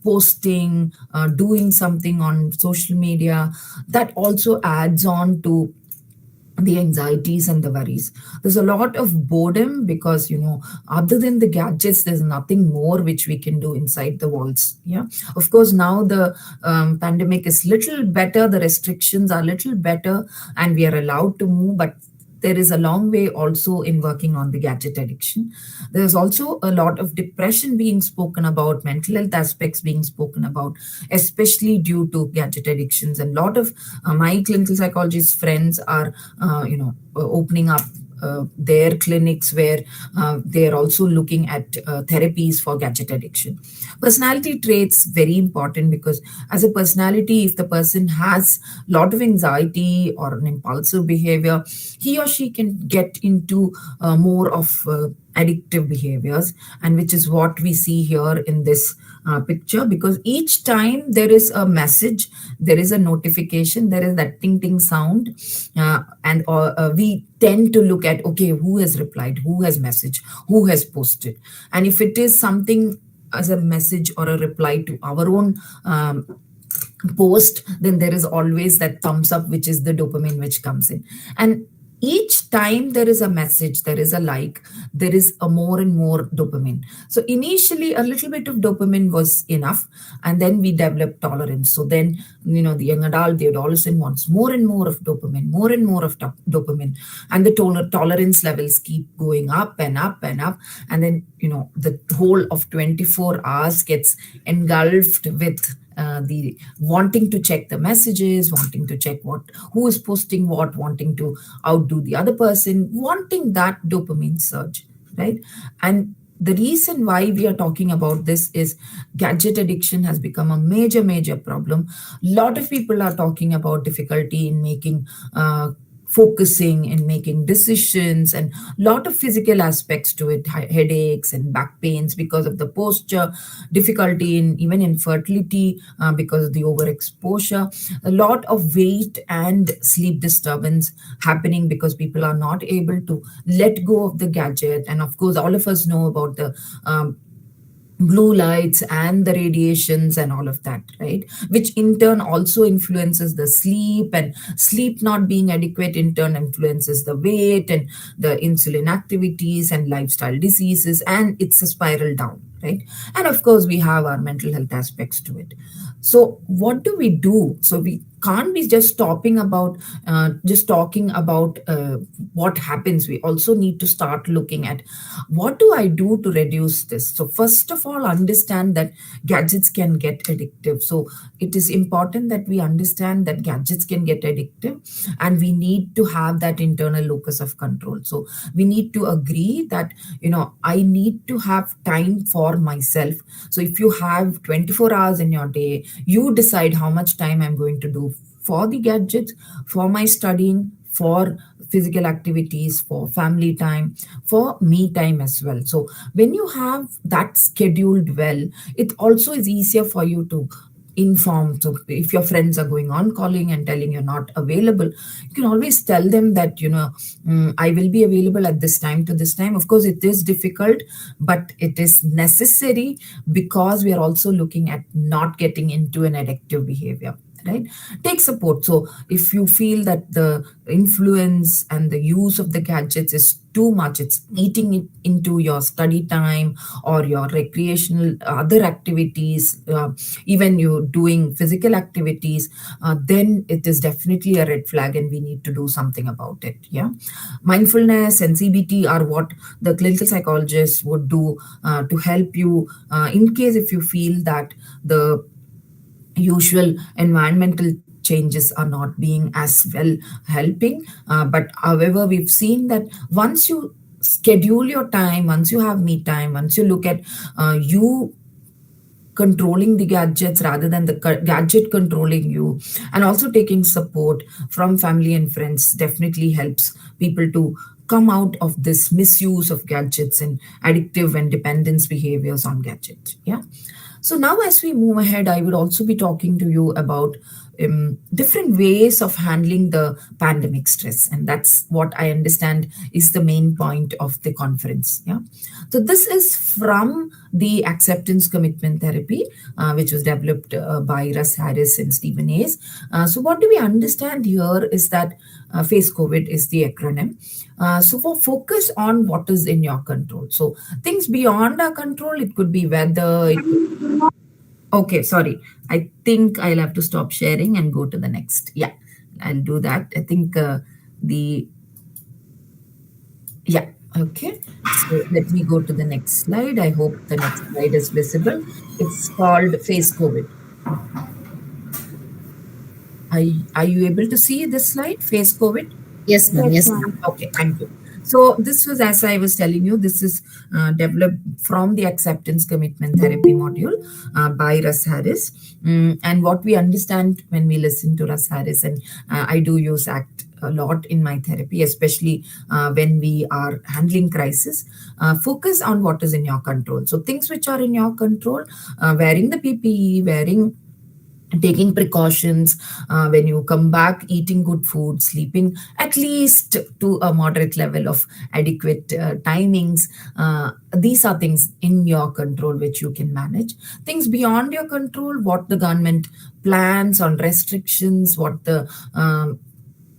posting, doing something on social media, that also adds on to the anxieties and the worries. There's a lot of boredom because, other than the gadgets, there's nothing more which we can do inside the walls. Yeah. Of course, now the pandemic is little better. The restrictions are little better and we are allowed to move, but there is a long way also in working on the gadget addiction. There's also a lot of depression being spoken about, mental health aspects being spoken about, especially due to gadget addictions. And a lot of my clinical psychologist friends are, opening up their clinics where they are also looking at therapies for gadget addiction. Personality traits, very important, because as a personality, if the person has a lot of anxiety or an impulsive behavior, he or she can get into more of addictive behaviors, and which is what we see here in this picture. Because each time there is a message, there is a notification, there is that ting ting sound, and we tend to look at, okay, who has replied, who has messaged, who has posted. And if it is something as a message or a reply to our own post, then there is always that thumbs up, which is the dopamine which comes in. And each time there is a message, there is a like, there is a more and more dopamine. So initially a little bit of dopamine was enough, and then we developed tolerance. So then, the young adult, the adolescent wants more and more of dopamine, more and more of dopamine. And the tolerance levels keep going up and up and up. And then, the whole of 24 hours gets engulfed with the wanting to check the messages, wanting to check who is posting what, wanting to outdo the other person, wanting that dopamine surge, right? And the reason why we are talking about this is gadget addiction has become a major problem. A lot of people are talking about difficulty in making focusing and making decisions, and a lot of physical aspects to it, headaches and back pains because of the posture, difficulty in even infertility because of the overexposure, a lot of weight and sleep disturbance happening because people are not able to let go of the gadget. And of course, all of us know about the blue lights and the radiations and all of that, right? Which in turn also influences the sleep, and sleep not being adequate in turn influences the weight and the insulin activities and lifestyle diseases, and it's a spiral down, right? And of course, we have our mental health aspects to it. So what do we do? So we can't be just talking about what happens. We also need to start looking at what do I do to reduce this. So first of all, understand that gadgets can get addictive. So it is important that we understand that gadgets can get addictive, and we need to have that internal locus of control. So we need to agree that, I need to have time for myself. So if you have 24 hours in your day, you decide how much time I'm going to do for the gadgets, for my studying, for physical activities, for family time, for me time as well. So when you have that scheduled well, it also is easier for you to inform. So if your friends are going on calling and telling you're not available, you can always tell them that, I will be available at this time to this time. Of course, it is difficult, but it is necessary, because we are also looking at not getting into an addictive behavior. Right? Take support. So if you feel that the influence and the use of the gadgets is too much, it's eating it into your study time or your recreational other activities, even you doing physical activities, then it is definitely a red flag and we need to do something about it. Yeah. Mindfulness and CBT are what the clinical psychologists would do to help you in case if you feel that the usual environmental changes are not being as well helping. But however, we've seen that once you schedule your time, once you have me time, once you look at you controlling the gadgets rather than the gadget controlling you, and also taking support from family and friends definitely helps people to come out of this misuse of gadgets and addictive and dependence behaviors on gadgets. Yeah. So now as we move ahead, I would also be talking to you about different ways of handling the pandemic stress. And that's what I understand is the main point of the conference. Yeah. So this is from the acceptance commitment therapy, which was developed by Russ Harris and Stephen Hayes. So what do we understand here is that Face COVID is the acronym. So for focus on what is in your control. So things beyond our control, it could be weather. Okay, sorry. I think I'll have to stop sharing and go to the next. Yeah, I'll do that. I think okay. So let me go to the next slide. I hope the next slide is visible. It's called Face COVID. Are you able to see this slide, Face COVID? Yes, ma'am. Yes, ma'am. Okay, thank you. So this was, as I was telling you, this is developed from the acceptance commitment therapy module by Russ Harris. And what we understand when we listen to Russ Harris, and I do use ACT a lot in my therapy, especially when we are handling crisis, focus on what is in your control. So things which are in your control, wearing the PPE, taking precautions, when you come back, eating good food, sleeping at least to a moderate level of adequate timings. These are things in your control which you can manage. Things beyond your control, what the government plans on restrictions, what the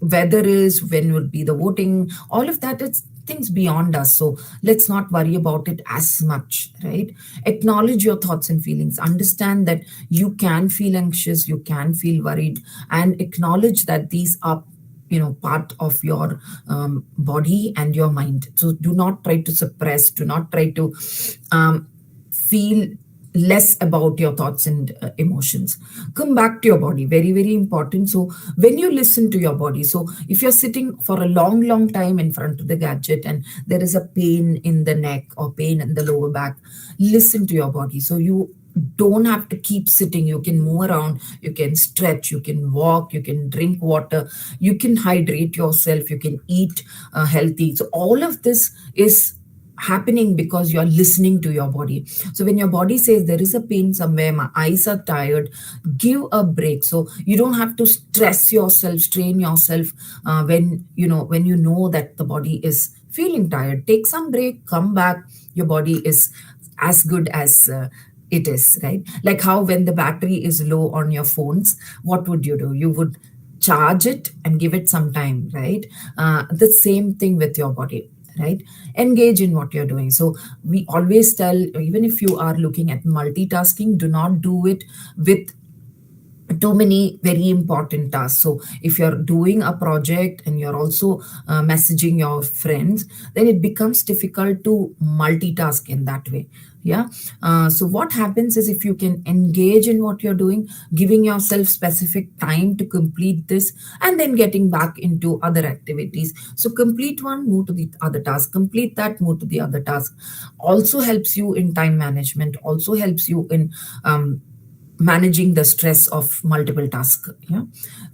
weather is, when would be the voting, all of that is things beyond us. So let's not worry about it as much, right? Acknowledge your thoughts and feelings. Understand that you can feel anxious, you can feel worried, and acknowledge that these are part of your body and your mind. So do not try to suppress, do not try to feel less about your thoughts and emotions. Come back to your body. Very, very important. So when you listen to your body, so if you're sitting for a long time in front of the gadget and there is a pain in the neck or pain in the lower back, listen to your body. So you don't have to keep sitting. You can move around, you can stretch, you can walk, you can drink water, you can hydrate yourself, you can eat healthy. So all of this is happening because you're listening to your body. So when your body says there is a pain somewhere, my eyes are tired, give a break. So you don't have to stress yourself, strain yourself when you know that the body is feeling tired. Take some break, come back, your body is as good as it is, right? Like how when the battery is low on your phones, what would you do? You would charge it and give it some time, right? The same thing with your body, right? Engage in what you're doing. So we always tell, even if you are looking at multitasking, do not do it with too many very important tasks. So if you're doing a project and you're also messaging your friends, then it becomes difficult to multitask in that way. Yeah. So what happens is, if you can engage in what you're doing, giving yourself specific time to complete this, and then getting back into other activities. So complete one, move to the other task, complete that, move to the other task, also helps you in time management, also helps you in managing the stress of multiple tasks. Yeah.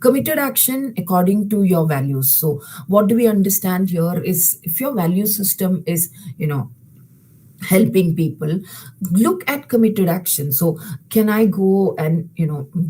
Committed action according to your values. So what do we understand here is, if your value system is, helping people, look at committed action. So can I go and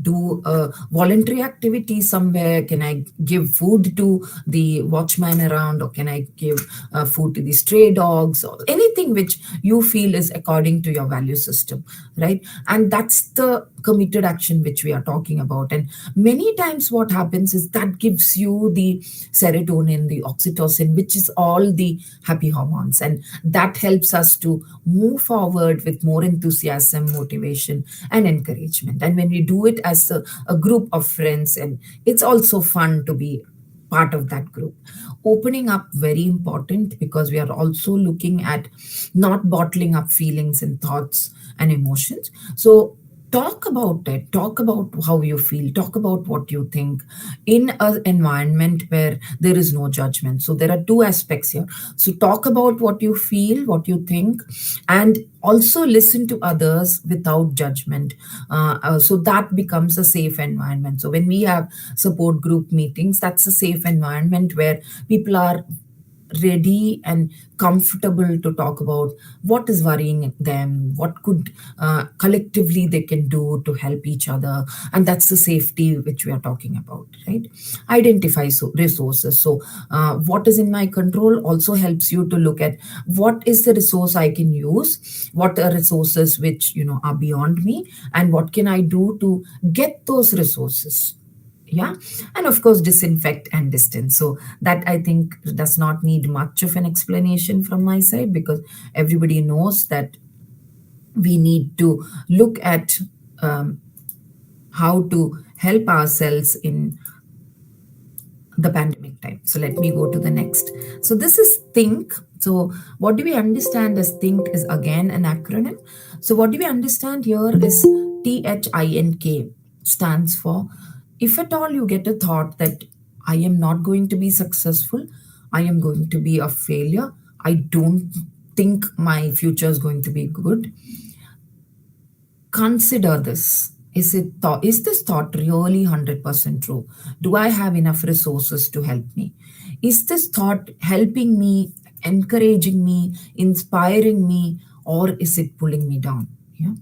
do a voluntary activity somewhere? Can I give food to the watchman around, or can I give food to the stray dogs, or anything which you feel is according to your value system, right? And that's the committed action which we are talking about. And many times what happens is that gives you the serotonin, the oxytocin, which is all the happy hormones, and that helps us to move forward with more enthusiasm, motivation, and encouragement. And when we do it as a group of friends, and it's also fun to be part of that group. Opening up, very important, because we are also looking at not bottling up feelings and thoughts and emotions. So talk about it, talk about how you feel, talk about what you think in an environment where there is no judgment. So there are two aspects here. So talk about what you feel, what you think, and also listen to others without judgment. So that becomes a safe environment. So when we have support group meetings, that's a safe environment where people are ready and comfortable to talk about what is worrying them, what could collectively they can do to help each other. And that's the safety which we are talking about, right? Identify resources. So what is in my control also helps you to look at what is the resource I can use, what are resources which are beyond me, and what can I do to get those resources. Yeah. And of course, disinfect and distance. So that, I think, does not need much of an explanation from my side, because everybody knows that we need to look at how to help ourselves in the pandemic time. So let me go to the next. So this is THINK. So what do we understand as THINK is again an acronym. So what do we understand here is THINK stands for, if at all you get a thought that I am not going to be successful, I am going to be a failure, I don't think my future is going to be good, consider this. Is this thought really 100% true? Do I have enough resources to help me? Is this thought helping me, encouraging me, inspiring me, or is it pulling me down? Yeah.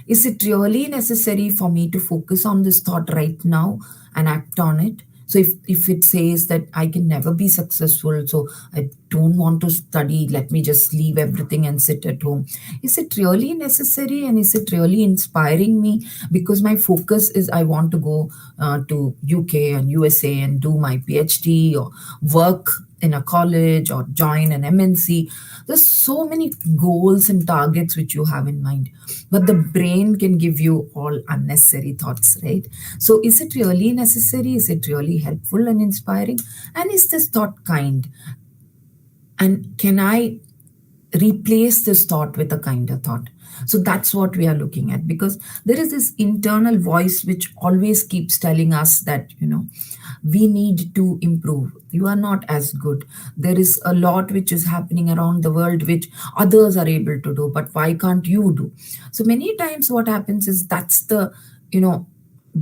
Is it really necessary for me to focus on this thought right now and act on it? So if it says that I can never be successful, so I don't want to study, let me just leave everything and sit at home. Is it really necessary, and is it really inspiring me? Because my focus is I want to go to UK and USA and do my PhD, or work in a college, or join an MNC. There's so many goals and targets which you have in mind, but the brain can give you all unnecessary thoughts, right? So is it really necessary? Is it really helpful and inspiring? And is this thought kind? And can I replace this thought with a kinder thought? So that's what we are looking at, because there is this internal voice which always keeps telling us that, we need to improve. You are not as good. There is a lot which is happening around the world which others are able to do, but why can't you do? So many times what happens is that's the,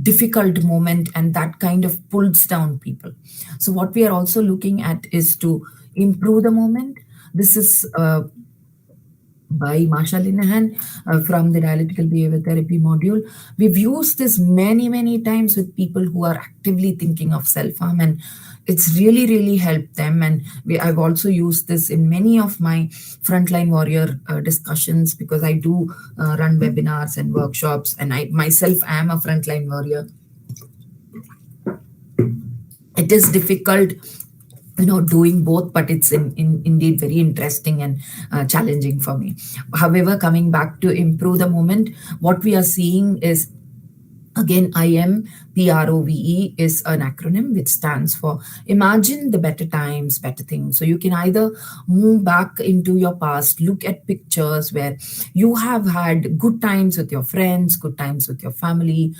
difficult moment, and that kind of pulls down people. So what we are also looking at is to improve the moment. This is by Marsha Linehan from the Dialectical Behavior Therapy module. We've used this many, many times with people who are actively thinking of self-harm, and it's really, really helped them. And I've also used this in many of my frontline warrior discussions, because I do run webinars and workshops, and I myself am a frontline warrior. It is difficult, doing both, but it's indeed very interesting and challenging for me. However, coming back to improve the moment, what we are seeing is, again, IMPROVE is an acronym which stands for Imagine the Better Times, Better Things. So you can either move back into your past, look at pictures where you have had good times with your friends, good times with your family,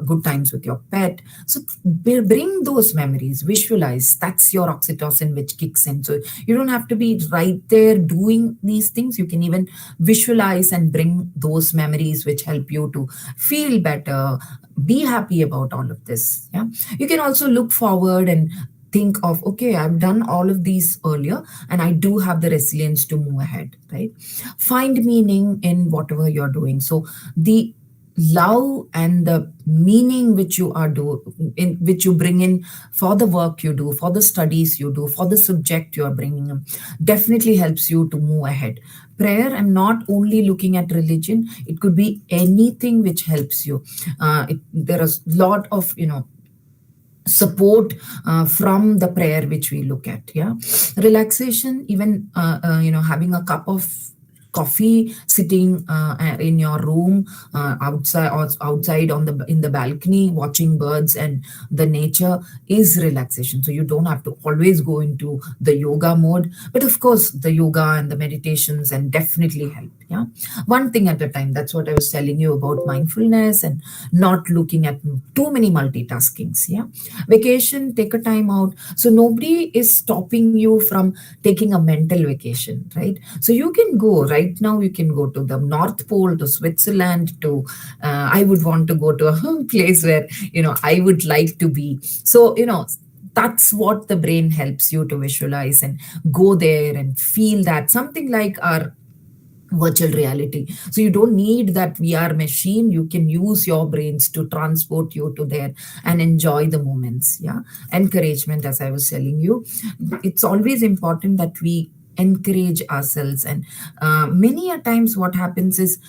good times with your pet. So bring those memories, visualize. That's your oxytocin which kicks in. So you don't have to be right there doing these things. You can even visualize and bring those memories which help you to feel better, be happy about all of this. Yeah, you can also look forward and think of, okay, I've done all of these earlier and I do have the resilience to move ahead, right? Find meaning in whatever you're doing. So the love and the meaning which you are which you bring in for the work you do, for the studies you do, for the subject you are bringing in, definitely helps you to move ahead. Prayer, I'm not only looking at religion, it could be anything which helps you. There is a lot of, support from the prayer which we look at. Yeah, relaxation, even having a cup of coffee, sitting in your room, outside in the balcony, watching birds and the nature is relaxation. So you don't have to always go into the yoga mode, but of course the yoga and the meditations and definitely help. Yeah, one thing at a time. That's what I was telling you about mindfulness and not looking at too many multitaskings. Yeah, vacation, take a time out. So nobody is stopping you from taking a mental vacation, right? So you can go right now. You can go to the North Pole, to Switzerland, to I would want to go to a place where I would like to be. So that's what the brain helps you to visualize and go there and feel that, something like our virtual reality. So you don't need that VR machine. You can use your brains to transport you to there and enjoy the moments. Yeah, encouragement, as I was telling you, it's always important that we encourage ourselves. And many a times what happens is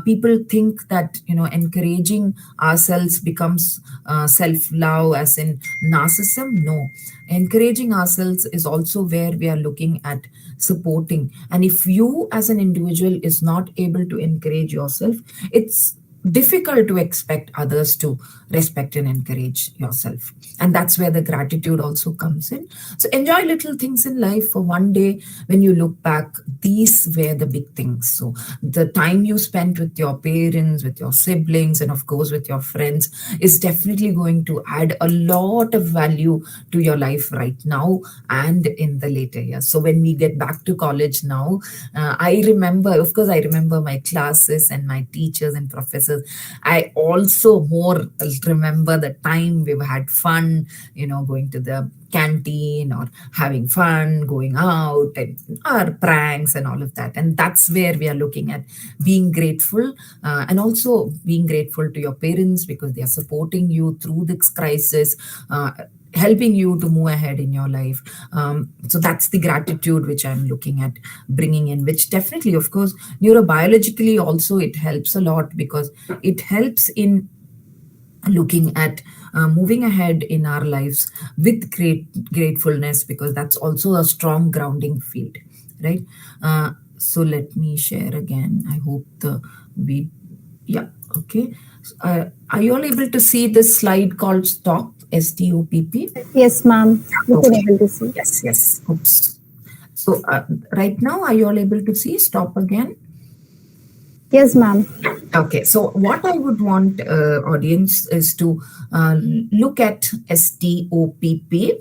people think that encouraging ourselves becomes self-love, as in narcissism. No, encouraging ourselves is also where we are looking at supporting. And if you as an individual is not able to encourage yourself, it's difficult to expect others to respect and encourage yourself. And that's where the gratitude also comes in. So enjoy little things in life. For one day, when you look back, these were the big things. So the time you spent with your parents, with your siblings, and of course with your friends is definitely going to add a lot of value to your life right now and in the later years. So when we get back to college now, I remember my classes and my teachers and professors. I also more remember the time we've had fun, going to the canteen or having fun, going out, and our pranks and all of that. And that's where we are looking at being grateful, and also being grateful to your parents because they are supporting you through this crisis, helping you to move ahead in your life. So that's the gratitude which I'm looking at bringing in, which definitely, of course, neurobiologically also it helps a lot, because it helps in looking at moving ahead in our lives with gratefulness, because that's also a strong grounding field, right? So let me share again. I hope okay. Are you all able to see this slide called STOP? STOPP? Yes, ma'am. We can able to see. Yes. Oops. So right now, are you all able to see? Stop again. Yes, ma'am. Okay, so what I would want audience is to look at STOPP.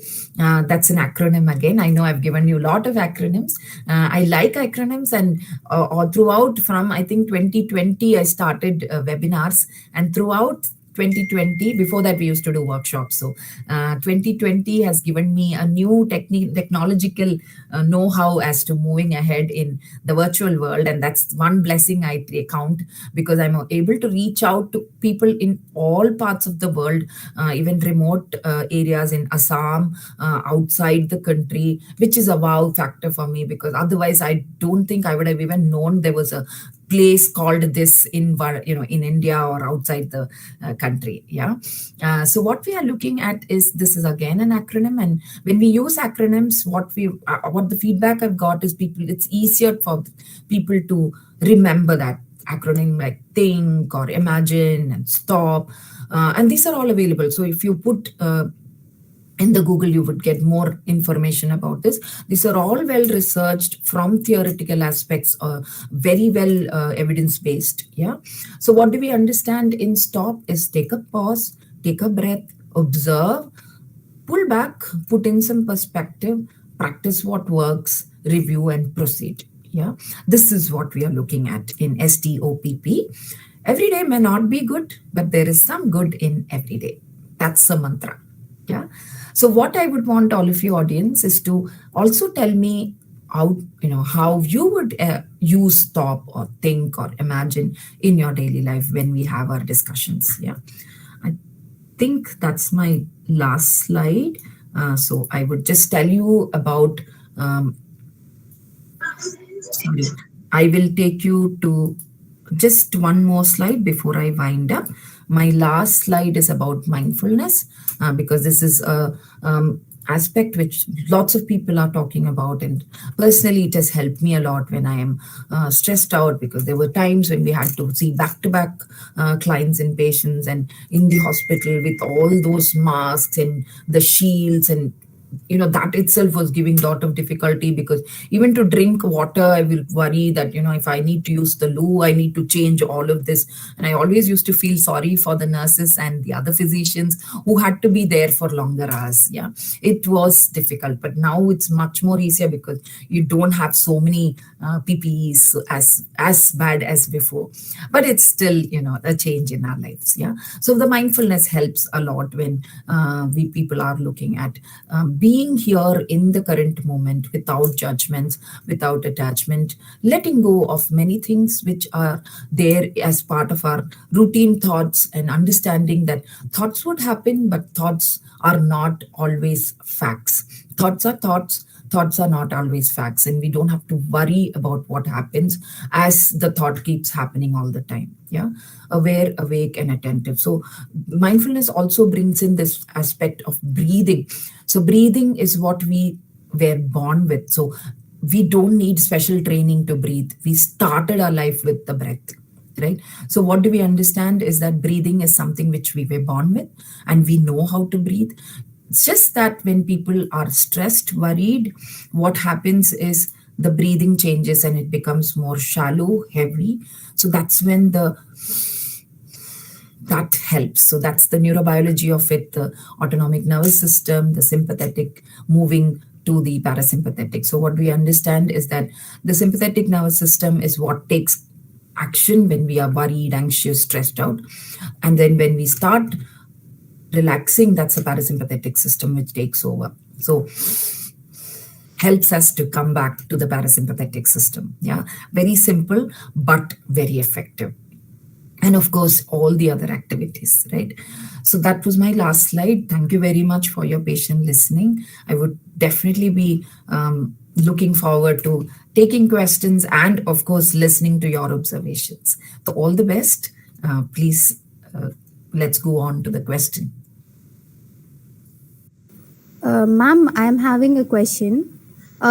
That's an acronym again. I know I've given you a lot of acronyms. I like acronyms, and throughout from I think 2020, I started webinars, and throughout 2020, before that we used to do workshops. So 2020 has given me a new technological know-how as to moving ahead in the virtual world. And that's one blessing I count, because I'm able to reach out to people in all parts of the world, even remote areas in Assam, outside the country, which is a wow factor for me, because otherwise I don't think I would have even known there was a place called this in India or outside the country. So what we are looking at is, this is again an acronym, and when we use acronyms, what the feedback I've got is it's easier for people to remember that acronym, like think or imagine and stop, and these are all available. So if you put in the Google, you would get more information about this. These are all well researched from theoretical aspects, very well evidence-based. So what do we understand in STOP is take a pause, take a breath, observe, pull back, put in some perspective, practice what works, review and proceed. This is what we are looking at in STOPP. Every day may not be good, but there is some good in every day. That's the mantra. So what I would want all of you audience is to also tell me how you would use stop or think or imagine in your daily life when we have our discussions. I think that's my last slide. So I would just tell you about, I will take you to just one more slide before I wind up. My last slide is about mindfulness, because this is a aspect which lots of people are talking about, and personally it has helped me a lot when I am stressed out, because there were times when we had to see back-to-back clients and patients, and in the hospital with all those masks and the shields, and that itself was giving a lot of difficulty, because even to drink water, I will worry that, if I need to use the loo, I need to change all of this. And I always used to feel sorry for the nurses and the other physicians who had to be there for longer hours. It was difficult, but now it's much more easier because you don't have so many PPEs as bad as before, but it's still, a change in our lives. So the mindfulness helps a lot when we people are looking at being here in the current moment without judgments, without attachment, letting go of many things which are there as part of our routine thoughts, and understanding that thoughts would happen, but thoughts are not always facts. Thoughts are thoughts. Thoughts are not always facts, and we don't have to worry about what happens as the thought keeps happening all the time. Aware, awake, and attentive. So mindfulness also brings in this aspect of breathing. So breathing is what we were born with. So we don't need special training to breathe. We started our life with the breath. Right? So what do we understand is that breathing is something which we were born with, and we know how to breathe. It's just that when people are stressed, worried, what happens is the breathing changes and it becomes more shallow, heavy. So that's when that helps. So that's the neurobiology of it, the autonomic nervous system, the sympathetic moving to the parasympathetic. So what we understand is that the sympathetic nervous system is what takes action when we are worried, anxious, stressed out. And then when we start relaxing, that's the parasympathetic system which takes over. So helps us to come back to the parasympathetic system. Very simple, but very effective. And of course, all the other activities, right? So that was my last slide. Thank you very much for your patient listening. I would definitely be looking forward to taking questions and of course, listening to your observations. So all the best. Please, let's go on to the question. Ma'am, I am having a question.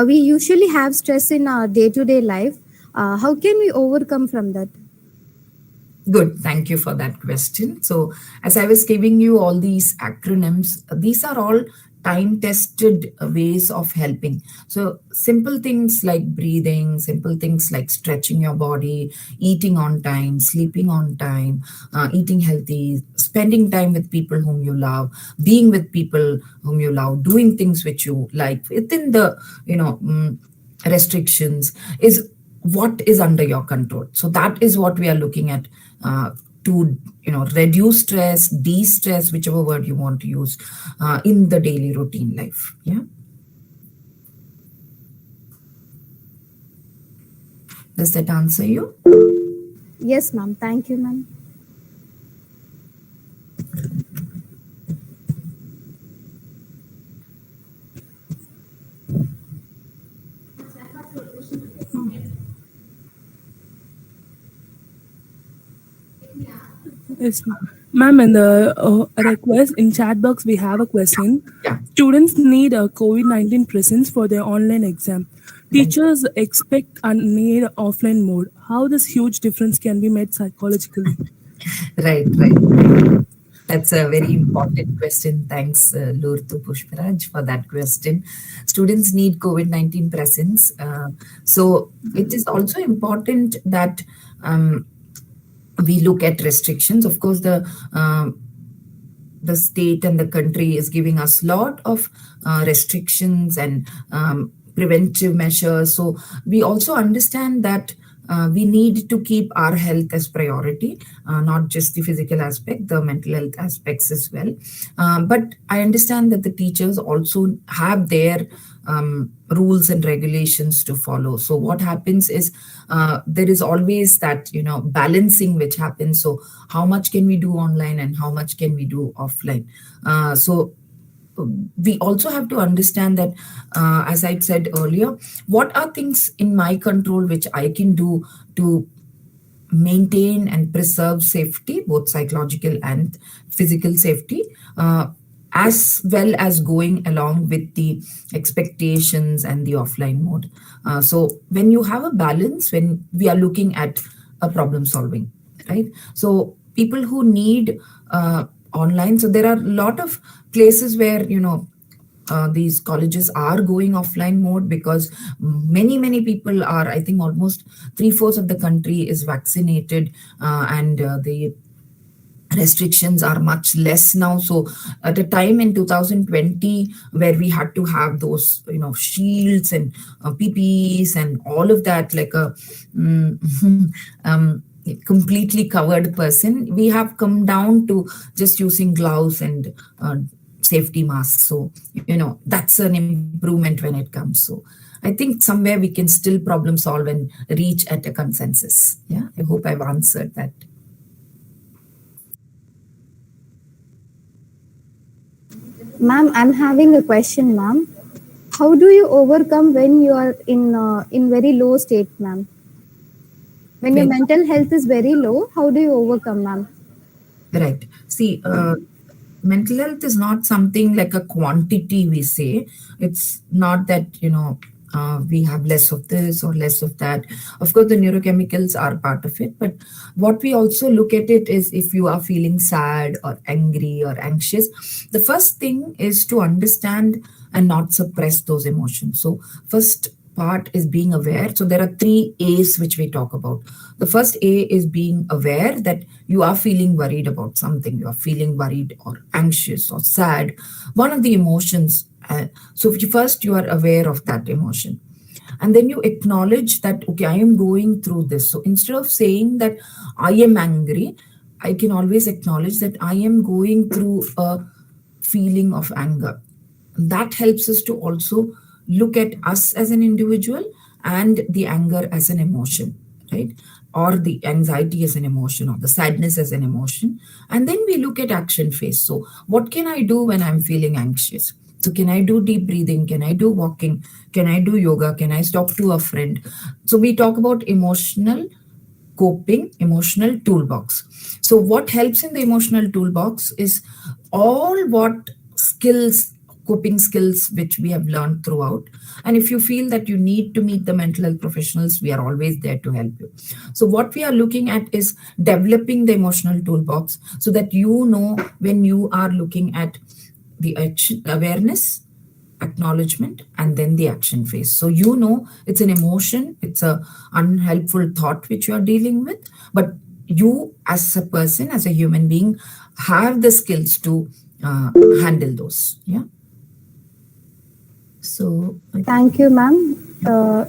We usually have stress in our day-to-day life. How can we overcome from that? Good. Thank you for that question. So as I was giving you all these acronyms, these are all time-tested ways of helping. So simple things like breathing, simple things like stretching your body, eating on time, sleeping on time, eating healthy, spending time with people whom you love, being with people whom you love, doing things which you like within the restrictions is what is under your control. So that is what we are looking at to reduce stress, de-stress, whichever word you want to use, in the daily routine life. Yeah. Does that answer you? Yes, ma'am. Thank you, ma'am. Yes, ma'am. In the request in chat box, we have a question. Yeah. Students need a COVID-19 presence for their online exam. Teachers expect and need offline mode. How this huge difference can be made psychologically? Right. That's a very important question. Thanks, Lurtu Pushparaj, for that question. Students need COVID-19 presence. So it is also important that we look at restrictions. Of course, the state and the country is giving us a lot of restrictions and preventive measures. So we also understand that we need to keep our health as priority, not just the physical aspect, the mental health aspects as well. But I understand that the teachers also have their rules and regulations to follow. So what happens is there is always that balancing which happens. So how much can we do online and how much can we do offline? So we also have to understand that, as I said earlier, what are things in my control which I can do to maintain and preserve safety, both psychological and physical safety, as well as going along with the expectations and the offline mode. So when you have a balance, when we are looking at a problem solving, right? So people who need online, so there are a lot of places where these colleges are going offline mode because many people are, I think almost 3/4 of the country is vaccinated, and the restrictions are much less now. So at a time in 2020 where we had to have those shields and PPEs and all of that, like a completely covered person, we have come down to just using gloves and safety masks. So that's an improvement when it comes. So I think somewhere we can still problem solve and reach at a consensus. Yeah, I hope I've answered that. Ma'am, I'm having a question, ma'am. How do you overcome when you are in very low state, ma'am? When your mental health is very low, how do you overcome, ma'am? Right. See, mental health is not something like a quantity we say. It's not that, we have less of this or less of that. Of course, the neurochemicals are part of it. But what we also look at it is if you are feeling sad or angry or anxious, the first thing is to understand and not suppress those emotions. So first part is being aware. So there are 3 A's which we talk about. The first A is being aware that you are feeling worried about something. You are feeling worried or anxious or sad, one of the emotions. So first you are aware of that emotion. And then you acknowledge that, okay, I am going through this. So instead of saying that I am angry, I can always acknowledge that I am going through a feeling of anger. That helps us to also look at us as an individual and the anger as an emotion, right? Or the anxiety as an emotion or the sadness as an emotion. And then we look at action phase. So what can I do when I'm feeling anxious? So can I do deep breathing? Can I do walking? Can I do yoga? Can I talk to a friend? So we talk about emotional coping, emotional toolbox. So what helps in the emotional toolbox is all what skills, coping skills which we have learned throughout. And if you feel that you need to meet the mental health professionals, we are always there to help you. So what we are looking at is developing the emotional toolbox so that when you are looking at the awareness, acknowledgement, and then the action phase. So it's an emotion, it's a unhelpful thought which you are dealing with, but you as a person, as a human being, have the skills to handle those. Yeah. So thank you, ma'am.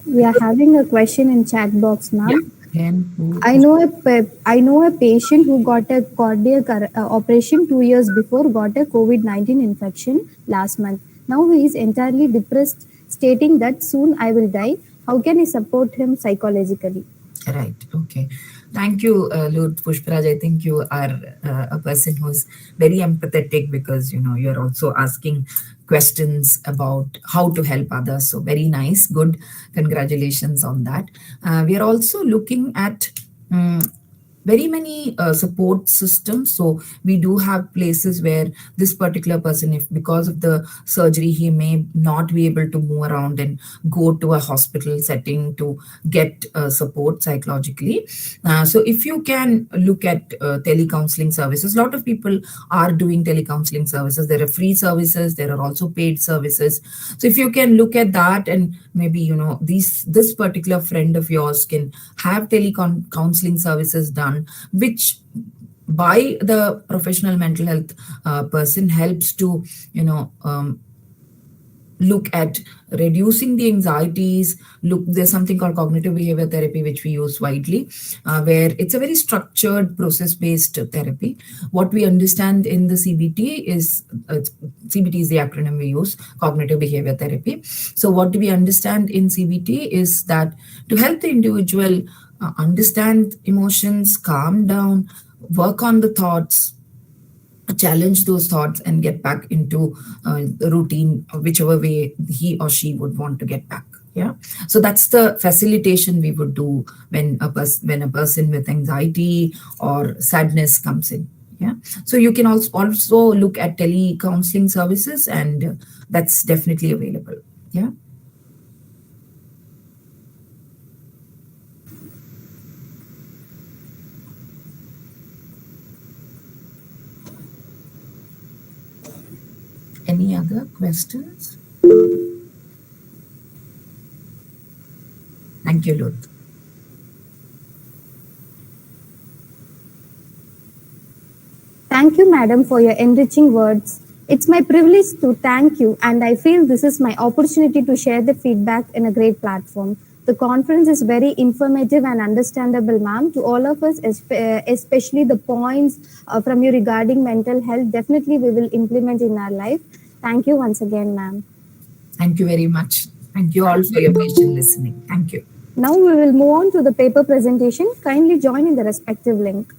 We are having a question in chat box, ma'am. Again, who I is- know a patient who got a cardiac operation 2 years before, got a COVID-19 infection last month. Now he is entirely depressed, stating that soon I will die. How can I support him psychologically? Right. Okay. Thank you, Lord Pushparaj. I think you are a person who's very empathetic because you're also asking questions about how to help others. So very nice. Good. Congratulations on that. We are also looking at very many support systems. So we do have places where this particular person, if because of the surgery, he may not be able to move around and go to a hospital setting to get support psychologically. So if you can look at telecounseling services, a lot of people are doing telecounseling services. There are free services, there are also paid services. So if you can look at that, and maybe this particular friend of yours can have counseling services done, which by the professional mental health person helps to look at reducing the anxieties. There's something called cognitive behavior therapy, which we use widely, where it's a very structured process-based therapy. What we understand in the CBT is CBT is the acronym we use, cognitive behavior therapy. So what we understand in CBT is that to help the individual understand emotions, calm down, work on the thoughts, challenge those thoughts, and get back into the routine, whichever way he or she would want to get back. Yeah. So that's the facilitation we would do when a person with anxiety or sadness comes in. Yeah. So you can also look at tele-counseling services, and that's definitely available. Yeah. Any other questions? Thank you, Ruth. Thank you, madam, for your enriching words. It's my privilege to thank you, and I feel this is my opportunity to share the feedback in a great platform. The conference is very informative and understandable, ma'am, to all of us, especially the points from you regarding mental health. Definitely, we will implement in our life. Thank you once again, ma'am. Thank you very much. Thank you all for your patient listening. Thank you. Now we will move on to the paper presentation. Kindly join in the respective link.